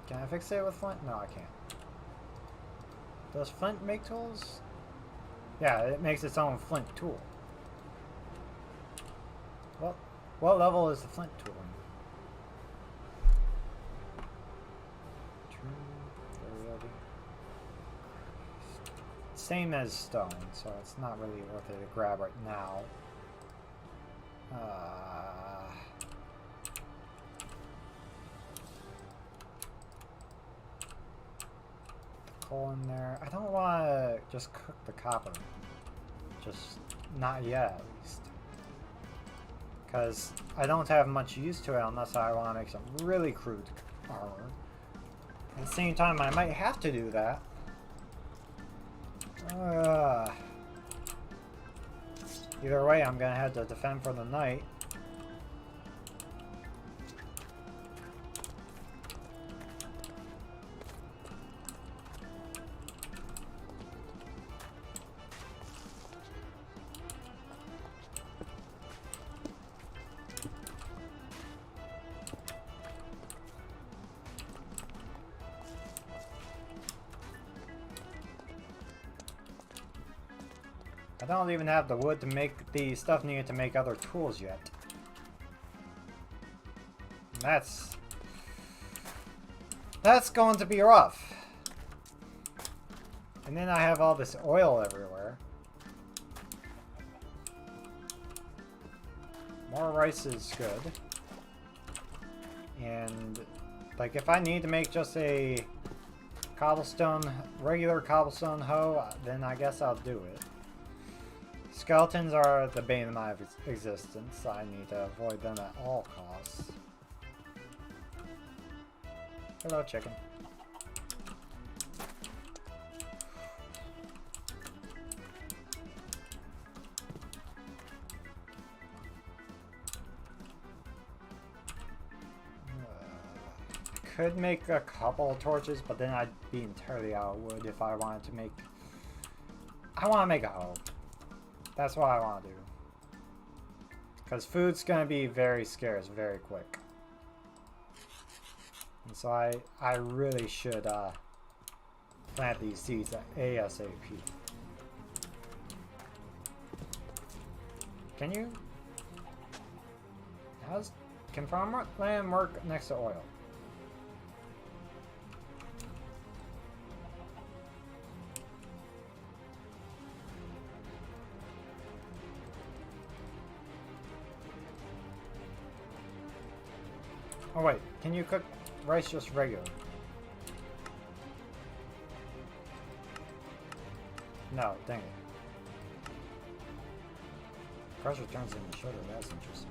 Can I fix it with flint? No, I can't. Does flint make tools? Yeah, it makes its own flint tool. Well, what level is the flint tool in? Same as stone, so it's not really worth it to grab right now. Coal in there. I don't want to just cook the copper. Just not yet, at least. Because I don't have much use to it unless I want to make some really crude armor. At the same time, I might have to do that. Either way, I'm gonna have to defend for the night. I don't even have the wood to make the stuff needed to make other tools yet. And that's going to be rough. And then I have all this oil everywhere. More rice is good. And like if I need to make just a cobblestone, regular cobblestone hoe, then I guess I'll do it. Skeletons are the bane of my existence. I need to avoid them at all costs. Hello, chicken. Could make a couple of torches, but then I'd be entirely out of wood if I wanted to make... I want to make a hoe. That's what I want to do. Because food's going to be very scarce very quick. And so I really should plant these seeds ASAP. Can you? Can farmland work next to oil? Oh wait, can you cook rice just regular? No, dang it. Pressure turns into sugar, that's interesting.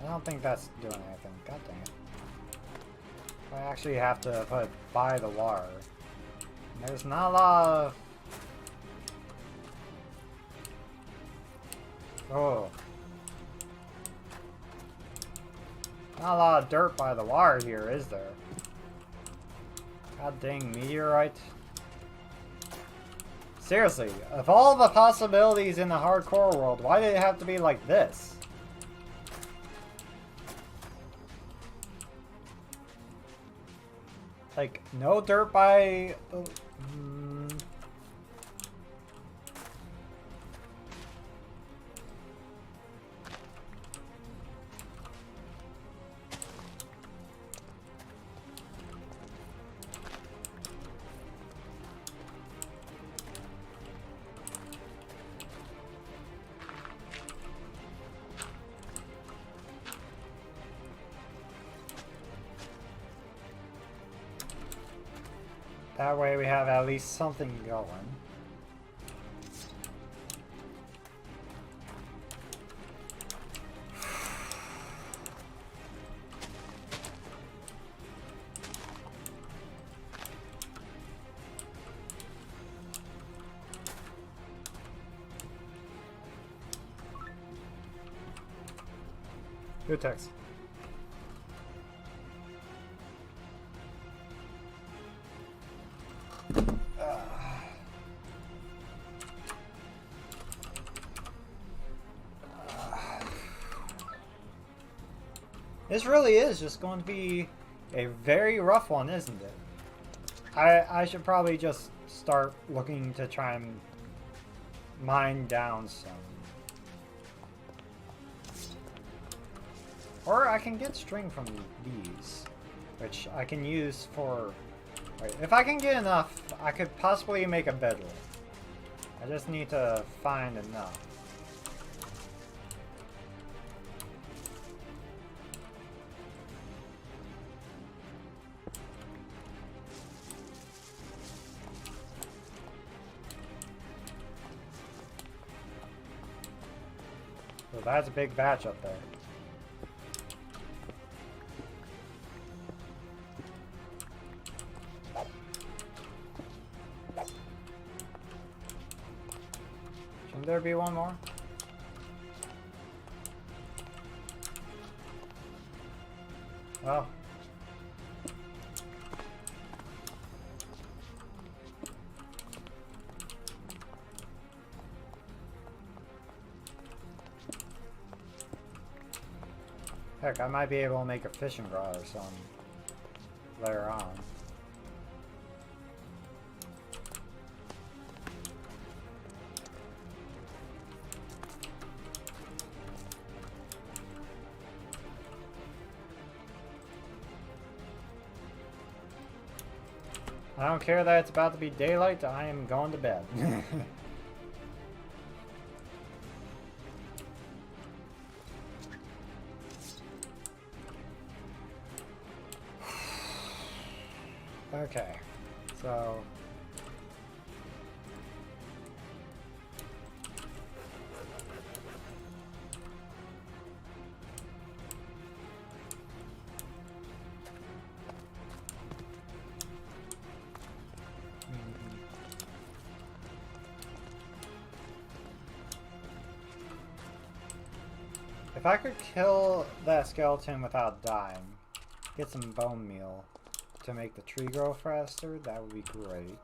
I don't think that's doing anything. God dang it. I actually have to put it by the water. There's not a lot of... Oh. Not a lot of dirt by the water here, is there? God dang meteorite. Seriously, of all the possibilities in the hardcore world, why did it have to be like this? Like, no dirt by... That way we have at least something going. Good text. This really is just going to be a very rough one, isn't it? I should probably just start looking to try and mine down some. Or I can get string from these, which I can use for... Wait, if I can get enough, I could possibly make a bedroll. I just need to find enough. So that's a big batch up there. Shouldn't there be one more? Well. Heck, I might be able to make a fishing rod or something later on. I don't care that it's about to be daylight, I am going to bed. Okay, so if I could kill that skeleton without dying, get some bone meal to make the tree grow faster, that would be great.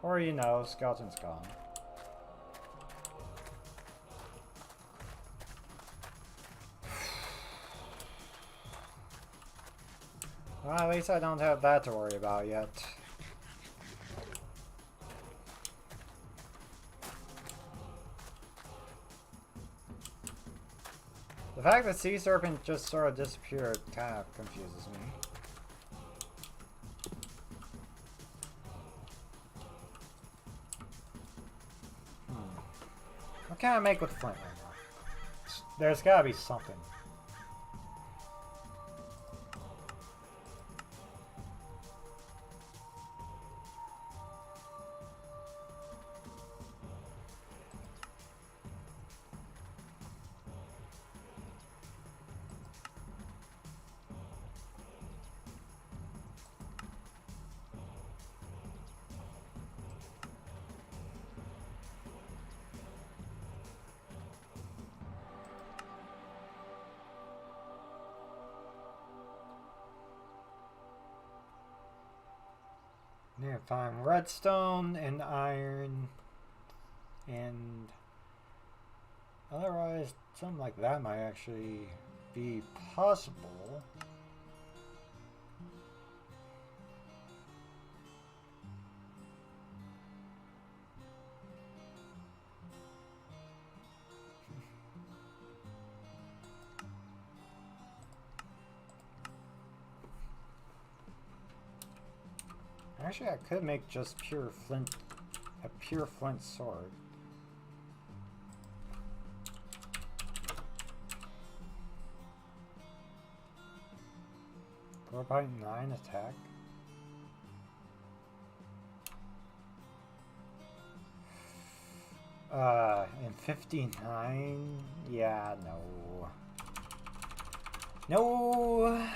Or, you know, skeleton's gone. Well, at least I don't have that to worry about yet. The fact that Sea Serpent just sort of disappeared kind of confuses me. What can I make with flint right now? There's gotta be something. Yeah, find redstone and iron, and otherwise something like that might actually be possible. Actually, I could make just pure flint, a pure flint sword. .9 attack. And 59? Yeah, no. No!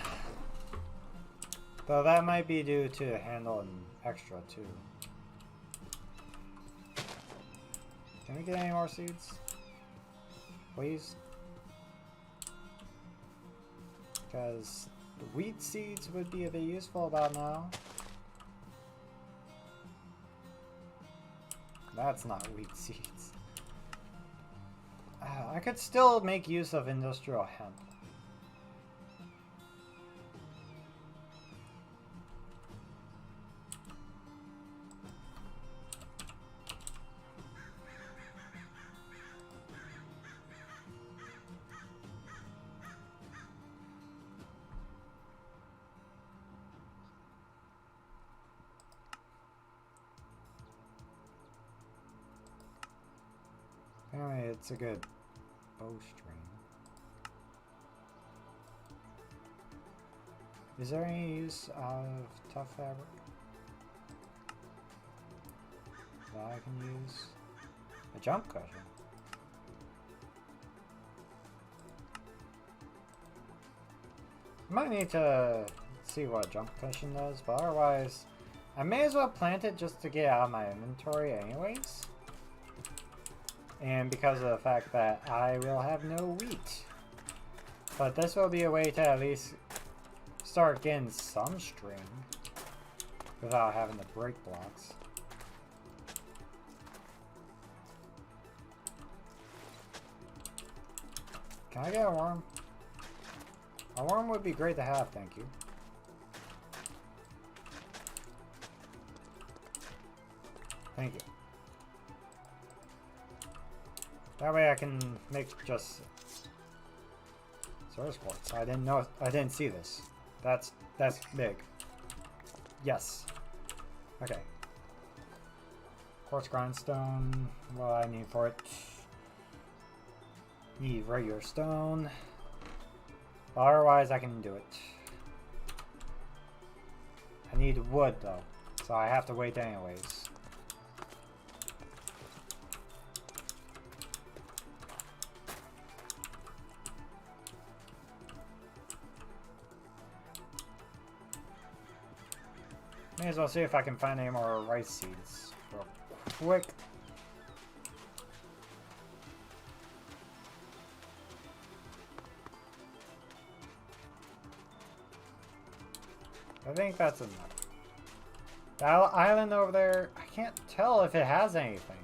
Though that might be due to handling extra too. Can we get any more seeds? Please? Because the wheat seeds would be a bit useful about now. That's not wheat seeds. I could still make use of industrial hemp. Apparently it's a good bowstring. Is there any use of tough fabric that I can use? A jump cushion. I might need to see what a jump cushion does, but otherwise I may as well plant it just to get out of my inventory anyways. And because of the fact that I will have no wheat. But this will be a way to at least start getting some string without having to break blocks. Can I get a worm? A worm would be great to have, thank you. Thank you. That way I can make just source quartz. I didn't see this. That's big. Yes. Okay. Quartz grindstone. What I need for it. Need regular stone. Otherwise, I can do it. I need wood though, so I have to wait anyways. May as well see if I can find any more rice seeds real quick. I think that's enough. The island over there, I can't tell if it has anything.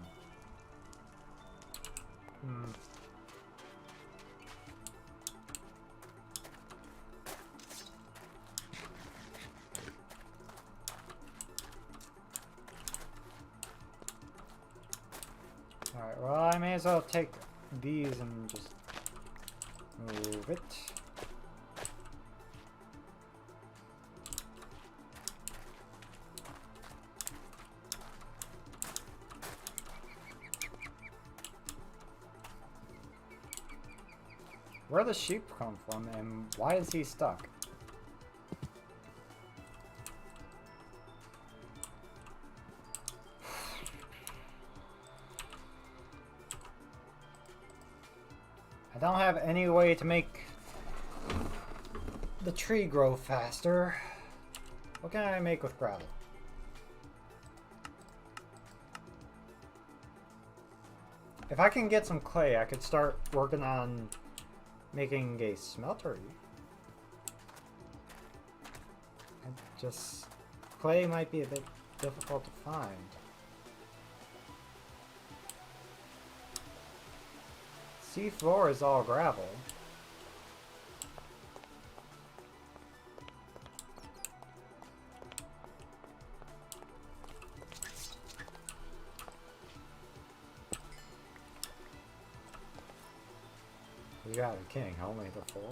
Alright, well, I may as well take these and just move it. Where the sheep come from and why is he stuck? I don't have any way to make the tree grow faster. What can I make with gravel? If I can get some clay, I could start working on making a smeltery. And just clay might be a bit difficult to find. Seafloor is all gravel. You got a king, only the 4.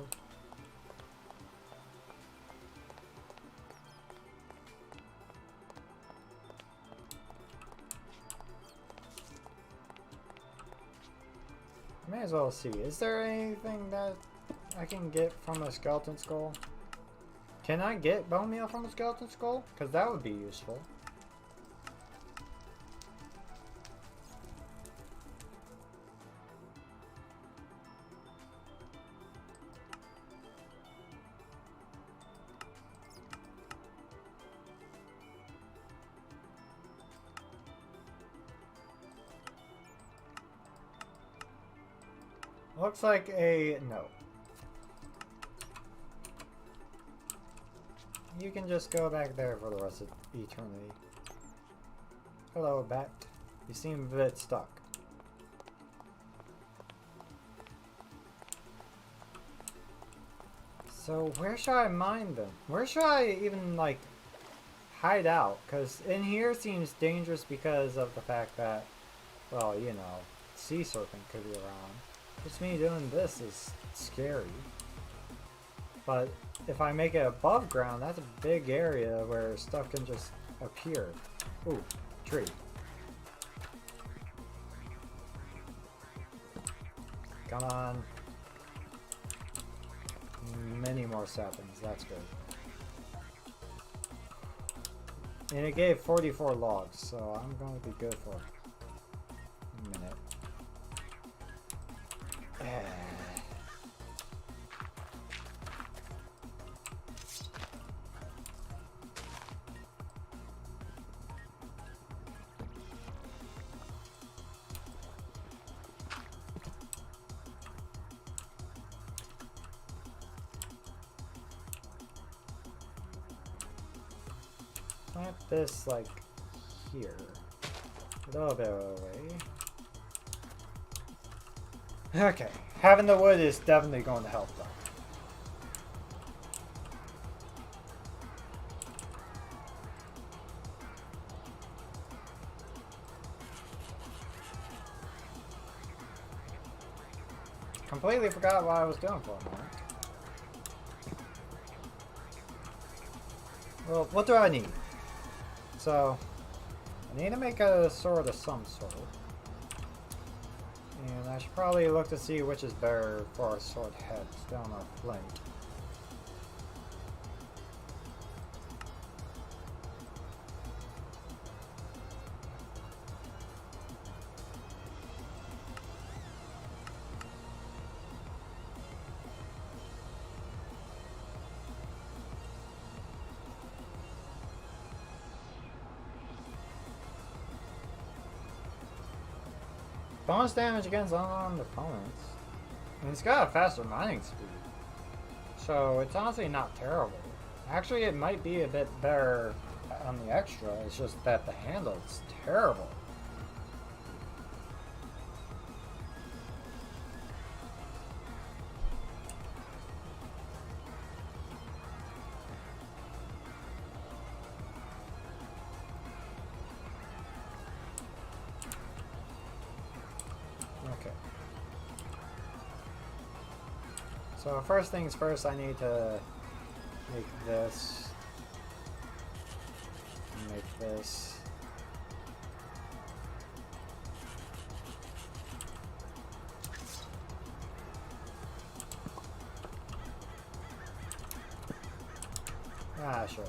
May as well see. Is there anything that I can get from a skeleton skull? Can I get bone meal from a skeleton skull? Because that would be useful. Looks like a no. You can just go back there for the rest of eternity. Hello, bat. You seem a bit stuck. So where should I mine them? Where should I even like hide out? Because in here seems dangerous because of the fact that, well, you know, sea serpent could be around. Just me doing this is scary. But if I make it above ground, that's a big area where stuff can just appear. Ooh, tree. Come on. Many more saplings, that's good. And it gave 44 logs, so I'm going to be good for a minute. Plant this like here, a little bit away. Okay, having the wood is definitely going to help though. Completely forgot what I was doing for a moment. Well, what do I need? So, I need to make a sword of some sort. And I should probably look to see which is better for our sword heads down our flank. Bonus damage against unarmed opponents. And it's got a faster mining speed. So it's honestly not terrible. Actually, it might be a bit better on the extra. It's just that the handle is terrible. So first things first, I need to make this, make this. Ah, sure.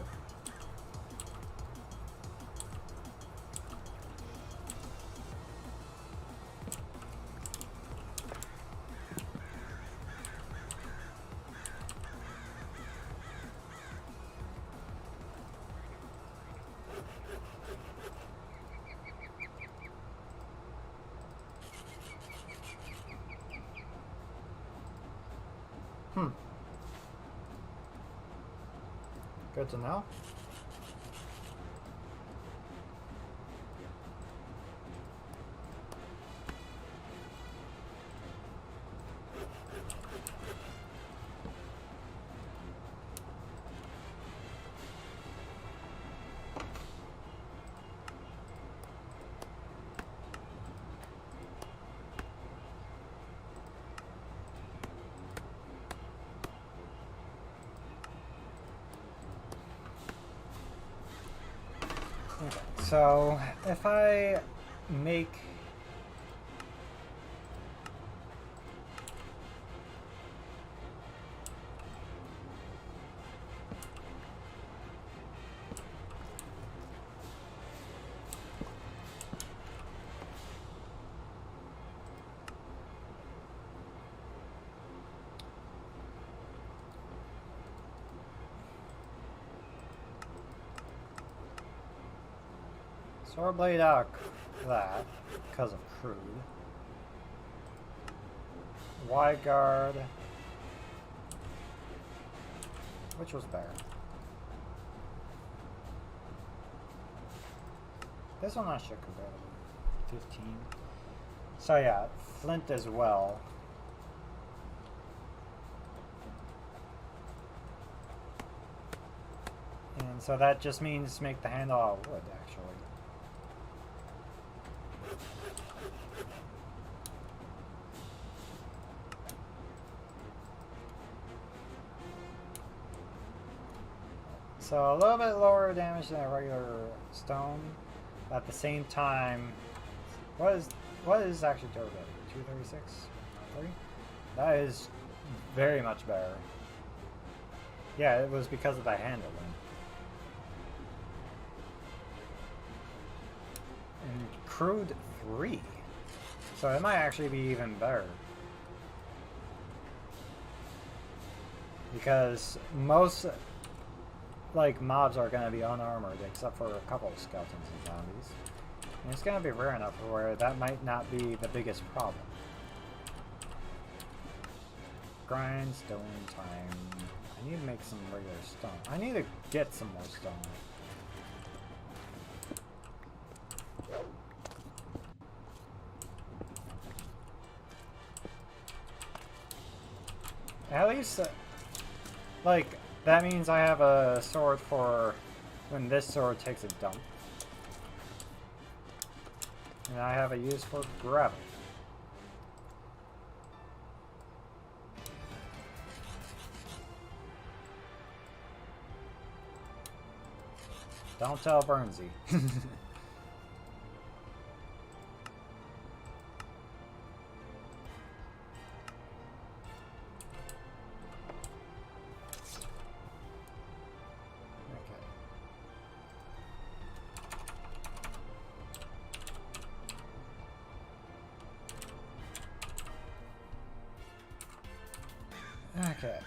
Good to know. Okay, so if I make sword blade out that because of crude. Wide guard. Which was better? This one I should compare to 15. So yeah, flint as well. And so that just means make the handle out of wood, actually. So a little bit lower damage than a regular stone. At the same time, what is actually durability? 236? 3? That is very much better. Yeah, it was because of the handling. And crude 3. So it might actually be even better. Because most like mobs are going to be unarmored except for a couple of skeletons and zombies. And it's going to be rare enough where that might not be the biggest problem. Grindstone time. I need to make some regular stone. I need to get some more stone. At least, like, that means I have a sword for when this sword takes a dump. And I have a use for gravel. Don't tell Burnsy. Okay.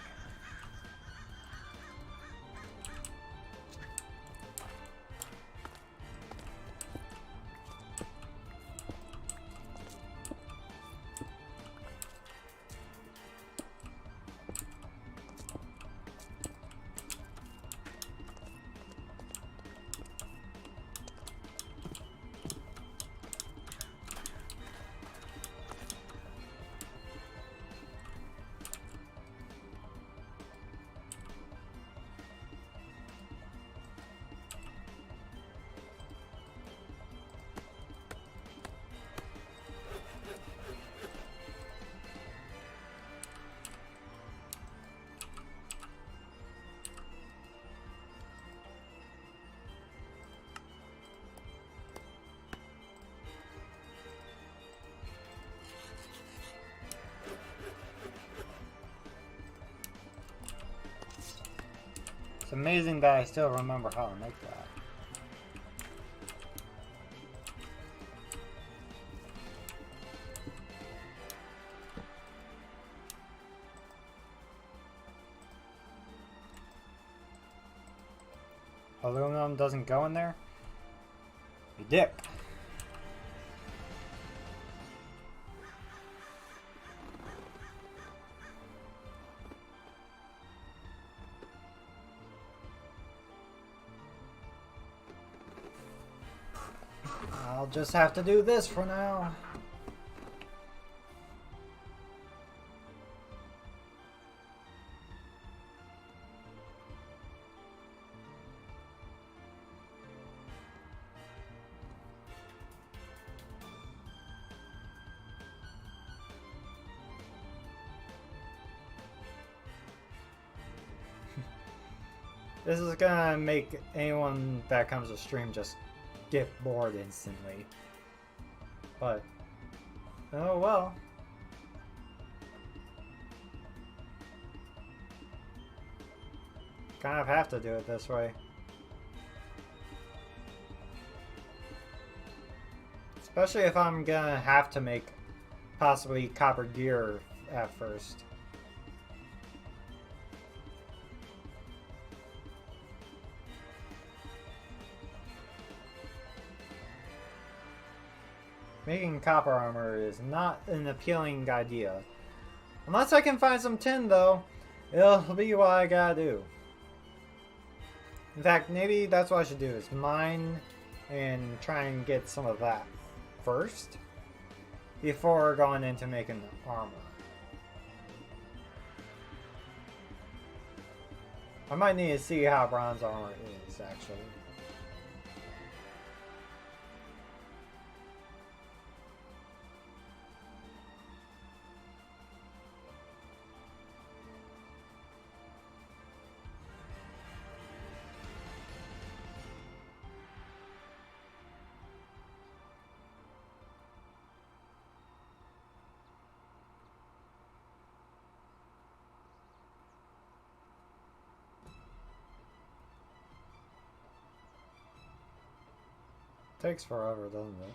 It's amazing that I still remember how to make that. Aluminum doesn't go in there? You dip. I'll just have to do this for now. This is gonna make anyone that comes to stream just get bored instantly. But, oh well. Kind of have to do it this way. Especially if I'm gonna have to make possibly copper gear at first. Making copper armor is not an appealing idea. Unless I can find some tin, though, it'll be what I gotta do. In fact, maybe that's what I should do, is mine and try and get some of that first before going into making armor. I might need to see how bronze armor is, actually. Takes forever, doesn't it?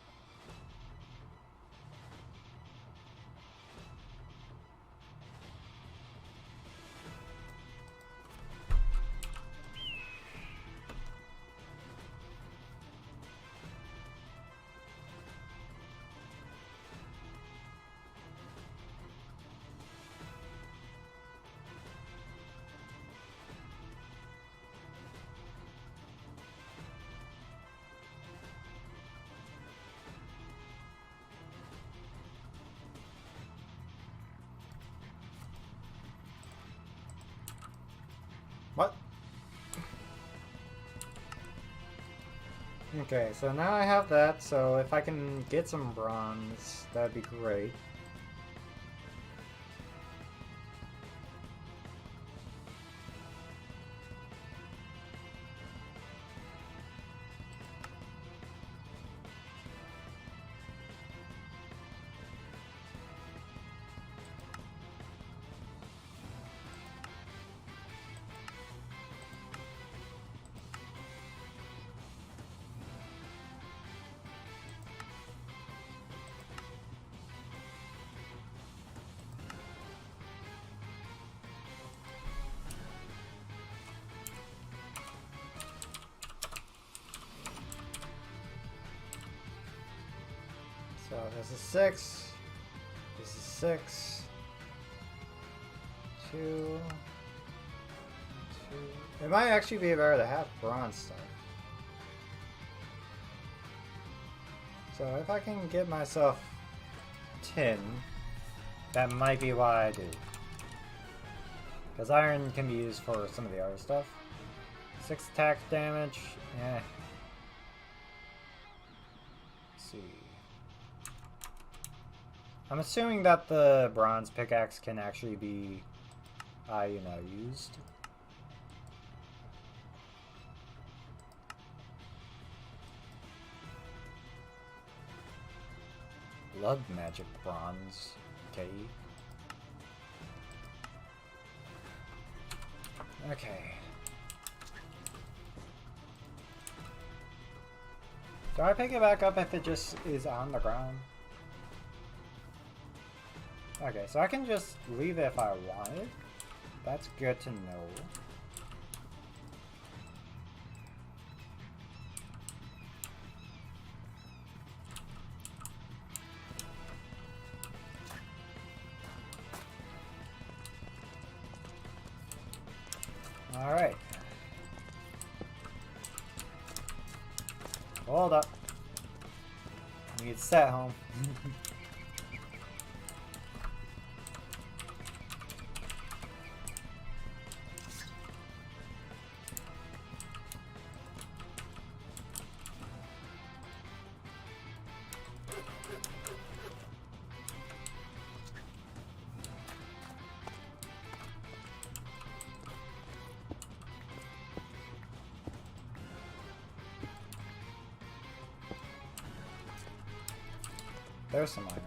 What? Okay, so now I have that, so if I can get some bronze, that'd be great. this is 6. This is 6. 2. It might actually be better to have bronze stuff. So if I can get myself tin, that might be why I do. Because iron can be used for some of the other stuff. 6 attack damage, eh. Let's see. I'm assuming that the bronze pickaxe can actually be, used. Blood magic bronze. Okay. Okay. Do I pick it back up if it just is on the ground? Okay, so I can just leave it if I want it. That's good to know. Alright. Hold up. I need to set home. There's some iron.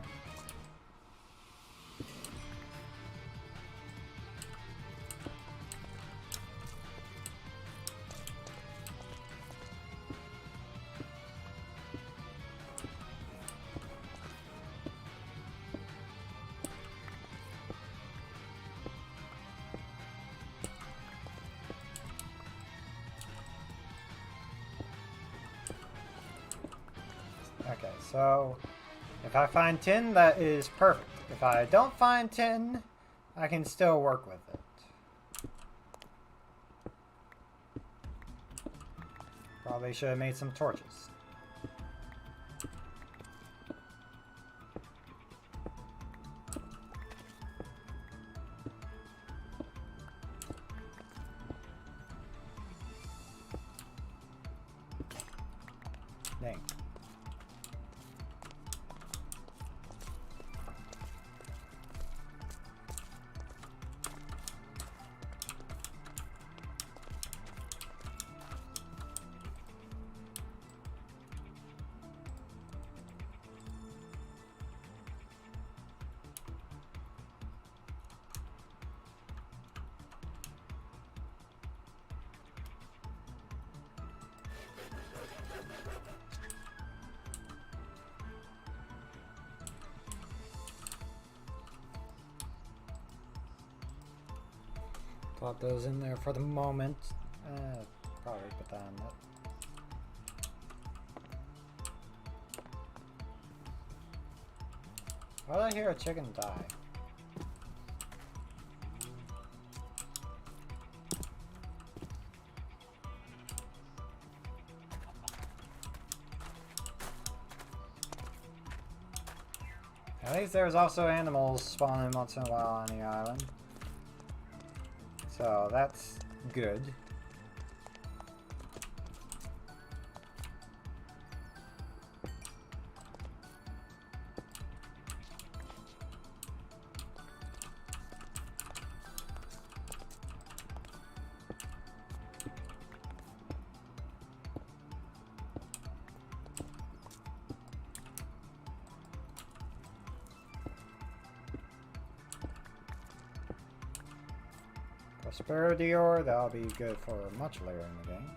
Okay, so if I find tin, that is perfect. If I don't find tin, I can still work with it. Probably should have made some torches. Dang. Plop those in there for the moment. Probably put that on that. Why did I hear a chicken die? At least there's also animals spawning once in a while on the island. So that's good. Prosperity ore, that'll be good for much later in the game.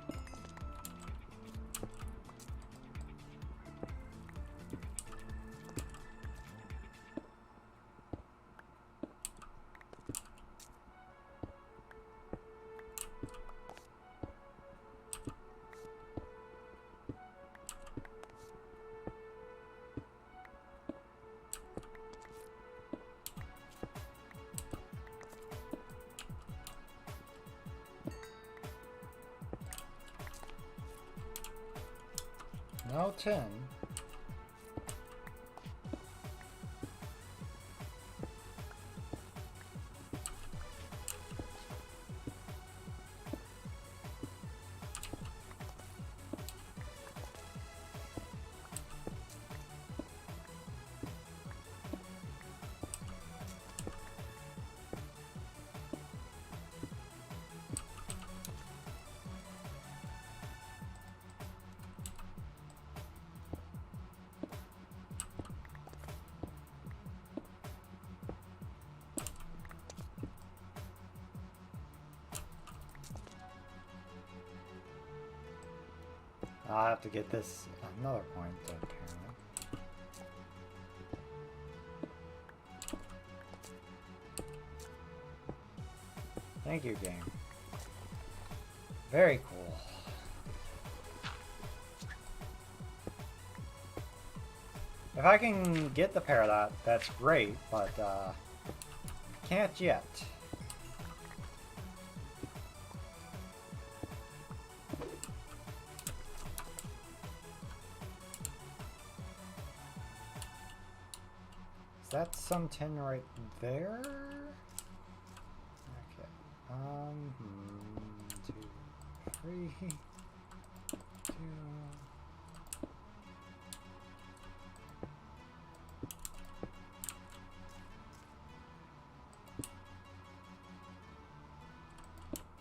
Oh, 10. I'll have to get this another point, apparently. Thank you, game. Very cool. If I can get the Peridot, that's great, but can't yet. Is that some 10 right there? Okay. 2, 3, 2.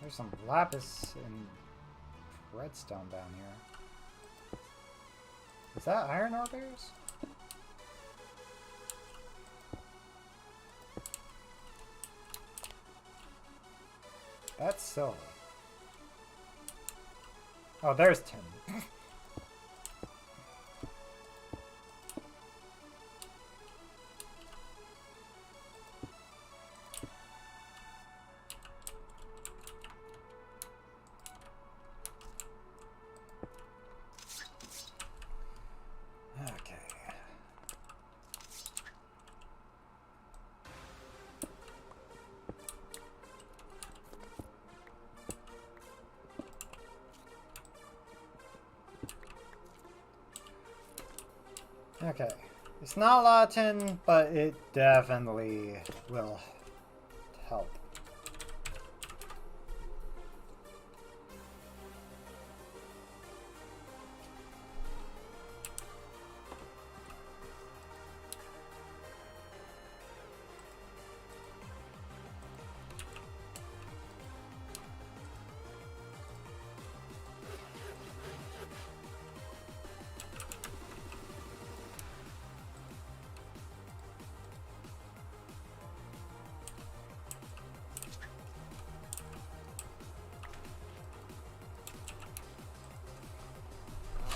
There's some lapis and redstone down here. Is that iron ore bears? That's silver. Oh, there's 10. Okay, it's not a lot of tin, but it definitely will help.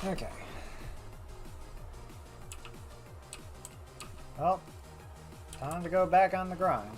Okay. Well, time to go back on the grind.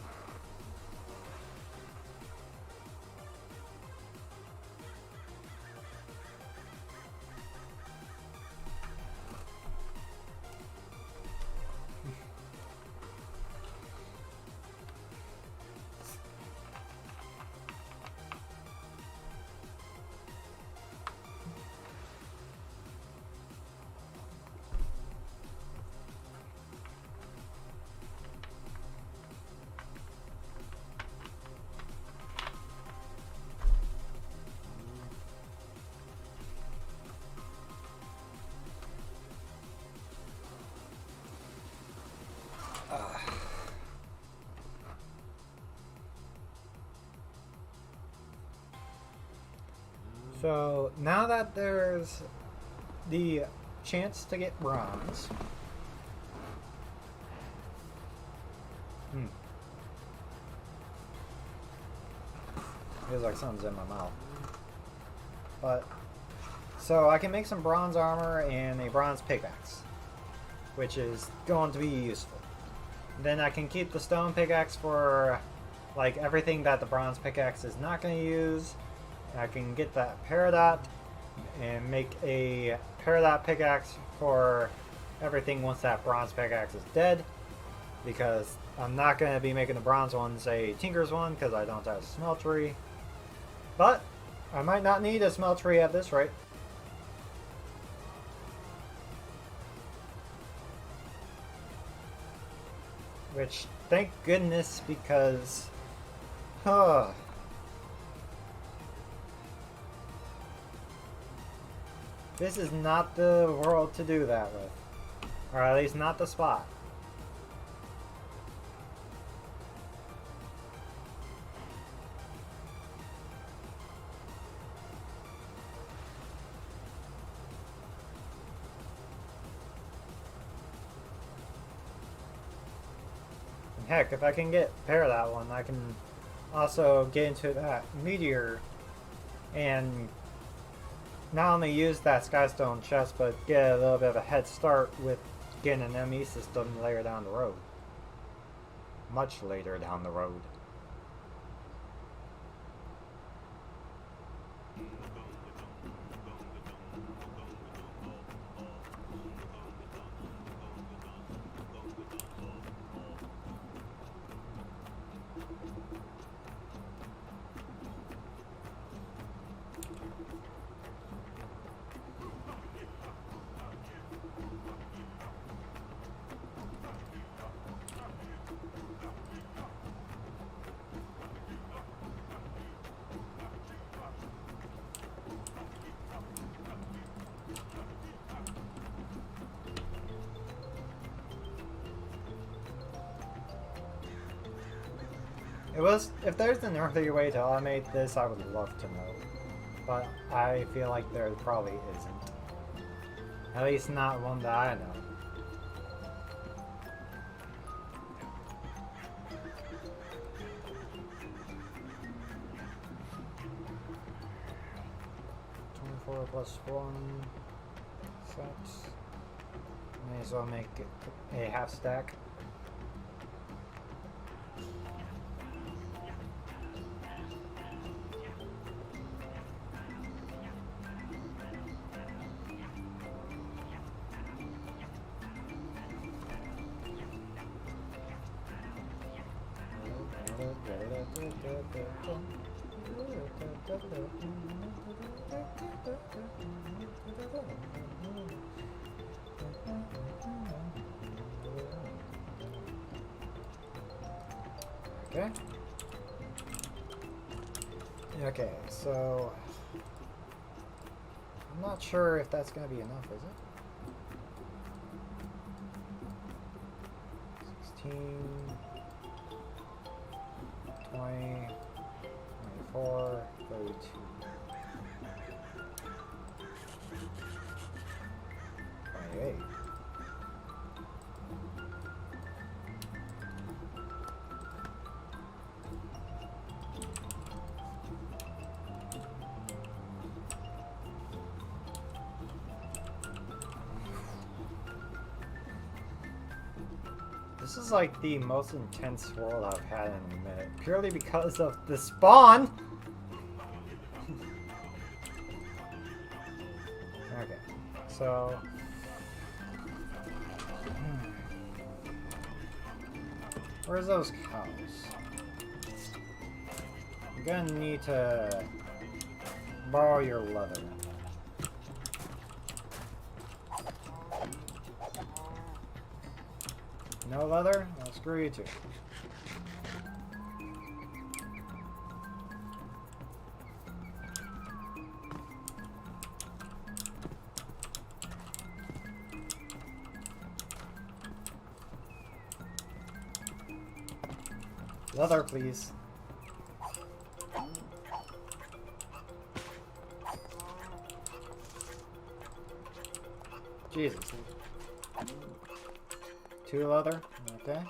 So now that there's the chance to get bronze, feels like something's in my mouth. But so I can make some bronze armor and a bronze pickaxe, which is going to be useful. Then I can keep the stone pickaxe for like everything that the bronze pickaxe is not going to use. I can get that Peridot and make a Peridot pickaxe for everything once that bronze pickaxe is dead, because I'm not going to be making the bronze ones a Tinker's one because I don't have a smeltery. But I might not need a smeltery at this rate. Which, thank goodness, because... Huh. This is not the world to do that with. Or at least not the spot. Heck, if I can pair that one, I can also get into that meteor and not only use that Skystone chest, but get a little bit of a head start with getting an ME system later down the road. Much later down the road. If there's an earlier way to automate this, I would love to know. But I feel like there probably isn't. At least not one that I know. +1 sets. May as well make it a half stack. Okay. Okay, so I'm not sure if that's going to be enough, is it? 16, 20, 24, 32. 28. This is like the most intense world I've had in a minute, purely because of the spawn! Okay, so... Where's those cows? I'm gonna need to borrow your leather. No leather? Well, screw you too. Leather, please. Jesus. 2 leather? Okay.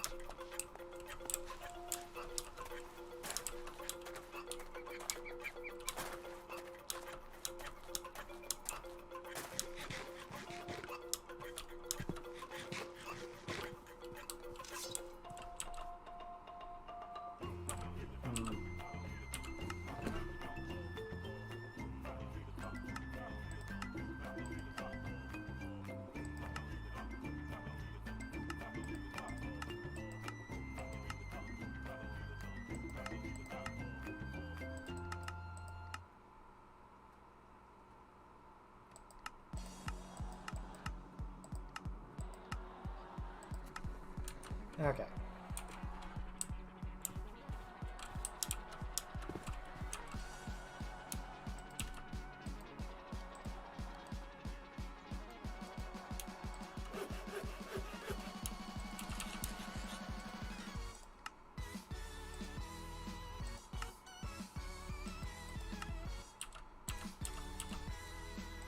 Okay.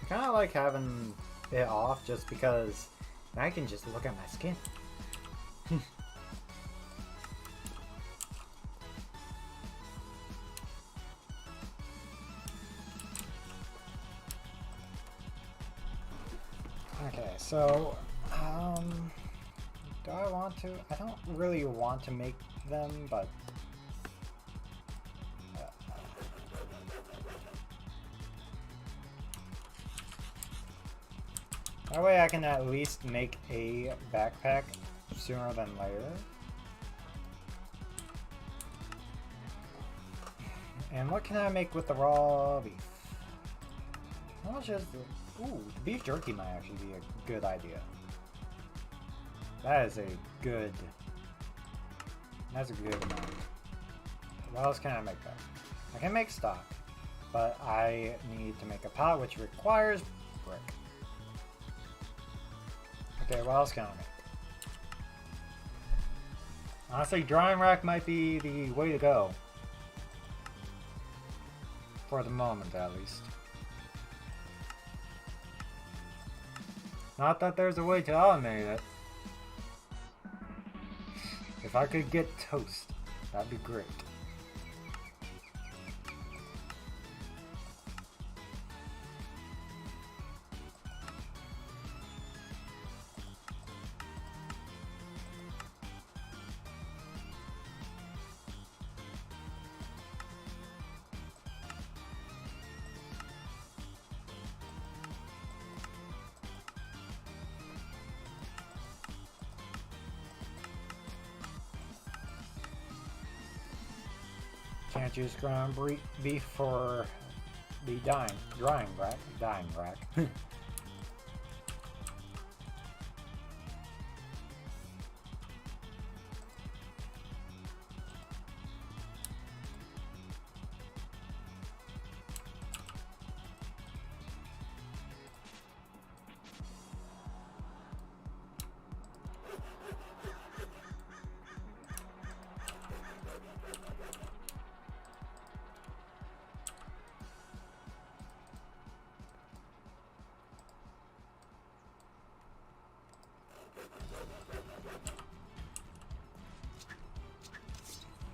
I kind of like having it off just because I can just look at my skin. Okay, so do I want to? I don't really want to make them, but that way I can at least make a backpack sooner than later. And what can I make with the raw beef? How much is the... Ooh, beef jerky might actually be a good idea. That is a good... That's a good amount. What else can I make though? I can make stock, but I need to make a pot, which requires brick. Okay, what else can I make? Honestly, drying rack might be the way to go. For the moment, at least. Not that there's a way to automate it. If I could get toast, that'd be great. Can't use ground beef for the drying rack.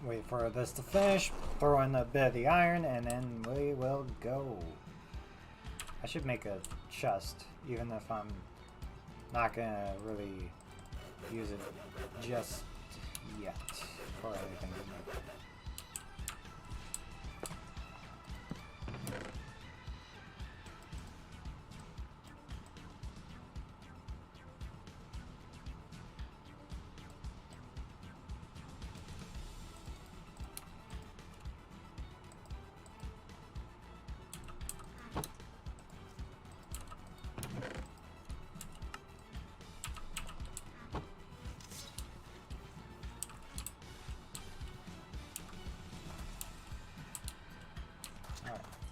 Wait for this to finish, throw in a bit of the iron, and then we will go. I should make a chest, even if I'm not gonna really use it just yet for anything.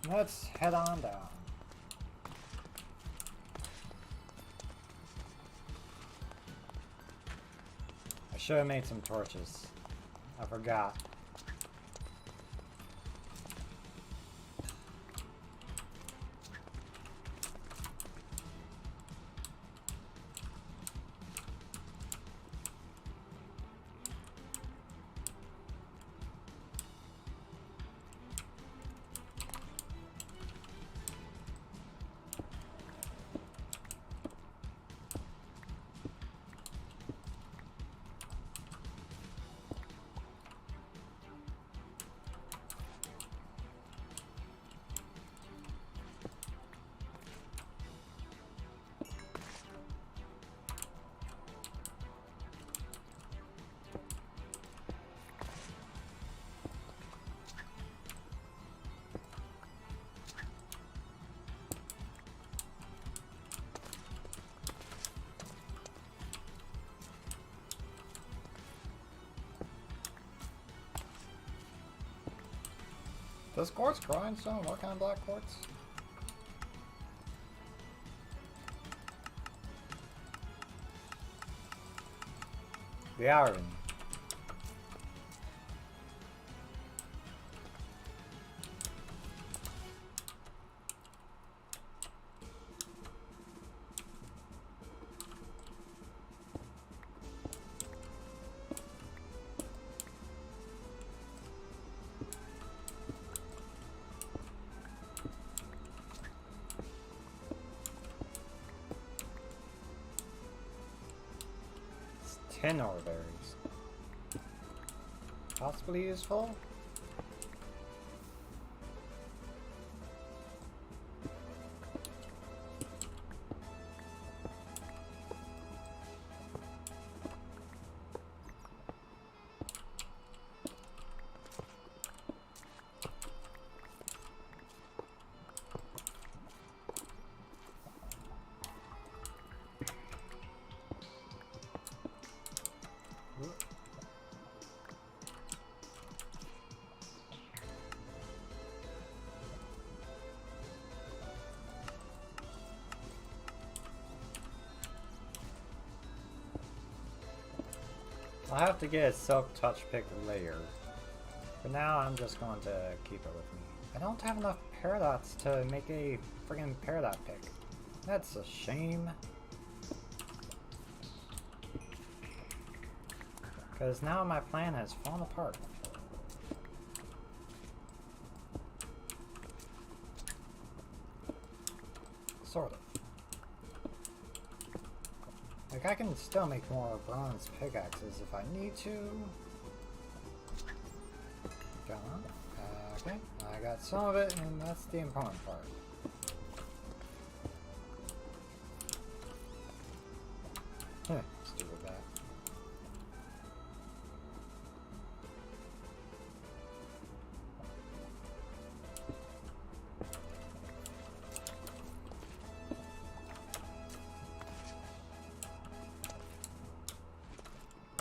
Let's head on down. I should have made some torches. I forgot. Does quartz grindstone work on black quartz? The iron. 10 ore berries. Possibly useful? I'll have to get a silk touch pick later. For now, I'm just going to keep it with me. I don't have enough paradots to make a friggin' paradot pick. That's a shame. Because now my plan has fallen apart. Sort of. Like, I can still make more bronze pickaxes if I need to. Come on. Okay, I got some of it, and that's the important part. Let's do with that.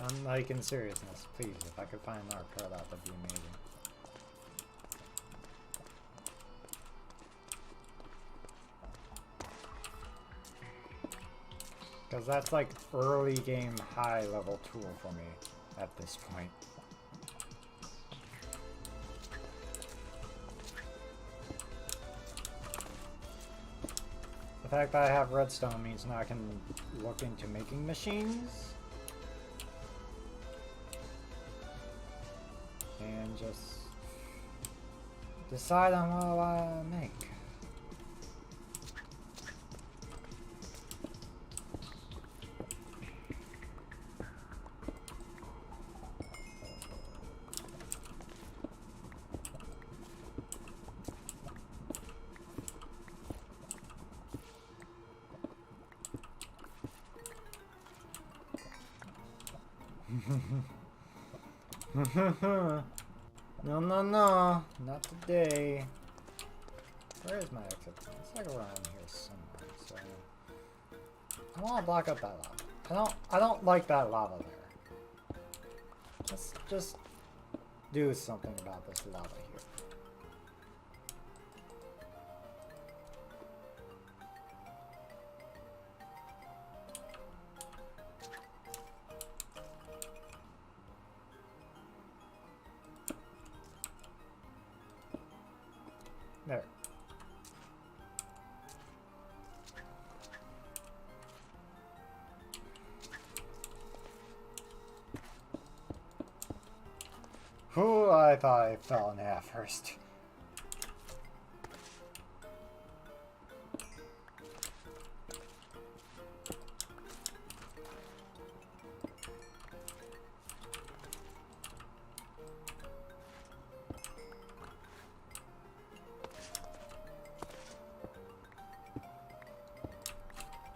I'm like, in seriousness, please, if I could find another paradot, that'd be amazing. Because that's like early game high level tool for me at this point. The fact that I have redstone means now I can look into making machines. And just decide on what I want to make. No, no, no, not today. Where is my exit? It's like around here somewhere. So I want to block up that lava. I don't like that lava there. Let's just do something about this lava here. There. Whew, I thought I fell in half first.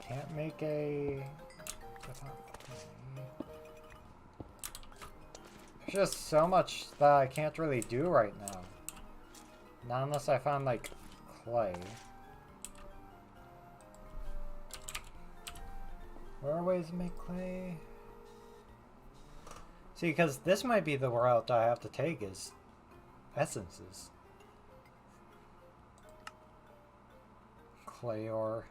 Can't make a... There's just so much that I can't really do right now. Not unless I find, like, clay. Where are ways to make clay? See, because this might be the route I have to take is essences. Clay ore.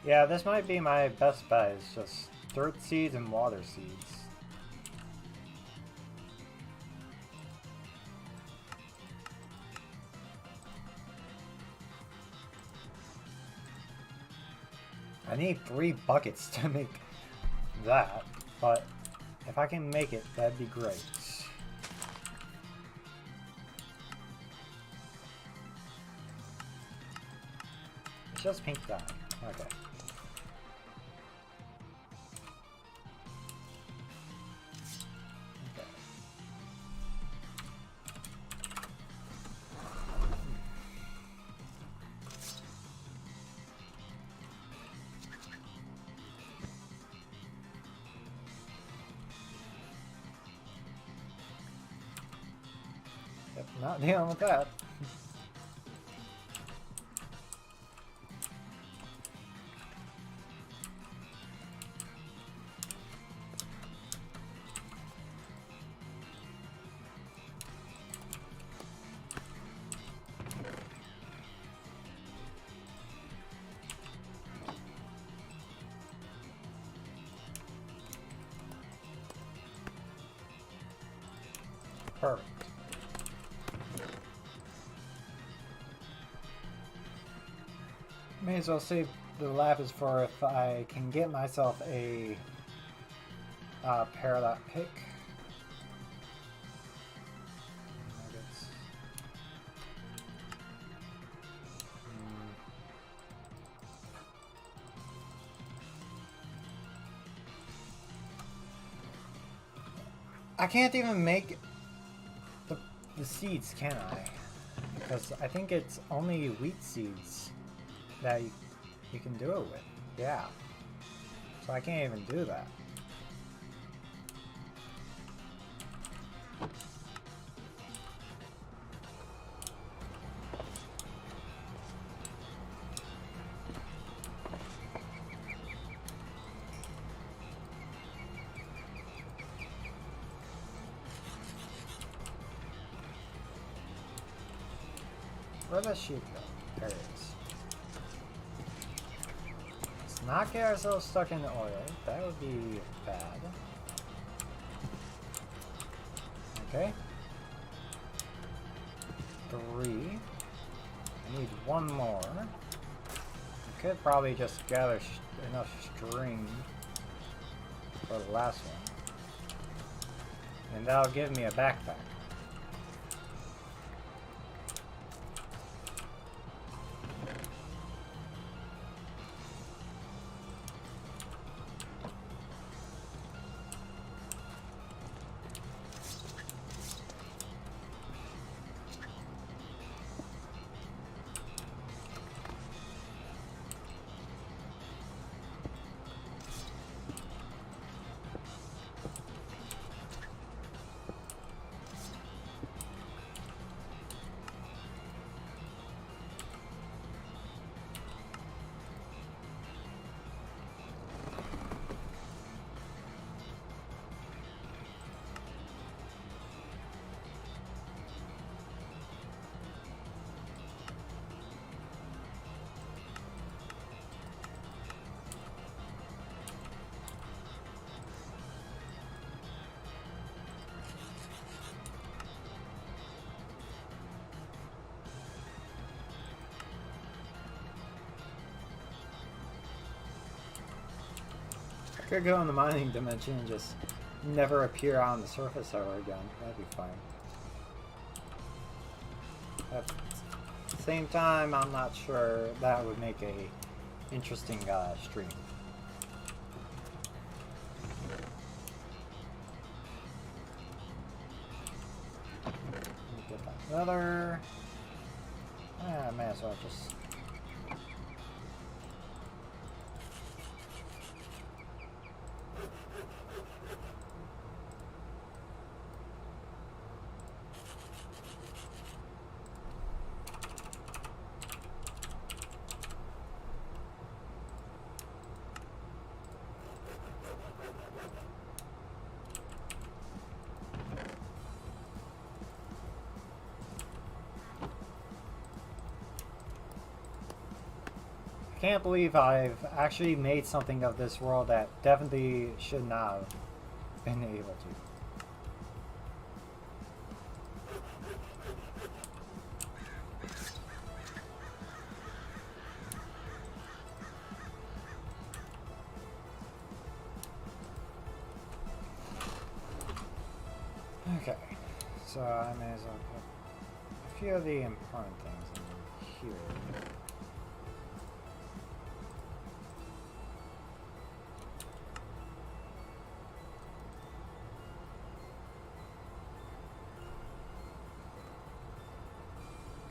Yeah, this might be my best bet, is just Dirt seeds and water seeds. I need 3 buckets to make that, but if I can make it, that'd be great. It's just pink dye. Okay. Yep, not dealing with that. Perfect. May as well save the lapis for if I can get myself a parrot pick. Nuggets. I can't even make the seeds, can I? Because I think it's only wheat seeds that you can do it with. Yeah. So I can't even do that. Where does she go? There it is. Let's not get ourselves stuck in the oil. That would be bad. Okay. 3. I need 1 more. I could probably just gather enough string for the last one. And that'll give me a backpack. Could go in the mining dimension and just never appear on the surface ever again. That'd be fine. At the same time, I'm not sure that would make a interesting stream. Get that leather. I may as well just. Can't believe I've actually made something of this world that definitely should not have been able to. Okay, so I may as well put a few of the important things in here.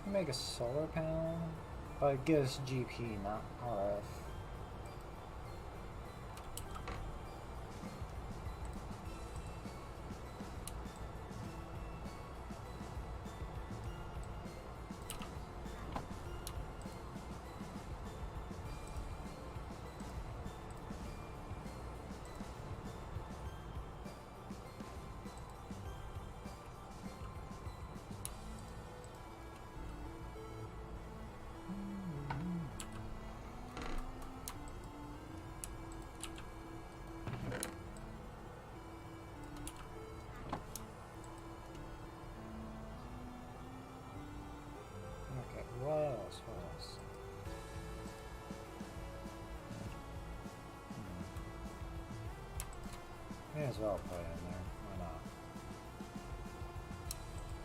Make a solar panel, but it gives GP, not RF. What else? What else? May as well put it in there. Why not?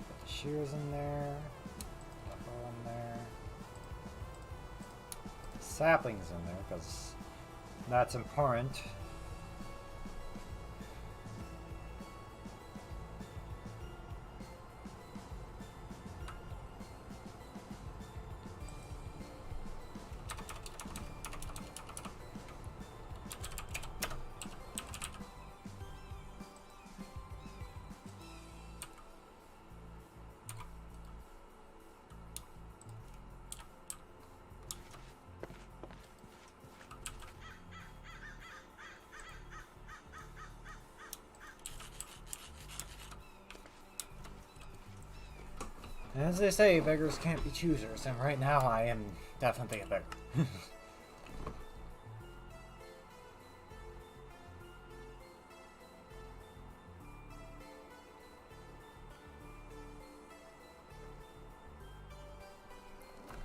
Put the shears in there. Duffel in there. Saplings in there because that's important. As they say, beggars can't be choosers, and right now I am definitely a beggar.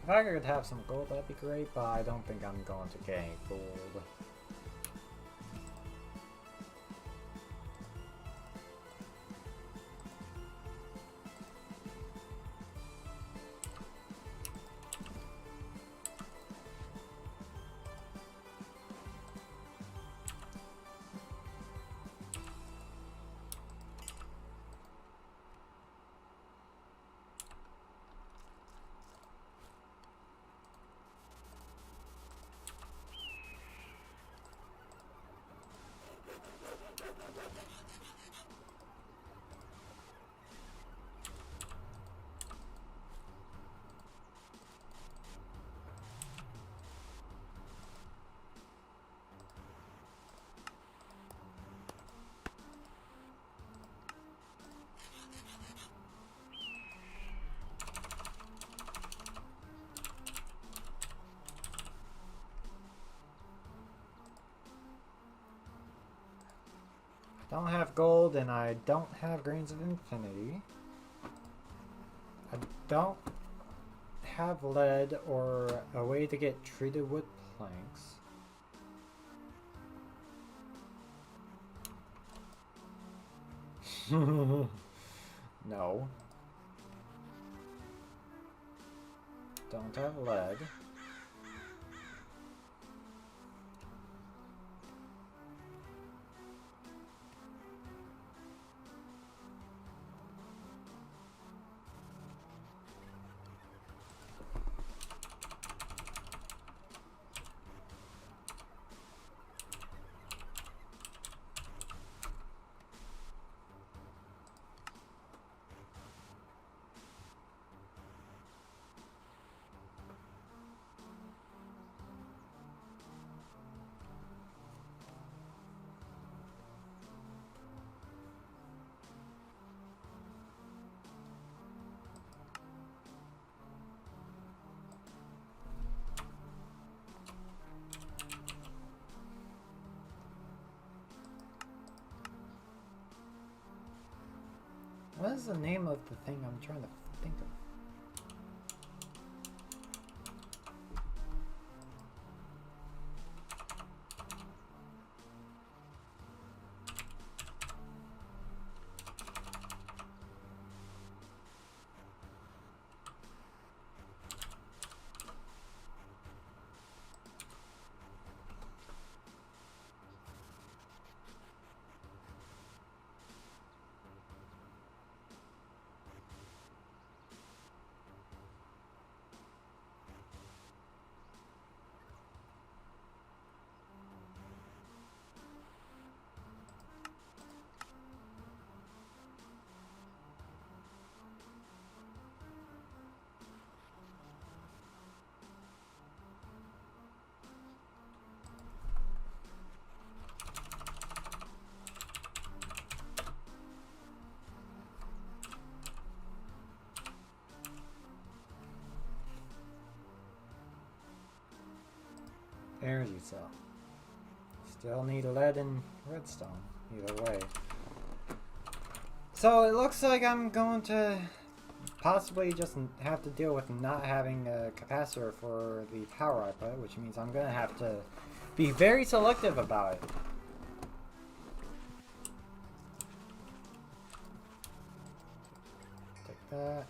If I could have some gold, that'd be great, but I don't think I'm going to get any gold. Don't have gold, and I don't have grains of infinity. I don't have lead or a way to get treated wood planks. No. Don't have lead. What is the name of the thing I'm trying to think of? Energy cell. Still need lead and redstone, either way. So it looks like I'm going to possibly just have to deal with not having a capacitor for the power output, which means I'm going to have to be very selective about it. Take that.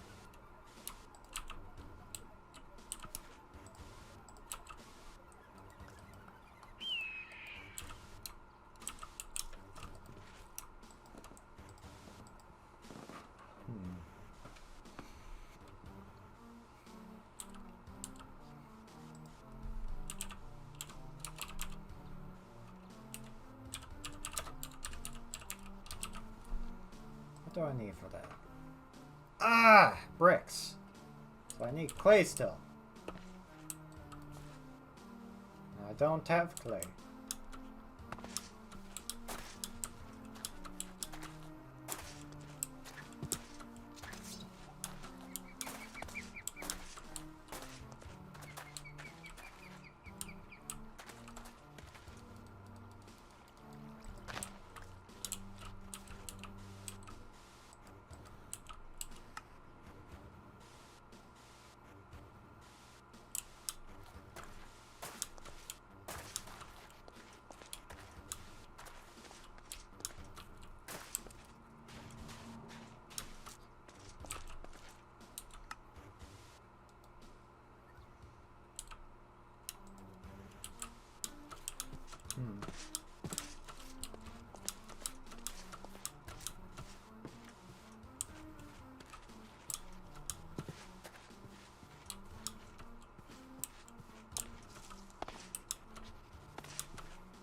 What do I need for that? Ah! Bricks! So I need clay still. I don't have clay.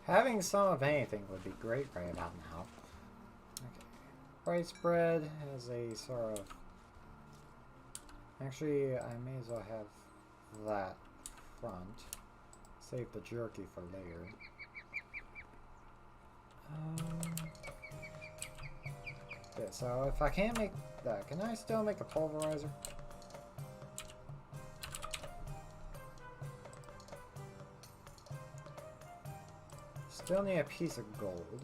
Having some of anything would be great right about now. Okay. Rice bread has a sort of... Actually, I may as well have that front. Save the jerky for later. Okay, so if I can't make that, can I still make a pulverizer? Still need a piece of gold.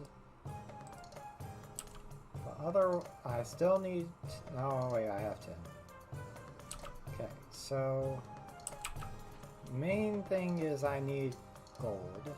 But I still need... Oh, wait, I have 10. Okay, so... Main thing is I need gold.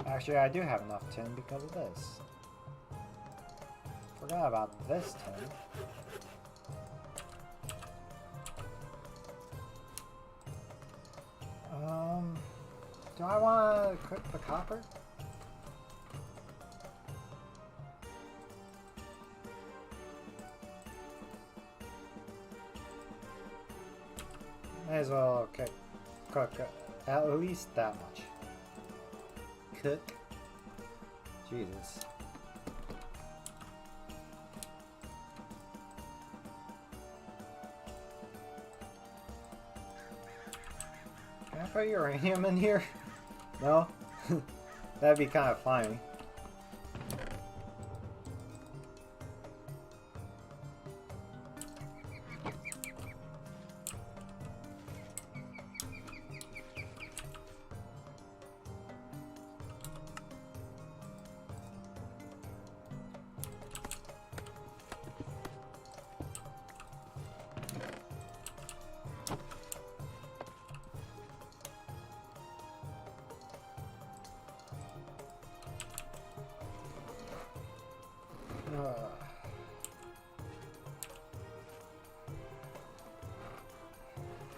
Actually, I do have enough tin because of this. Forgot about this tin. Do I want to equip the copper? May as well cook at least that much. it. Jesus. Can I put uranium in here? No? That'd be kind of funny.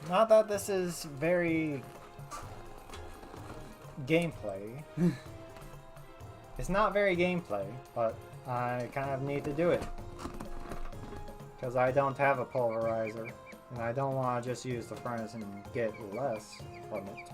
Not that this is very gameplay. It's not very gameplay, but I kind of need to do it. Because I don't have a pulverizer, and I don't want to just use the furnace and get less from it.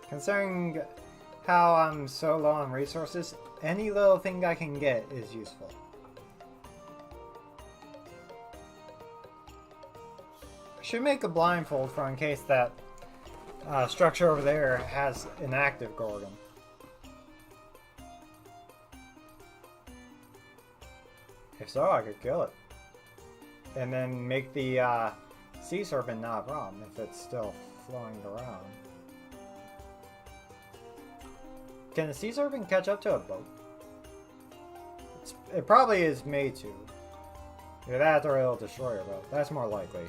Considering how I'm so low on resources, any little thing I can get is useful. I should make a blindfold for in case that structure over there has an active Gorgon. If so, I could kill it. And then make the sea serpent not a problem if it's still flowing around. Can the sea serpent catch up to a boat? It probably is made to. Either that or it'll destroy a boat. That's more likely.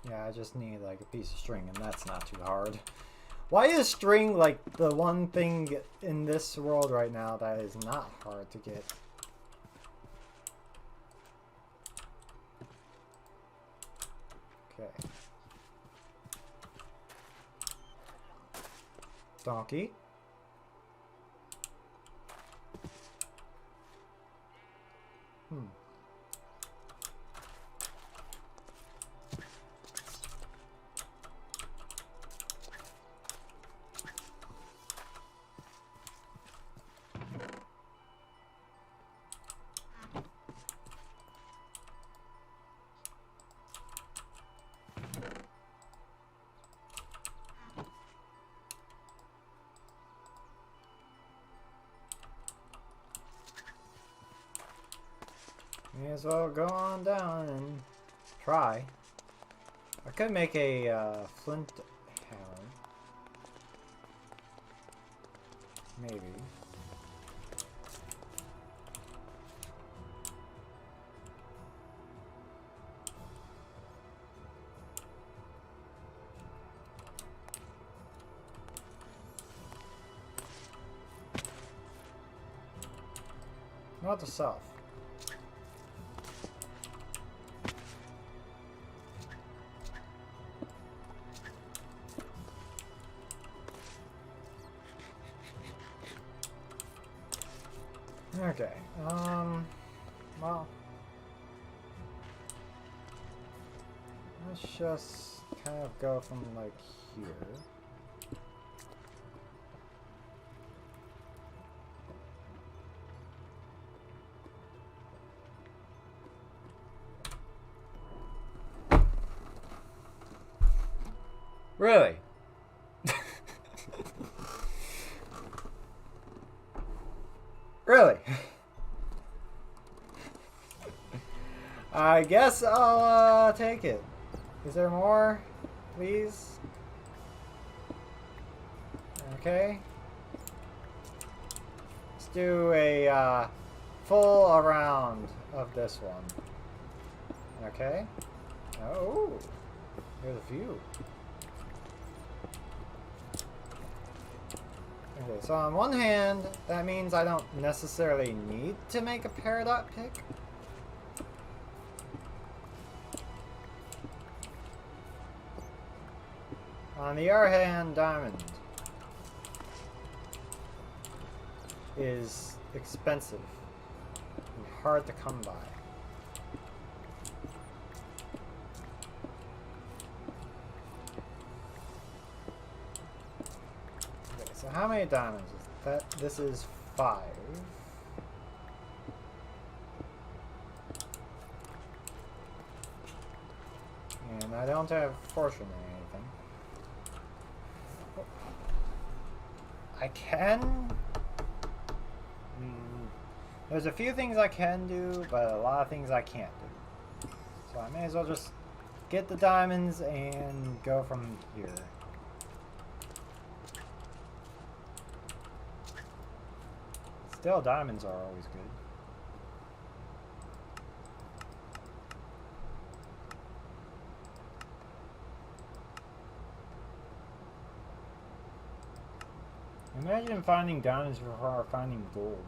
Yeah, I just need like a piece of string, and that's not too hard. Why is string like the one thing in this world right now that is not hard to get? Okay. Donkey. May as well go on down and try. I could make a flint hammer. Maybe. Not the south. Okay, well, let's just kind of go from like here. Really? Really? I guess I'll take it. Is there more? Please? Okay. Let's do a full around of this one. Okay. Oh, there's a few. Okay, so on one hand, that means I don't necessarily need to make a peridot pick. On the other hand, diamond is expensive and hard to come by. Okay, so how many diamonds is that? This is 5. And I don't have fortune or anything. I can... There's a few things I can do, but a lot of things I can't do. So I may as well just get the diamonds and go from here. Still, diamonds are always good. Imagine finding diamonds before finding gold.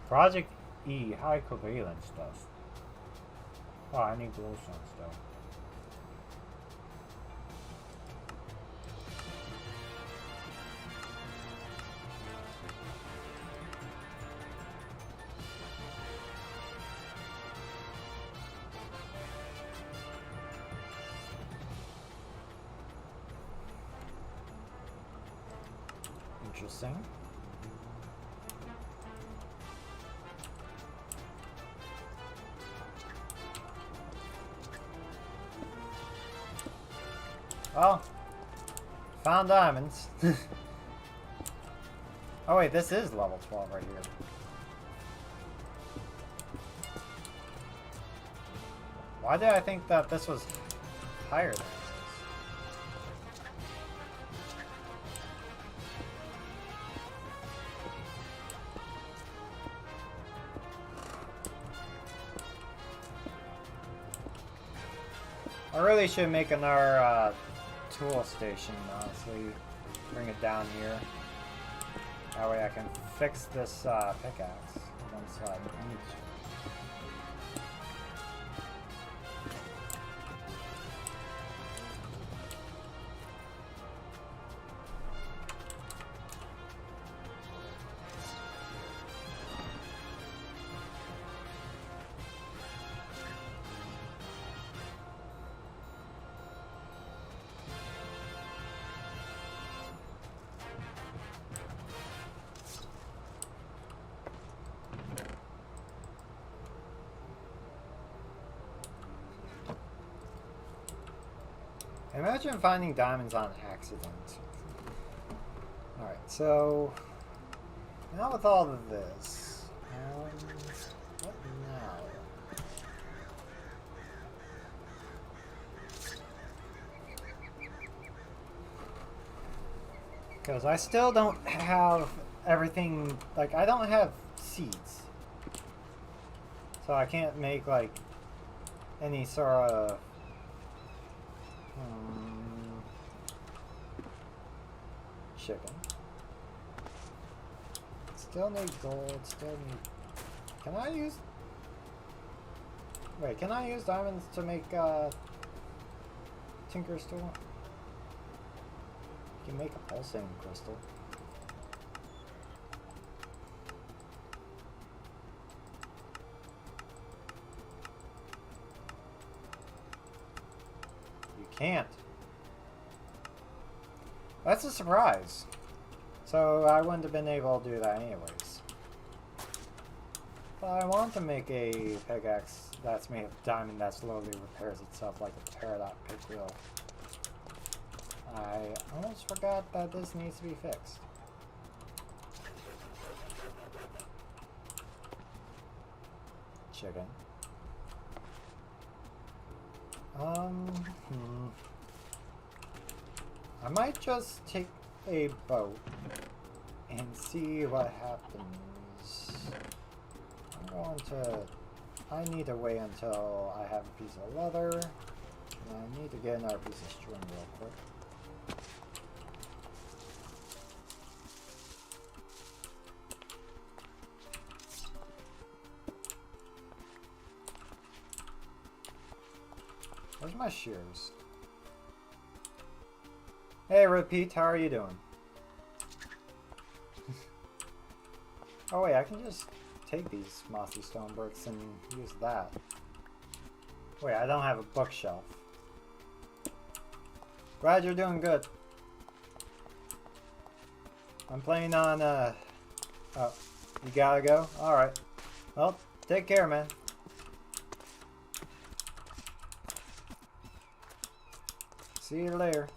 Project E, high covalent stuff. Oh, I need glowstone stuff. Interesting. Well, found diamonds. Oh wait, this is level 12 right here. Why did I think that this was higher than this? I really should make another tool station, honestly. Bring it down here. That way I can fix this pickaxe once I need to. Imagine finding diamonds on accident. Alright, so now with all of this, what now? Because I still don't have everything, like I don't have seeds. So I can't make like any sort of chicken. Still need gold, still need... Can I use... Wait, can I use diamonds to make Tinker's tool? You can make a pulsating crystal. You can't. That's a surprise. So I wouldn't have been able to do that anyways. But I want to make a pickaxe that's made of diamond that slowly repairs itself like a peridot pick will. I almost forgot that this needs to be fixed. Chicken. I might just take a boat and see what happens. I'm going to... I need to wait until I have a piece of leather. And I need to get another piece of string real quick. Where's my shears? Hey, Repeat, how are you doing? Oh wait, I can just take these mossy stone bricks and use that. Wait, I don't have a bookshelf. Glad you're doing good. I'm playing on, oh, you gotta go? Alright. Well, take care, man. See you later.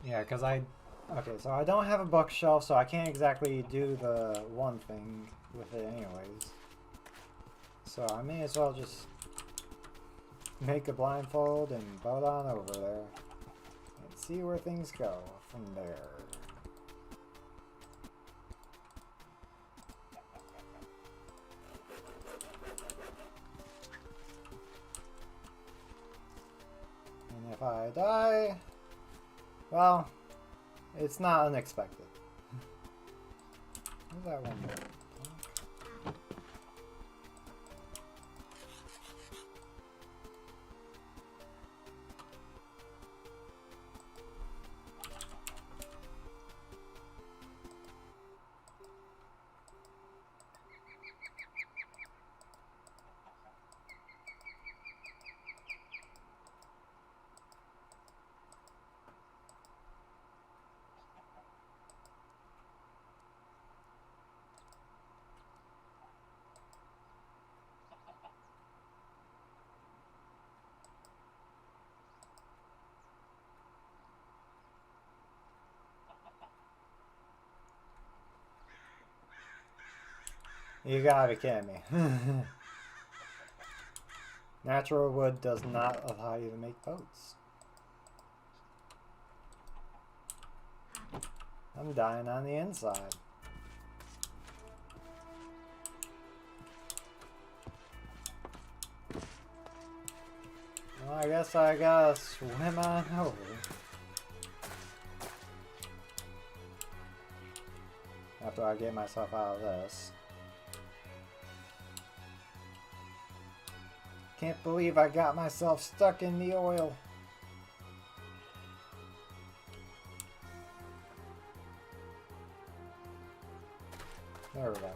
Yeah, because okay, so I don't have a bookshelf, so I can't exactly do the one thing with it anyways. So I may as well just make a blindfold and boat on over there and see where things go from there. And if I die, well, it's not unexpected. Where's that one more? You gotta be kidding me. Natural wood does not allow you to make boats. I'm dying on the inside. Well, I guess I gotta swim on over. After I get myself out of this. Can't believe I got myself stuck in the oil. There we go.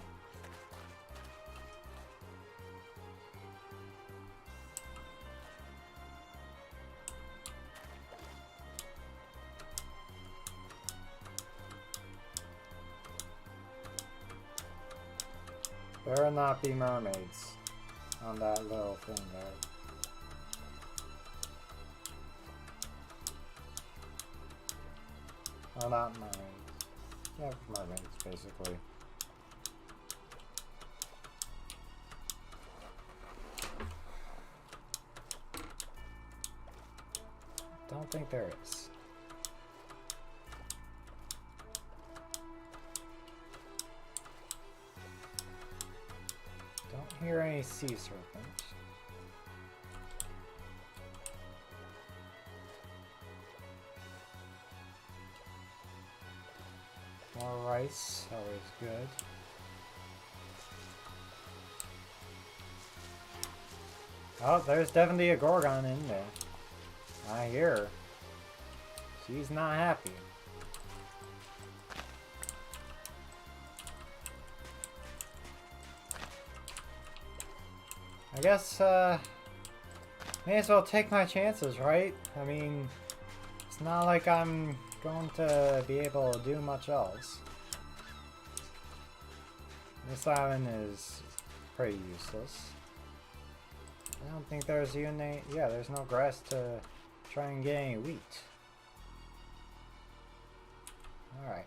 Better not be mermaids on that little thing there. Well, not mermaids. Yeah, mermaids, basically. Don't think there is. Don't hear any sea serpents. More rice, always good. Oh, there's definitely a Gorgon in there. I hear her. She's not happy. I guess, May as well take my chances, right? I mean, it's not like I'm going to be able to do much else. This island is pretty useless. I don't think there's even any, yeah, there's no grass to try and get any wheat. Alright.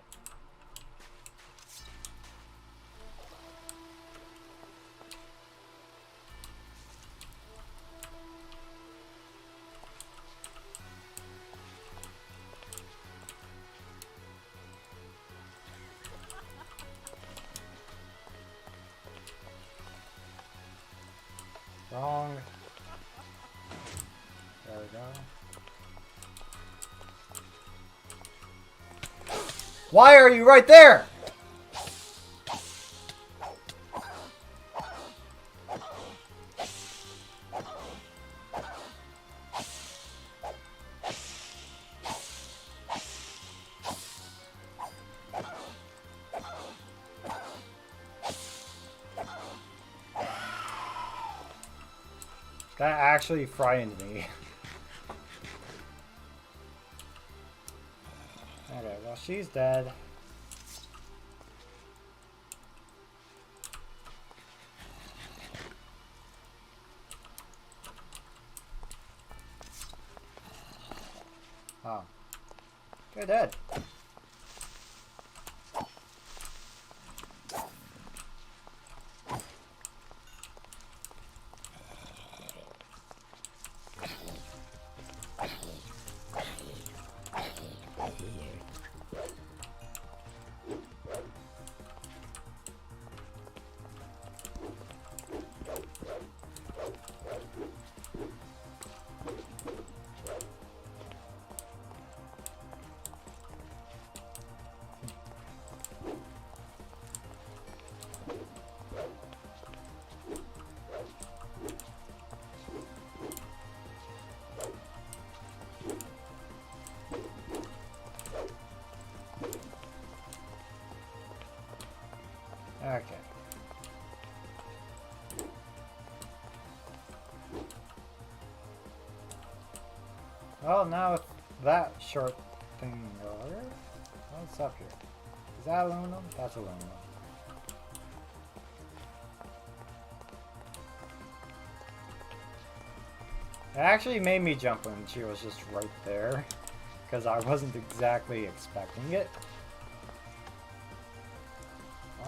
Wrong. There we go. Why are you right there? That actually frightened me. Okay, well, she's dead. Oh. You're dead. Okay. Well, now with that short thing over, what's up here? Is that aluminum? That's aluminum. It actually made me jump when she was just right there, because I wasn't exactly expecting it.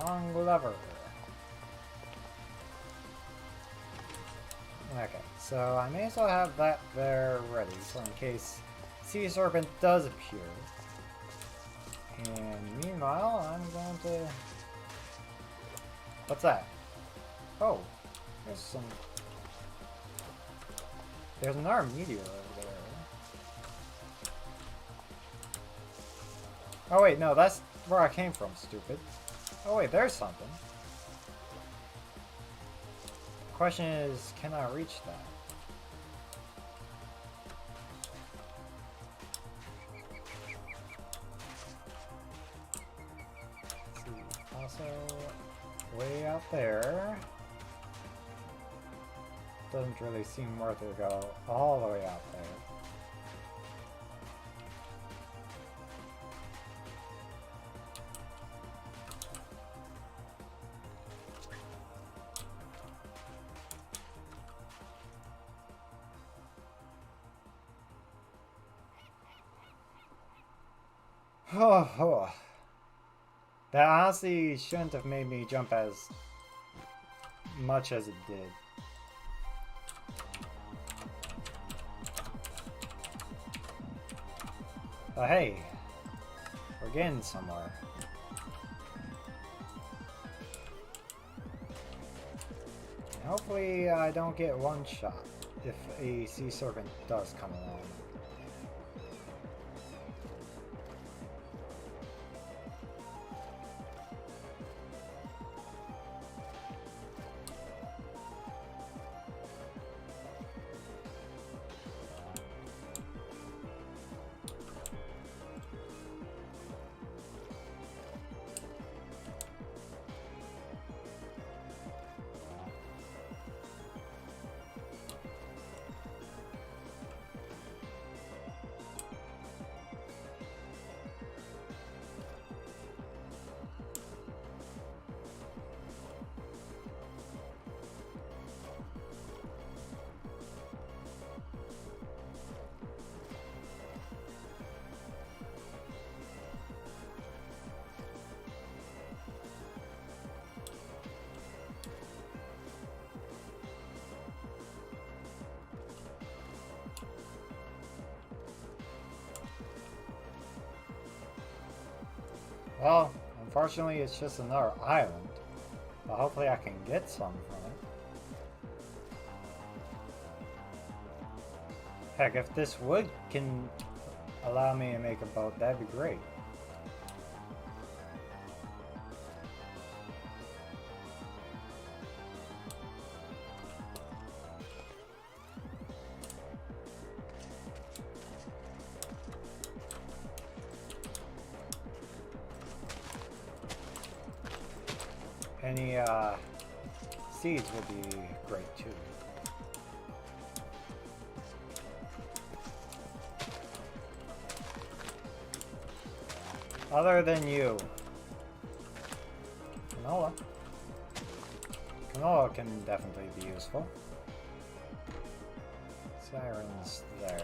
Wrong lever. Okay, so I may as well have that there ready, so in case Sea Serpent does appear. And meanwhile, I'm going to... What's that? Oh, there's some... There's another meteor over there. Oh wait, no, that's where I came from, stupid. Oh wait, there's something. The question is, can I reach that? Let's see. Also, way out there. Doesn't really seem worth it to go all the way out there. Oh. That honestly shouldn't have made me jump as much as it did. But hey, we're getting somewhere. And hopefully I don't get one shot if a sea serpent does come along. Well, unfortunately it's just another island. But hopefully I can get some from it. Heck, if this wood can allow me to make a boat, that'd be great. Any seeds would be great too. Other than you. Canola. Canola can definitely be useful. Sirens there.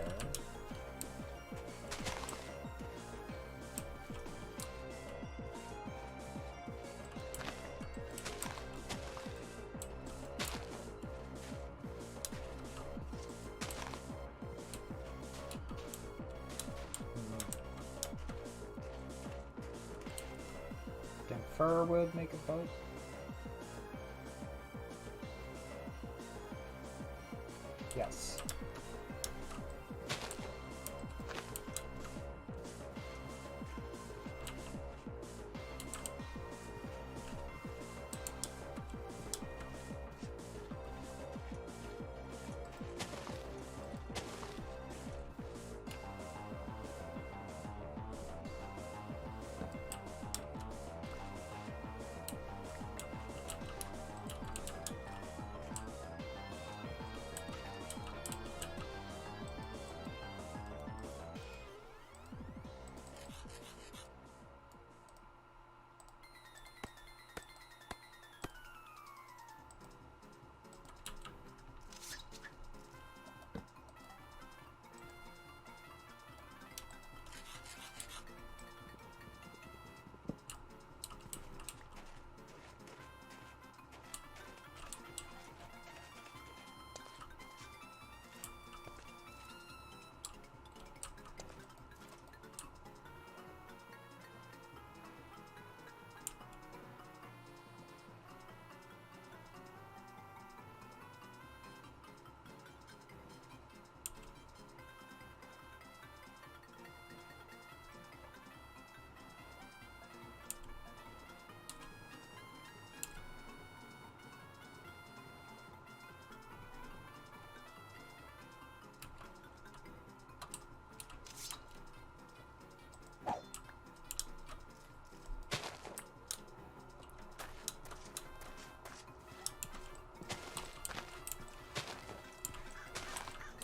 Fir would make a boat. Yes.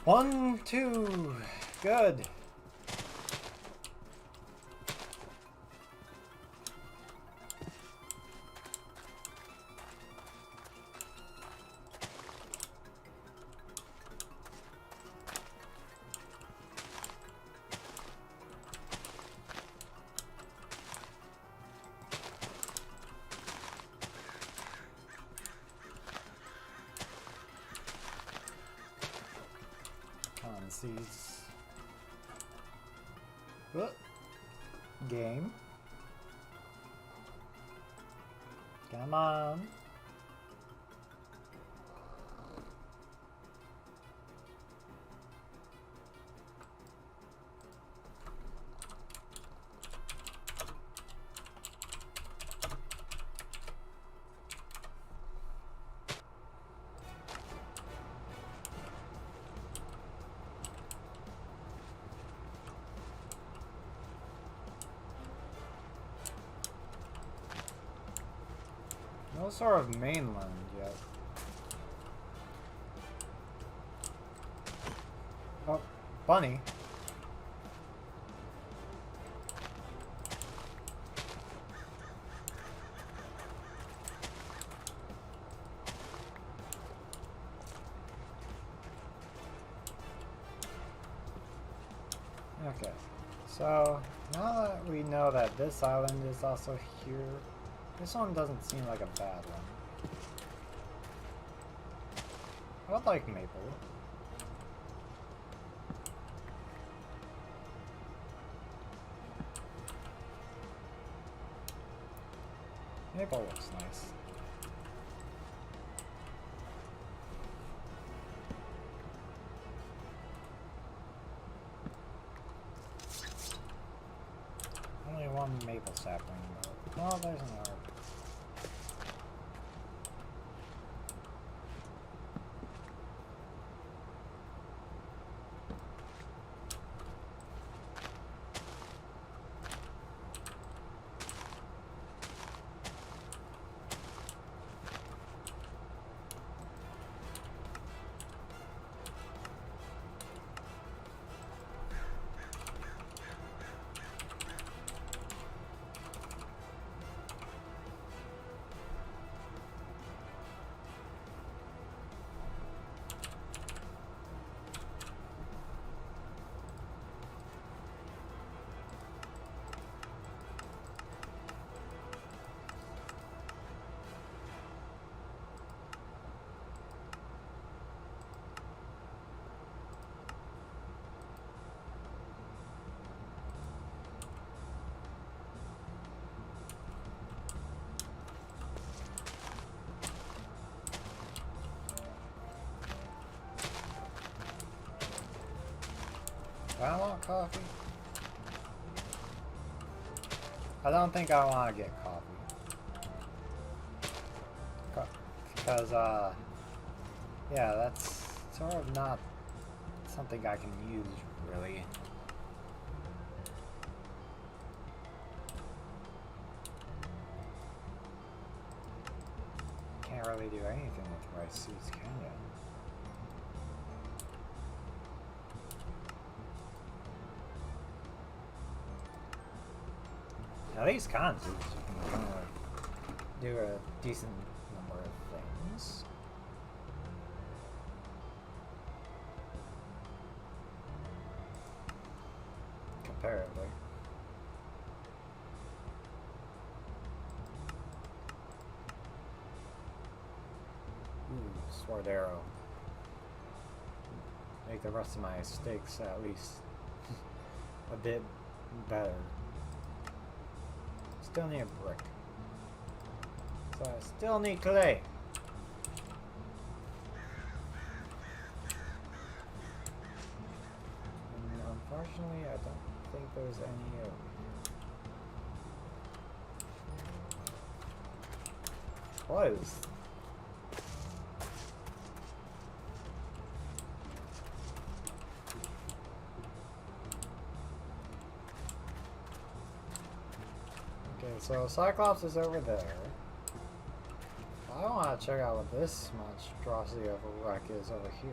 One, two, good. Seeds. Game. Come on. No sort of mainland yet. Oh, bunny. Okay, so now that we know that this island is also here, this one doesn't seem like a bad one. I would like maple. Maple looks nice. Only one maple sapling though. Oh, there's an herb. I want coffee. I don't think I want to get coffee. Because, yeah, that's sort of not something I can use, really. Can't really do anything with rice seeds, can you? Now these cons, you can kind of do a decent number of things. Comparatively. Ooh, sword arrow. Make the rest of my steaks at least a bit better. Still need a brick. So I still need clay. And unfortunately, I don't think there's any over here. What is... So Cyclops is over there. I want to check out what this monstrosity of a wreck is over here.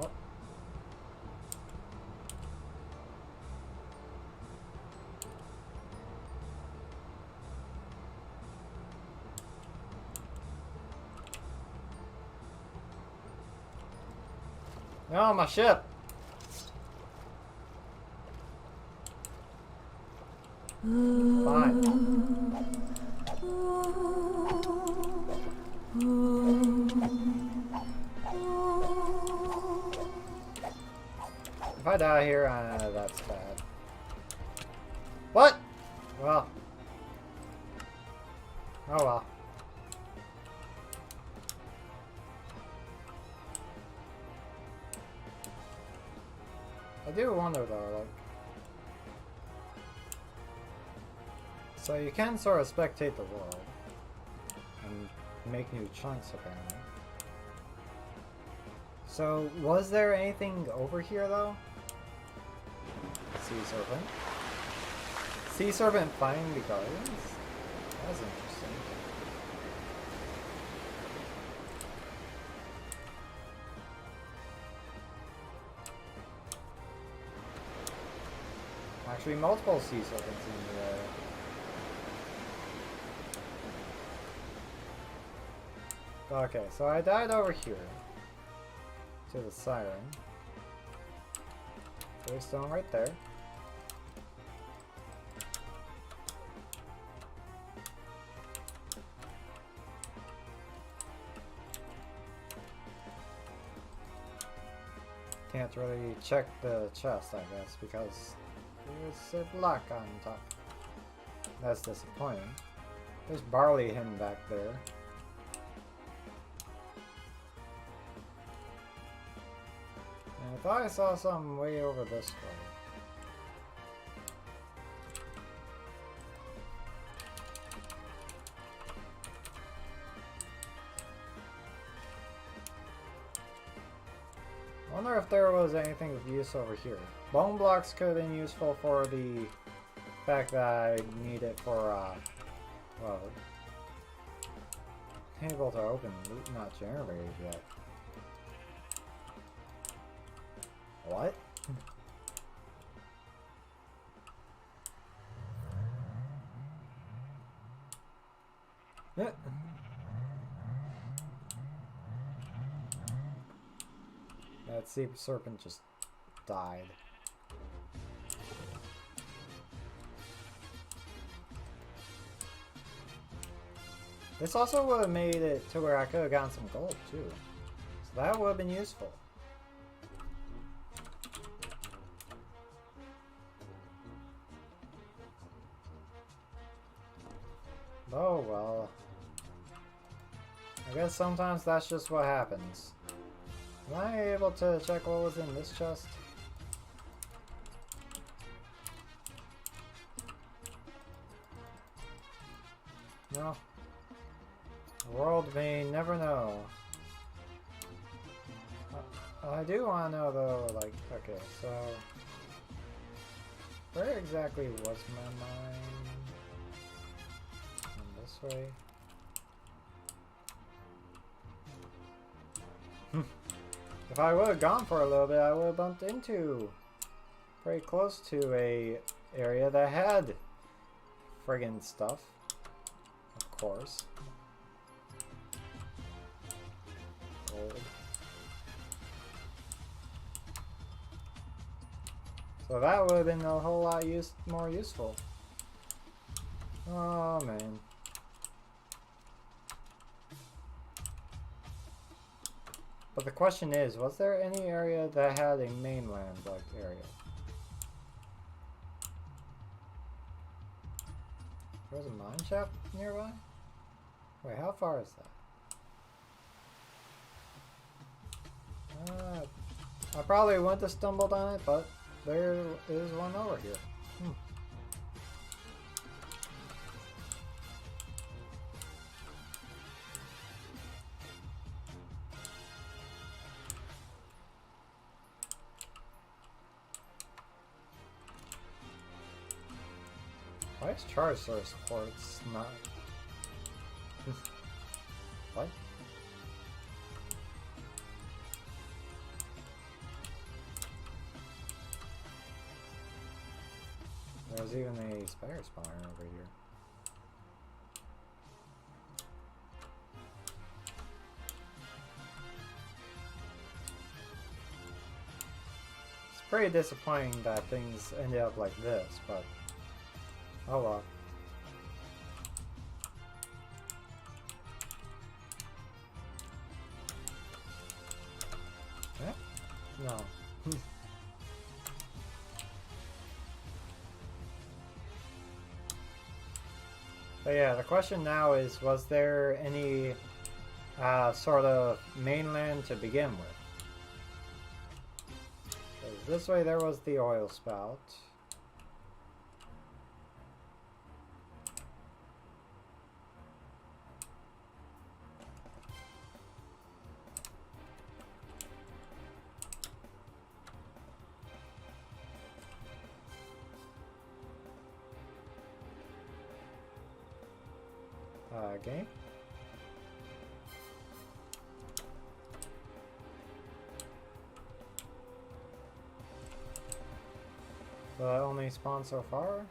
Oh. No, my ship! Fine. If I die here, that's bad. What? Well. Oh well. I do wonder though, like... So you can sort of spectate the world and make new chunks apparently. So was there anything over here though? Sea serpent. Sea serpent find the guardians? That's interesting. Actually multiple sea serpents in the area. Okay, so I died over here to the siren. There's stone right there. Can't really check the chest, I guess, because there's a block on top. That's disappointing. There's barley hidden back there. And I thought I saw something way over this way. I wonder if there was anything of use over here. Bone blocks could have been useful for the fact that I need it for, well, able to open loot not generated yet. What? That sea serpent just died. This also would have made it to where I could have gotten some gold too. So that would have been useful. Oh well. I guess sometimes that's just what happens. Am I able to check what was in this chest? No. The world may never know. I do want to know though, like, okay, so... where exactly was my mine? This way? If I would have gone for a little bit, I would have bumped into very close to a area that had friggin' stuff. Of course. Gold. So that would have been a whole lot more useful. Oh man. But the question is, was there any area that had a mainland-like area? There was a mine shaft nearby? Wait, how far is that? I probably wouldn't have stumbled on it, but there is one over here. Why is charge source ports not... What? There's even a spider spawner over here. It's pretty disappointing that things ended up like this, but oh well. Eh? No. But yeah, the question now is, was there any sort of mainland to begin with? 'Cause this way there was the oil spout. Game. So that only spawned so far?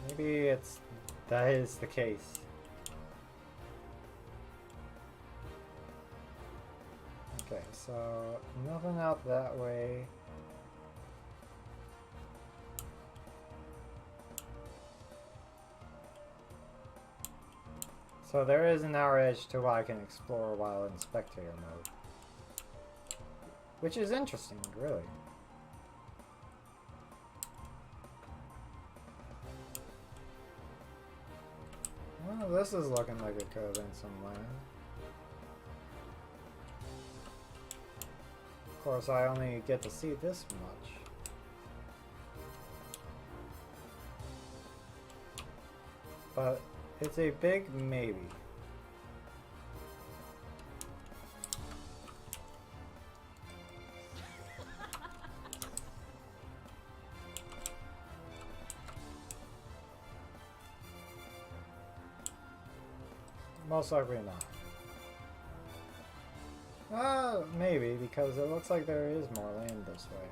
Maybe that is the case. Okay, so nothing out that way. So So there is an hour edge to what I can explore while in spectator mode. Which is interesting, really. Well, this is looking like it could have been some land. Of course, I only get to see this much. But it's a big maybe. Most likely not. Maybe, because it looks like there is more land this way.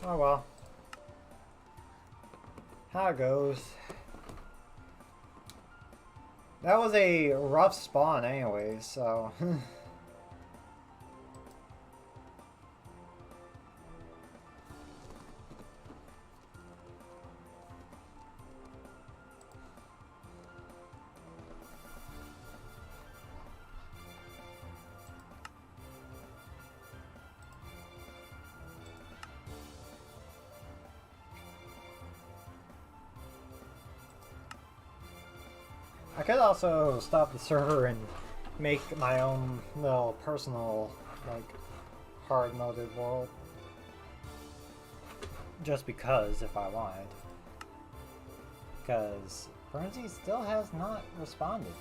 Oh well. How it goes. That was a rough spawn anyway, so... I could also stop the server and make my own little personal, like, hard-moded world. Just because, if I wanted. Because Frenzy still has not responded.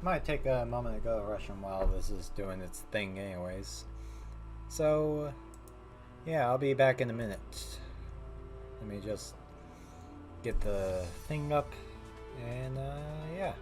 Might take a moment to go to Russian while this is doing its thing anyways. So, yeah, I'll be back in a minute. Let me just get the thing up, and yeah.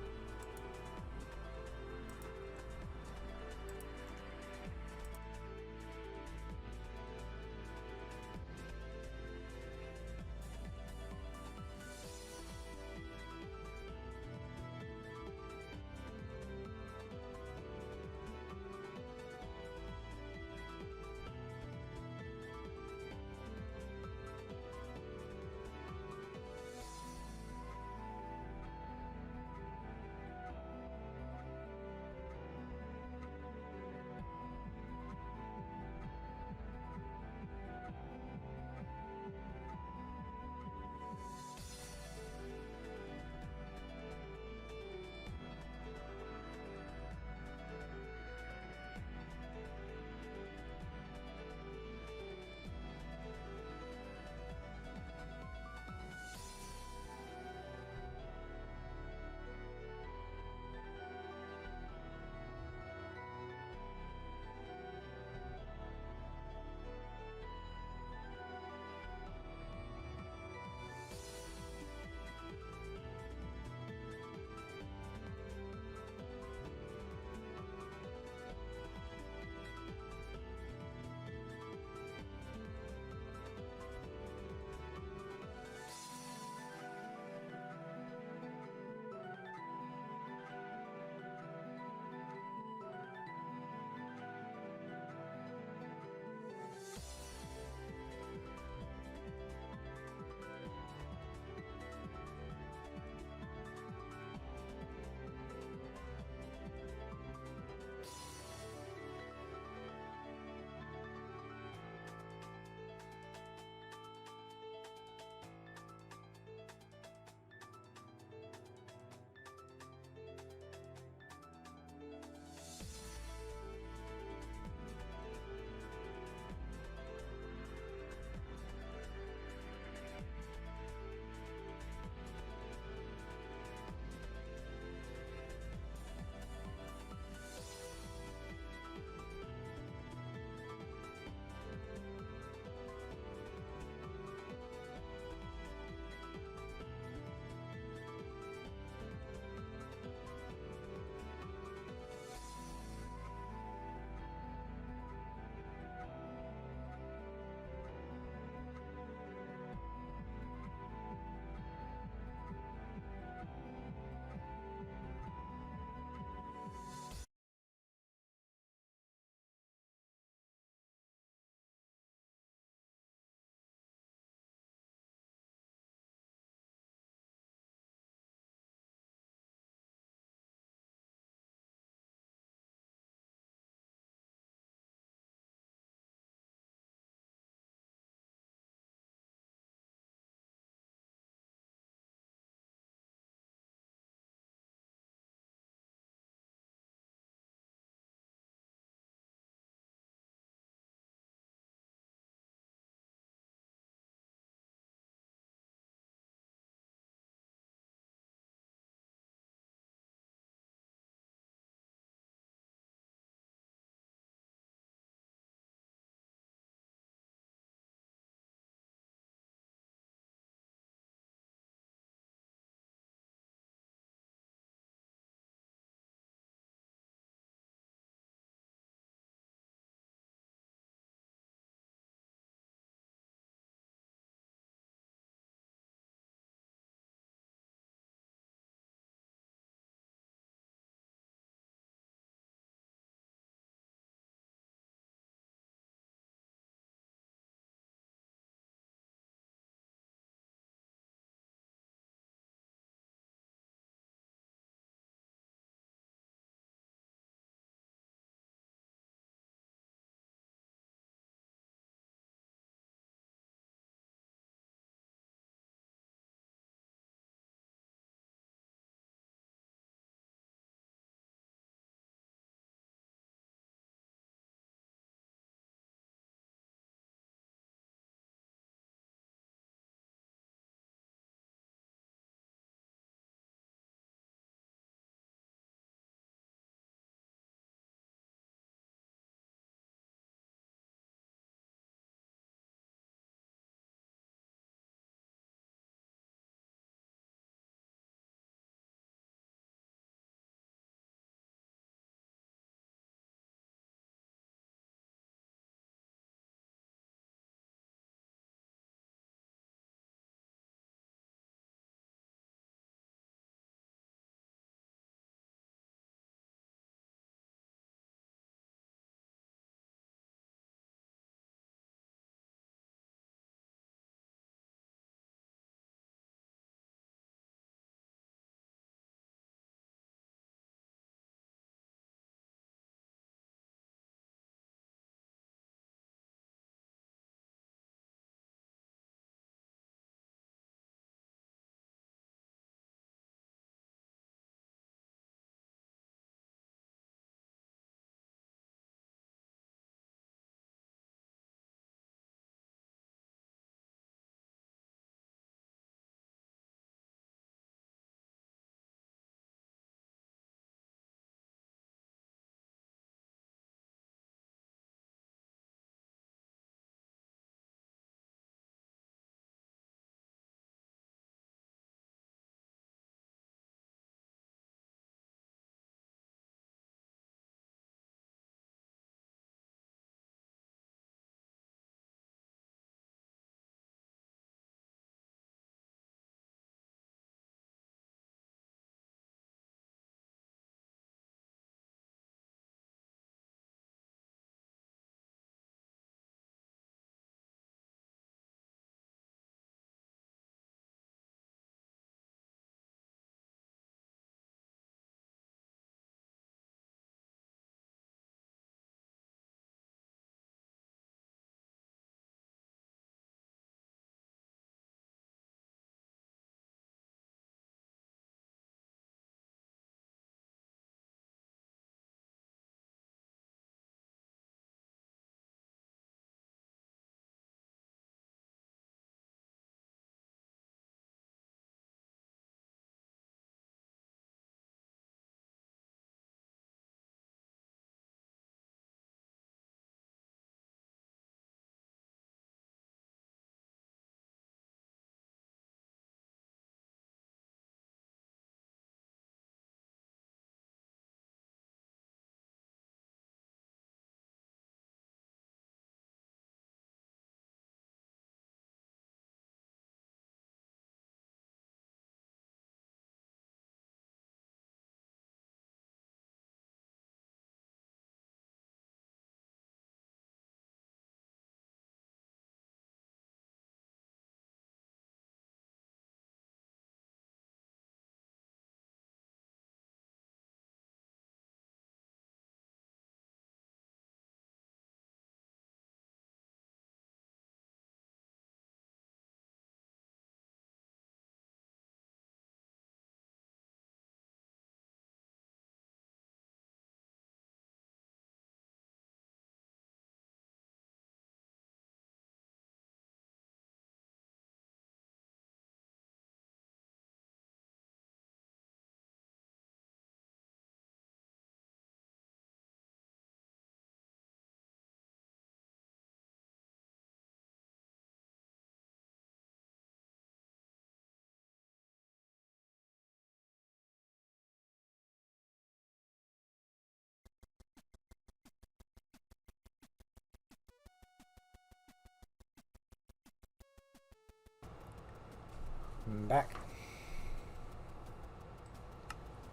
I'm back.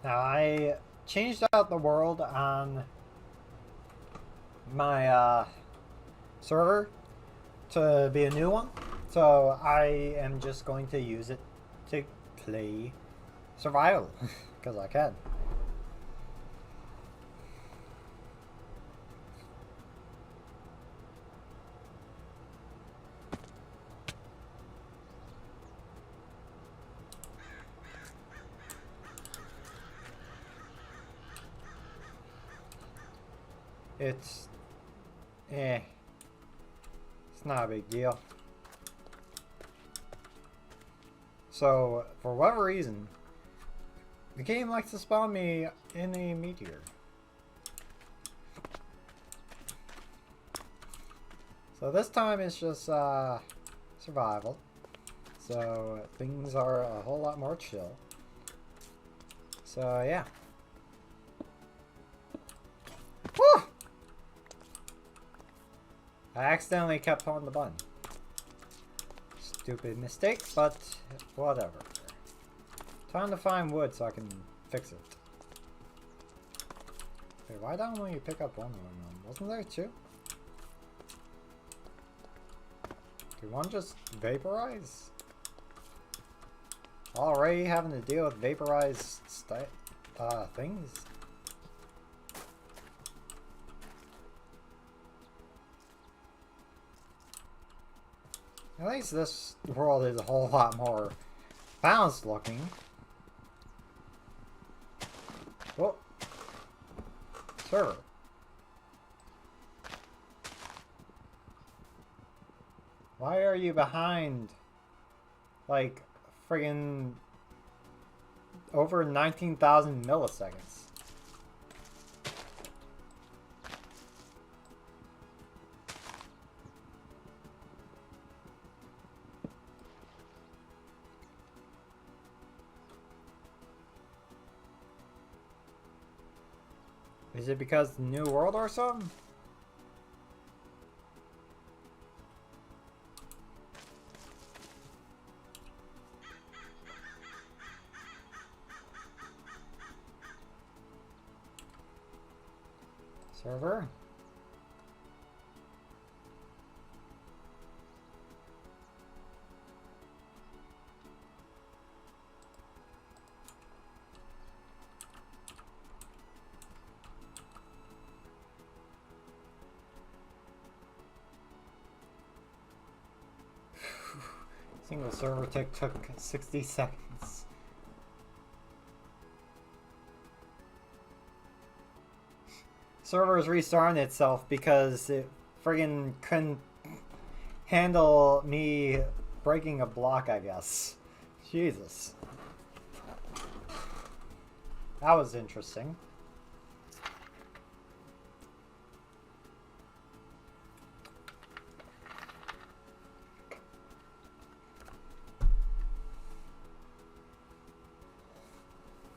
Now I changed out the world on my server to be a new one, so I am just going to use it to play survival because I can. It's it's not a big deal. So, for whatever reason, the game likes to spawn me in a meteor. So this time it's just survival. So things are a whole lot more chill. So yeah. Woo! I accidentally kept on the button. Stupid mistake, but whatever. Time to find wood so I can fix it. Wait, why don't you pick up one? Wasn't there two? Did one just vaporize? Already having to deal with vaporized things? At least this world is a whole lot more balanced looking. Whoa. Server. Why are you behind, like, friggin' over 19,000 milliseconds? Is it because the new world or something? Server? Single server tick took 60 seconds. Server is restarting itself because it friggin' couldn't handle me breaking a block, I guess. Jesus. That was interesting.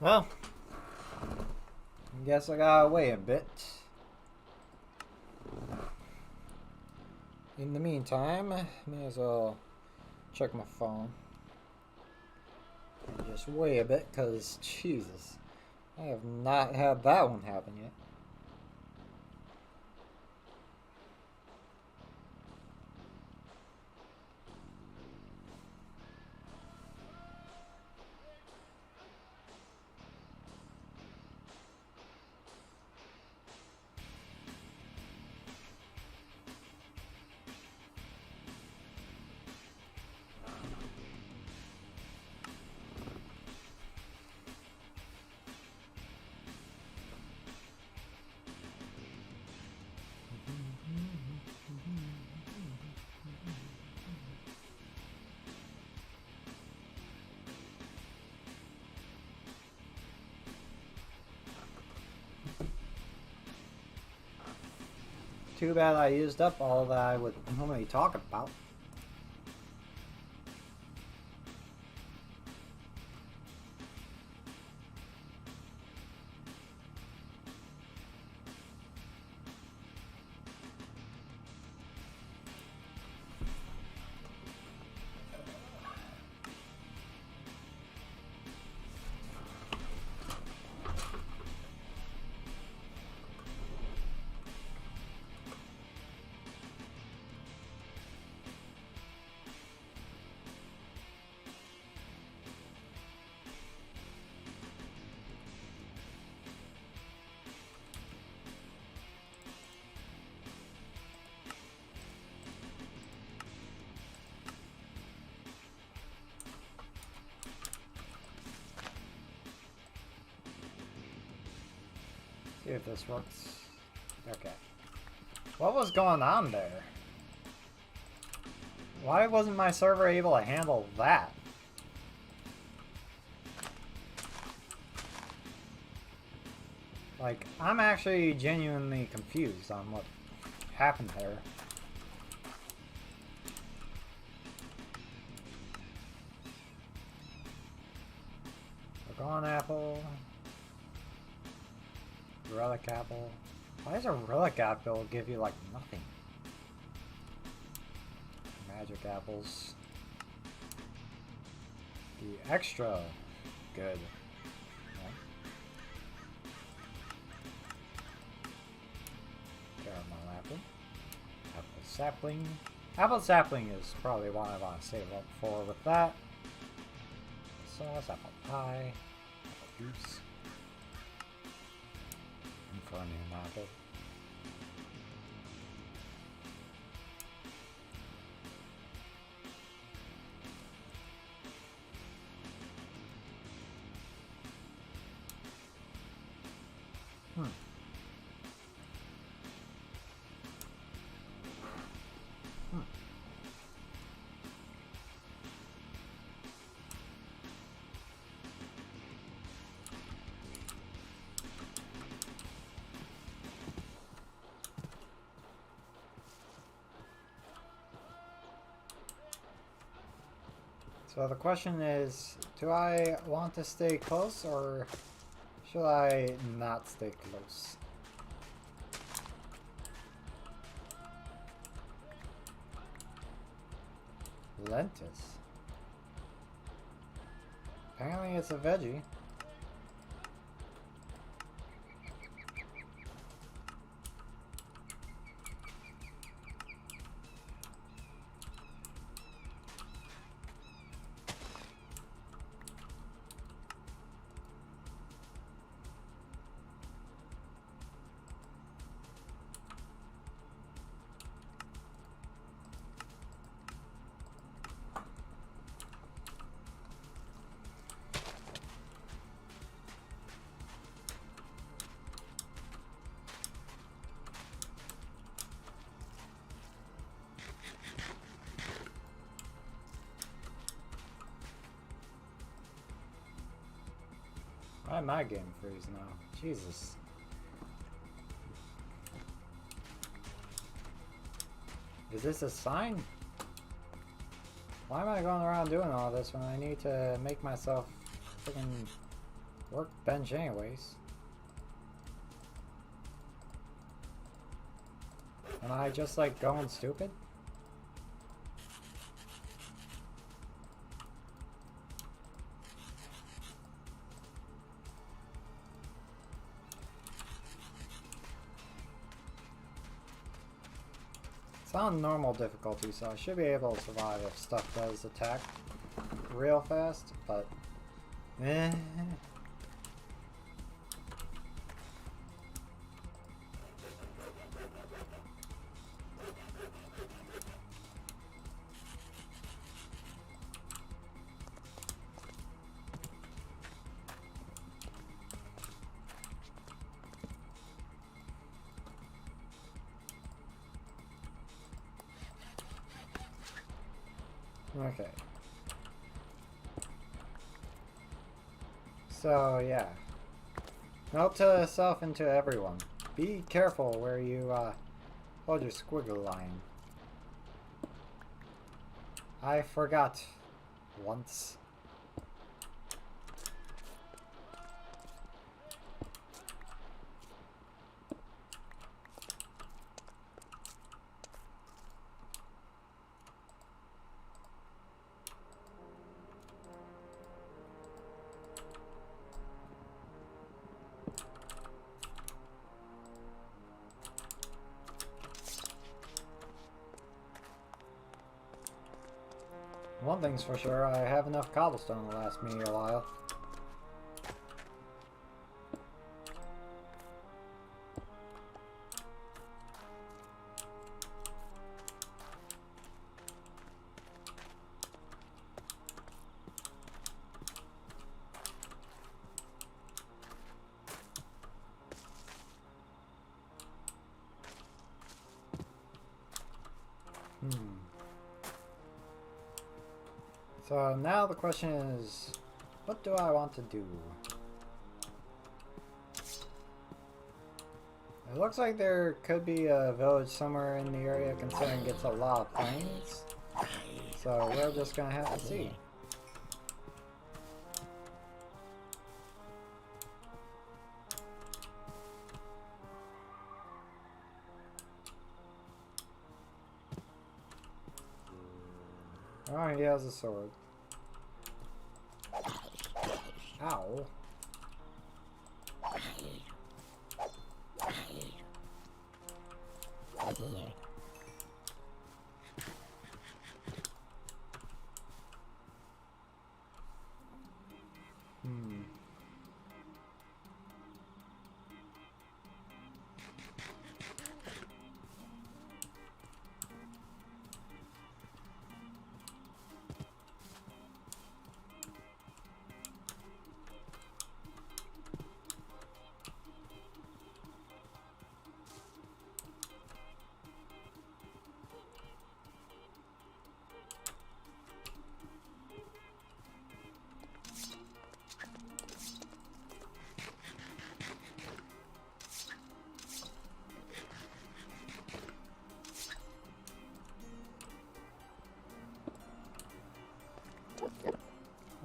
Well, I guess I gotta wait a bit. In the meantime, may as well check my phone. And just wait a bit, because, Jesus, I have not had that one happen yet. Too bad I used up all that I would normally talk about. See if this works. Okay. What was going on there? Why wasn't my server able to handle that? Like, I'm actually genuinely confused on what happened there. Gone apple. Relic apple. Why does a relic apple give you like nothing? Magic apples. The extra good. Yeah. Caramel apple. Apple sapling. Apple sapling is probably one I want to save up for with that. Sauce, apple pie. Juice. Infernium apple. So the question is, do I want to stay close or should I not stay close? Lentis. Apparently it's a veggie. Why am I getting freeze now? Jesus. Is this a sign? Why am I going around doing all this when I need to make myself freaking workbench anyways? Am I just like going stupid? It's on normal difficulty, so I should be able to survive if stuff does attack real fast, but eh. Okay. So, yeah. Note to self and to everyone. Be careful where you hold your squiggle line. I forgot once. One thing's for sure, I have enough cobblestone to last me a while. So now the question is, what do I want to do? It looks like there could be a village somewhere in the area considering it gets a lot of plains. So we're just gonna have to see. Oh, he has a sword. Ow.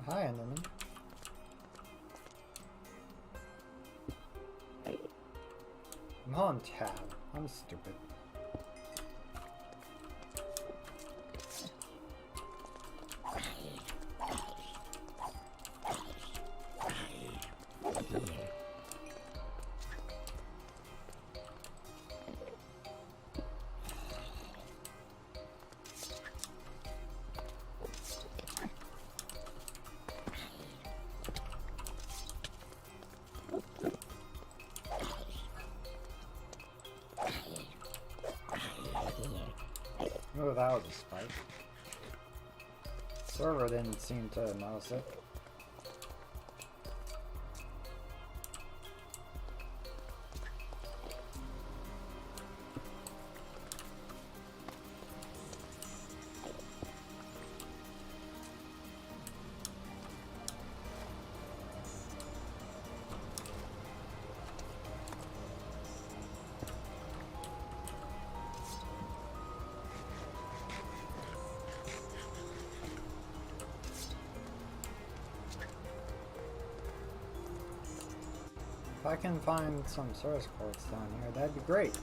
Hi, Enderman. I'm on tab. I'm stupid. Oh, that was a spike. Server didn't seem to notice it. If I can find some source quartz down here, that'd be great.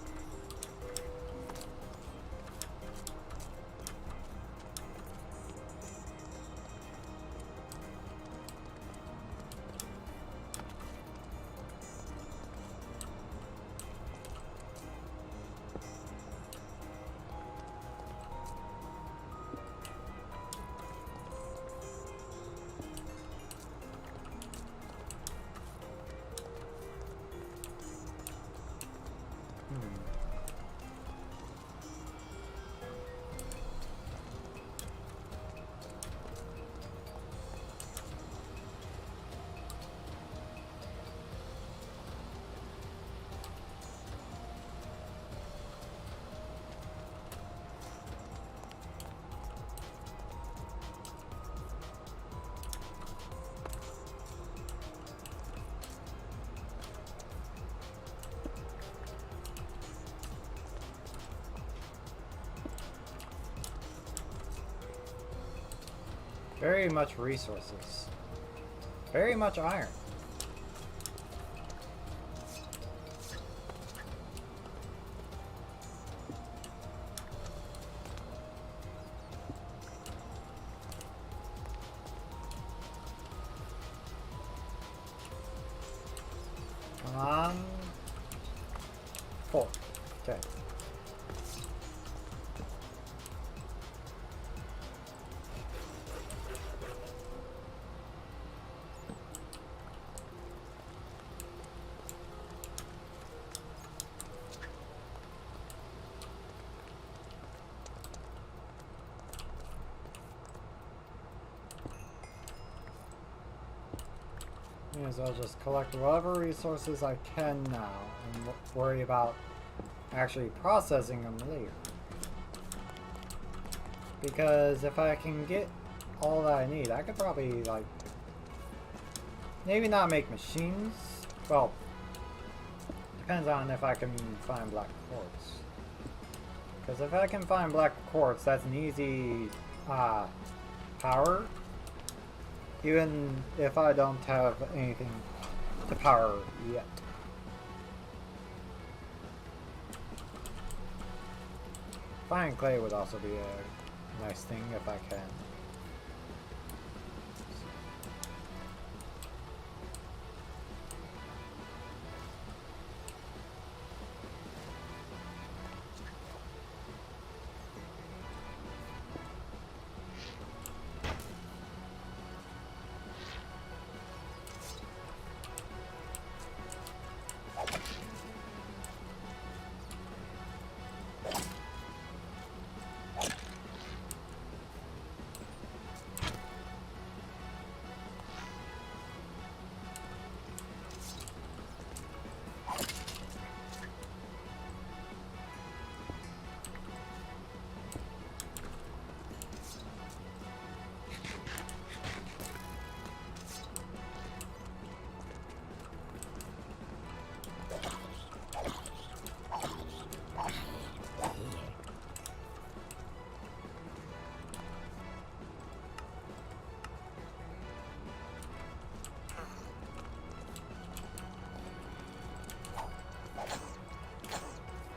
Very much resources. Very much iron. Come on. 4. Okay. May as well just collect whatever resources I can now and worry about actually processing them later. Because if I can get all that I need. I could probably, like, maybe not make machines. Well, depends on if I can find black quartz. Because if I can find black quartz, that's an easy power. Even if I don't have anything to power yet. Finding clay would also be a nice thing if I can.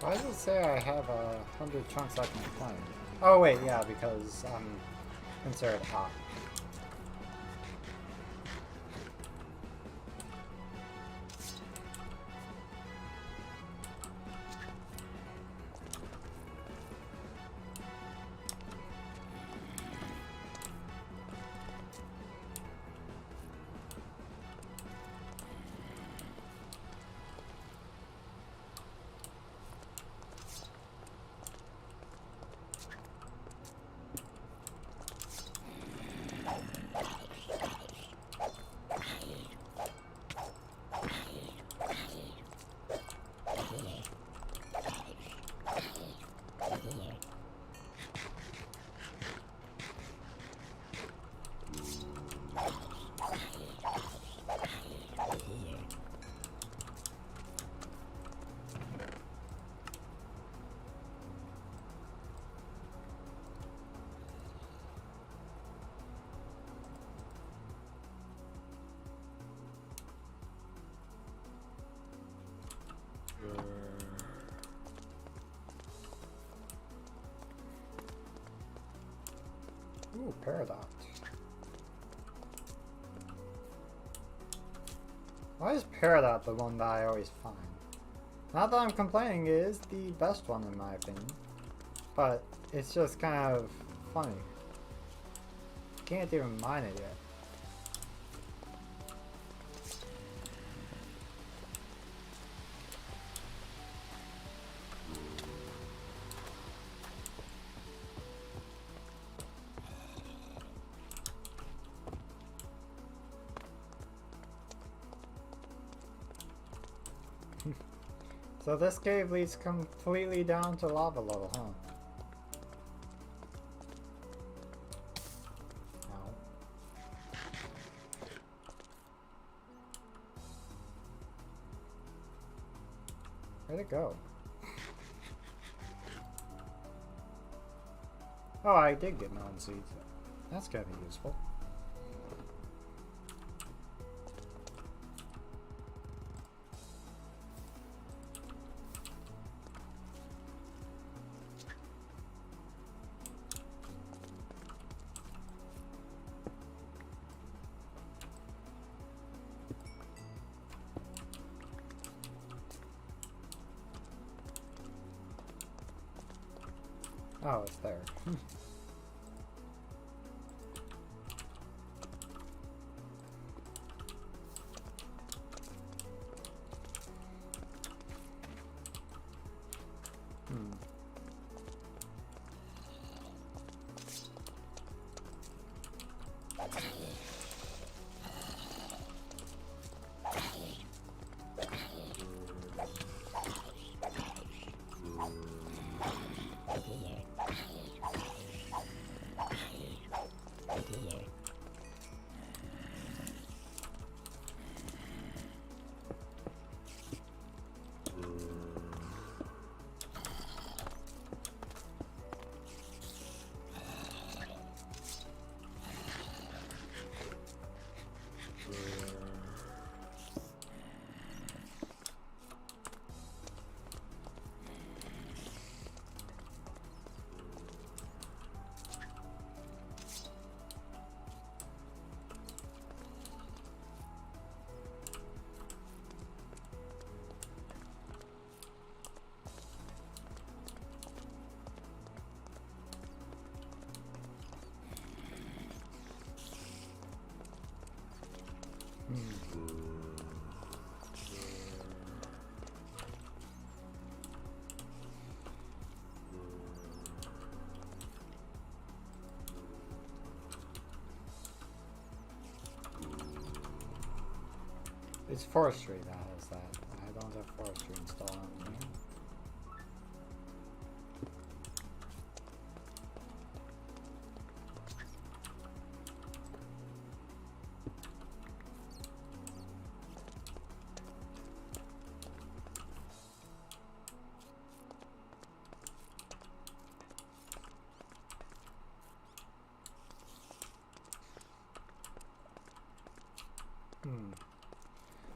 Why does it say I have 100 chunks I can claim? Oh wait, yeah, because I'm considered hot. Ooh, Peridot. Why is Peridot the one that I always find? Not that I'm complaining, it is the best one in my opinion. But it's just kind of funny. Can't even mine it yet. So this cave leads completely down to lava level, huh? Ow. Where'd it go? Oh, I did get melon seeds. That's gonna be useful. Oh, it's there. It's forestry that has that. I don't have forestry installed on the game.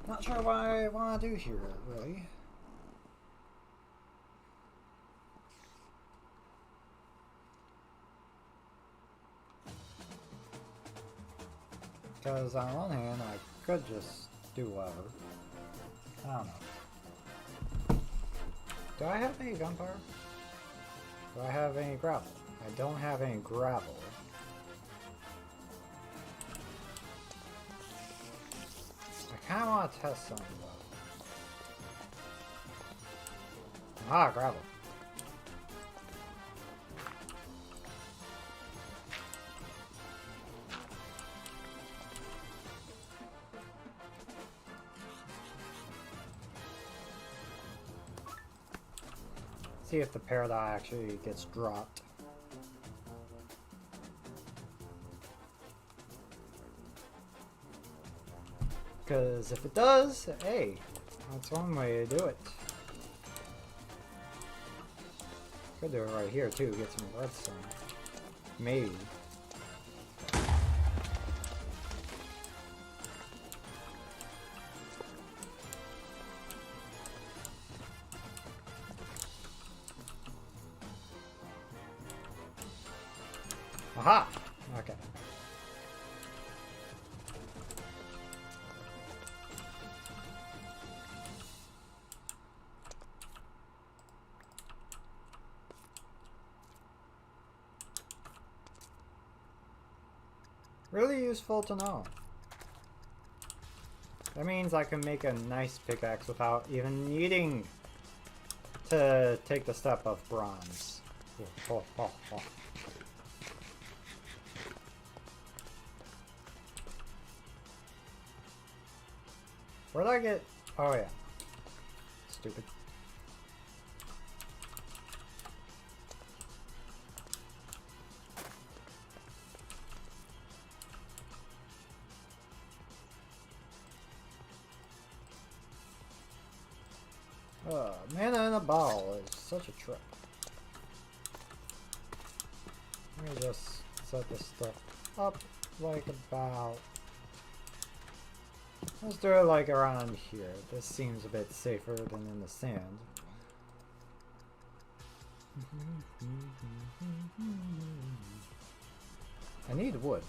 Not sure what I want to do here, really. Because on one hand, I could just do whatever. I don't know. Do I have any gunpowder? Do I have any gravel? I don't have any gravel. I kind of want to test something though. Ah, gravel. See if the paradigm actually gets dropped. Because if it does, hey, that's one way to do it. Could do it right here too, get some redstone. Maybe. Aha! Okay. Really useful to know. That means I can make a nice pickaxe without even needing to take the step of bronze. Oh, oh, oh. Where'd I get... Oh yeah. Stupid. Mana in a bottle is such a trip. Let me just set this stuff up like about... Let's do it like around here. This seems a bit safer than in the sand. I need wood.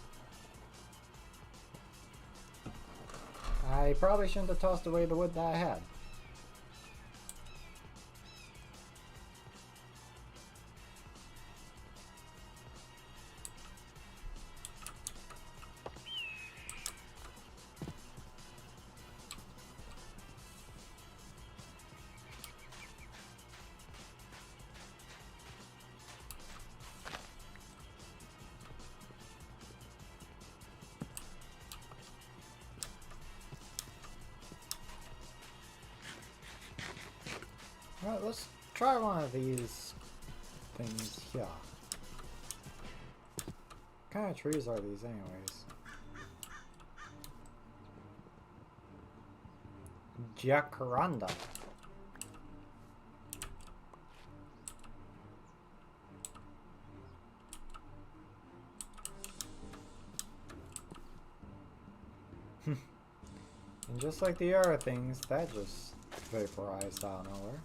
I probably shouldn't have tossed away the wood that I had. Alright, let's try one of these things here. What kind of trees are these anyways? Jacaranda. And just like the other things, that just vaporized out of nowhere.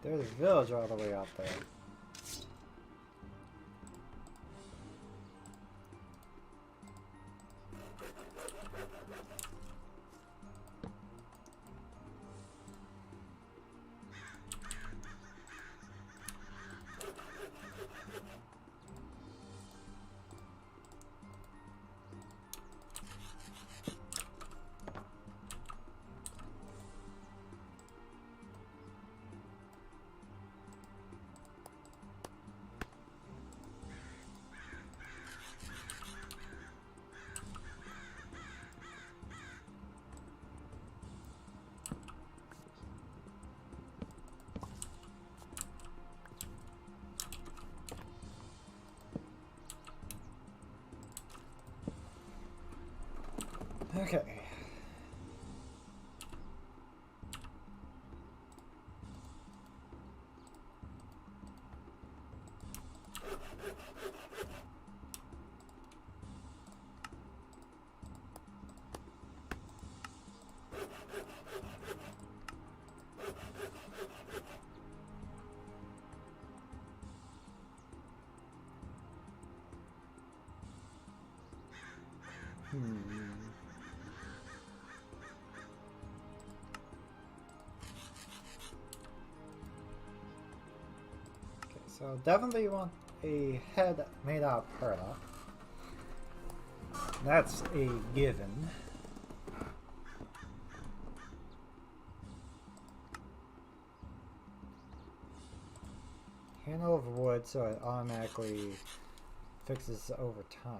There's a village all the way out there. Okay. So definitely want a head made out of pearl. That's a given. Handle of wood, so it automatically fixes over time.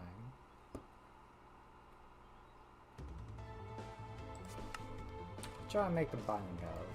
Try to make the binding out of.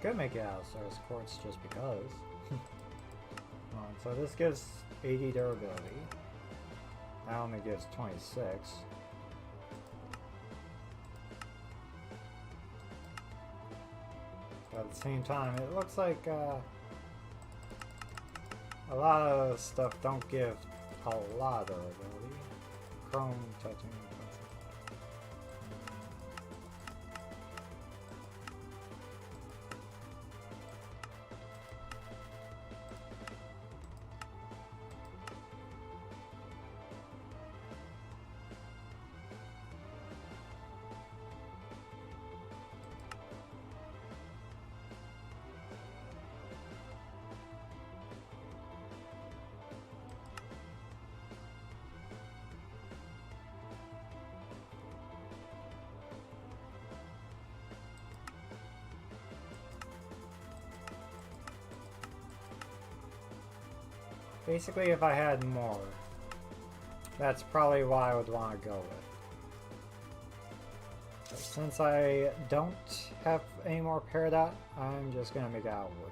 Could make it out of Stars Quartz just because. So this gives 80 durability. That only gives 26. But at the same time, it looks like a lot of stuff don't give a lot of durability. Chrome, titanium. Basically, if I had more, that's probably what I would want to go with. But since I don't have any more Peridot, I'm just going to make it out of wood.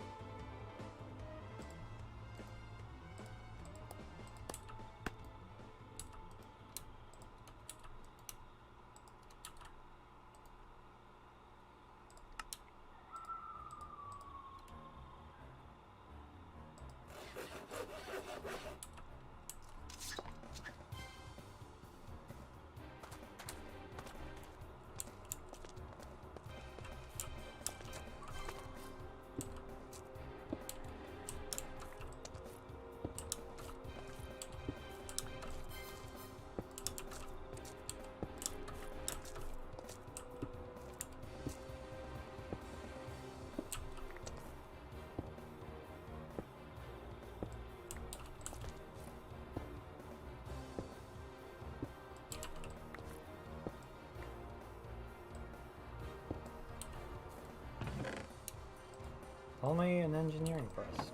Only an engineering press.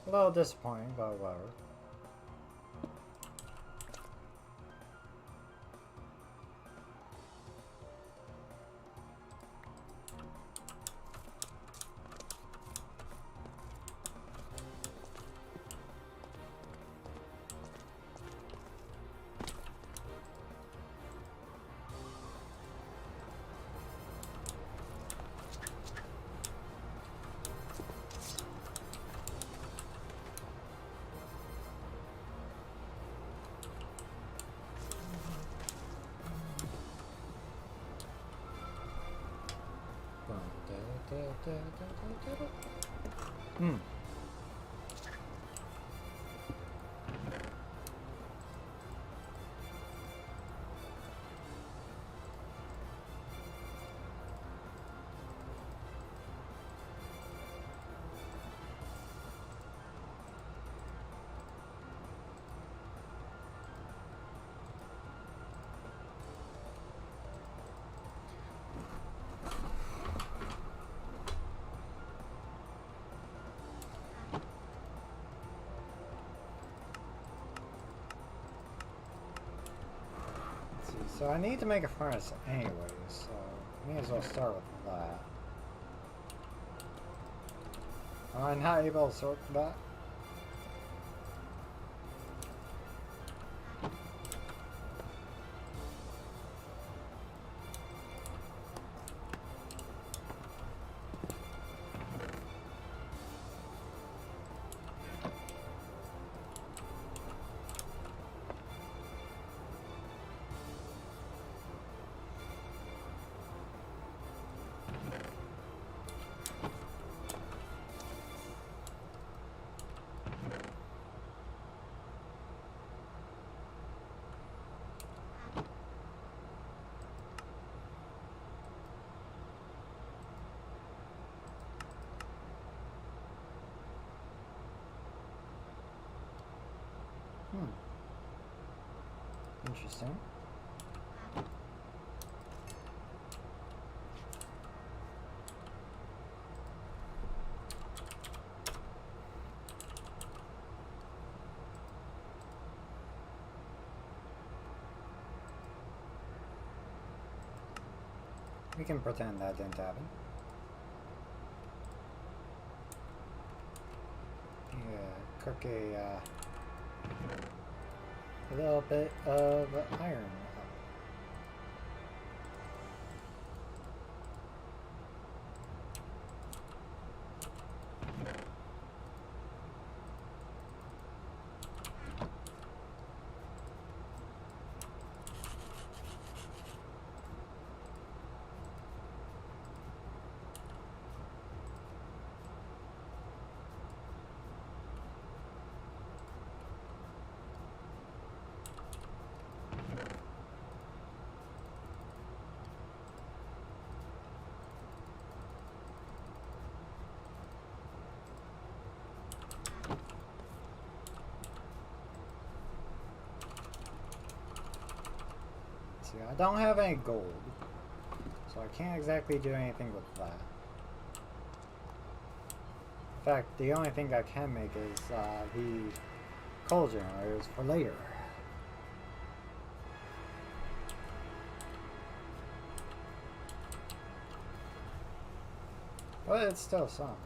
A little disappointing, but whatever. So I need to make a furnace anyway, so may as well start with that. I'm not able to sort that. Interesting. We can pretend that didn't happen. Yeah, cook a little bit of iron. I don't have any gold, so I can't exactly do anything with that. In fact, the only thing I can make is the coal generators for later. But it's still some.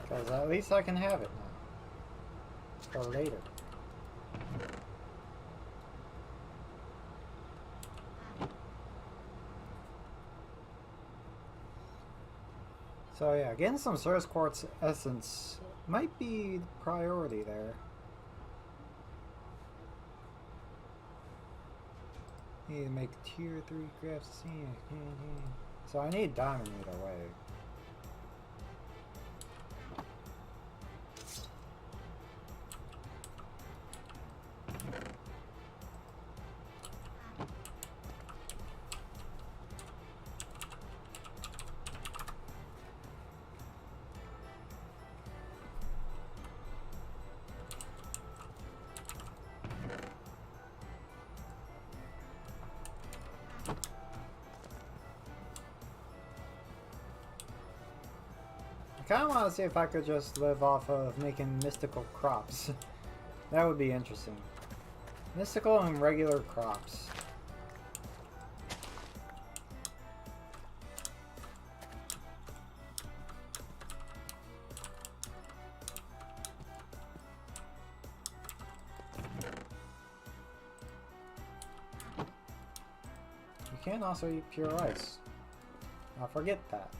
Because at least I can have it now. For later. So yeah, getting some source quartz essence might be the priority there. Need to make tier 3 crafts. So I need diamond either way. I kind of want to see if I could just live off of making mystical crops. That would be interesting. Mystical and regular crops. You can also eat pure rice. I'll forget that.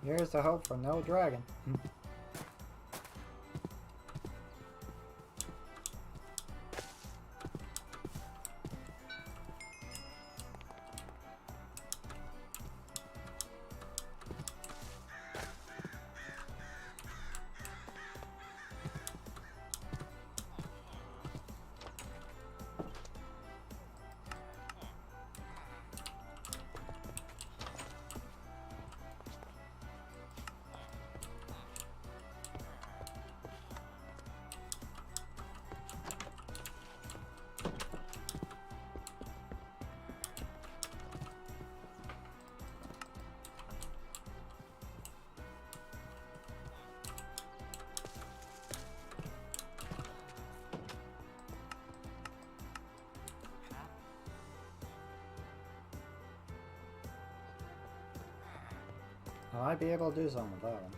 Here's the hope for no dragon. I might be able to do something with that one.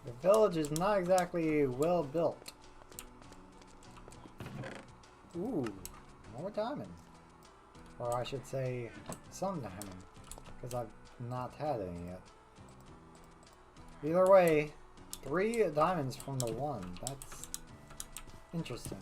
The village is not exactly well built. Ooh, more diamond. Or I should say, some diamond. Because I've not had any yet. Either way, 3 diamonds from the 1. That's interesting.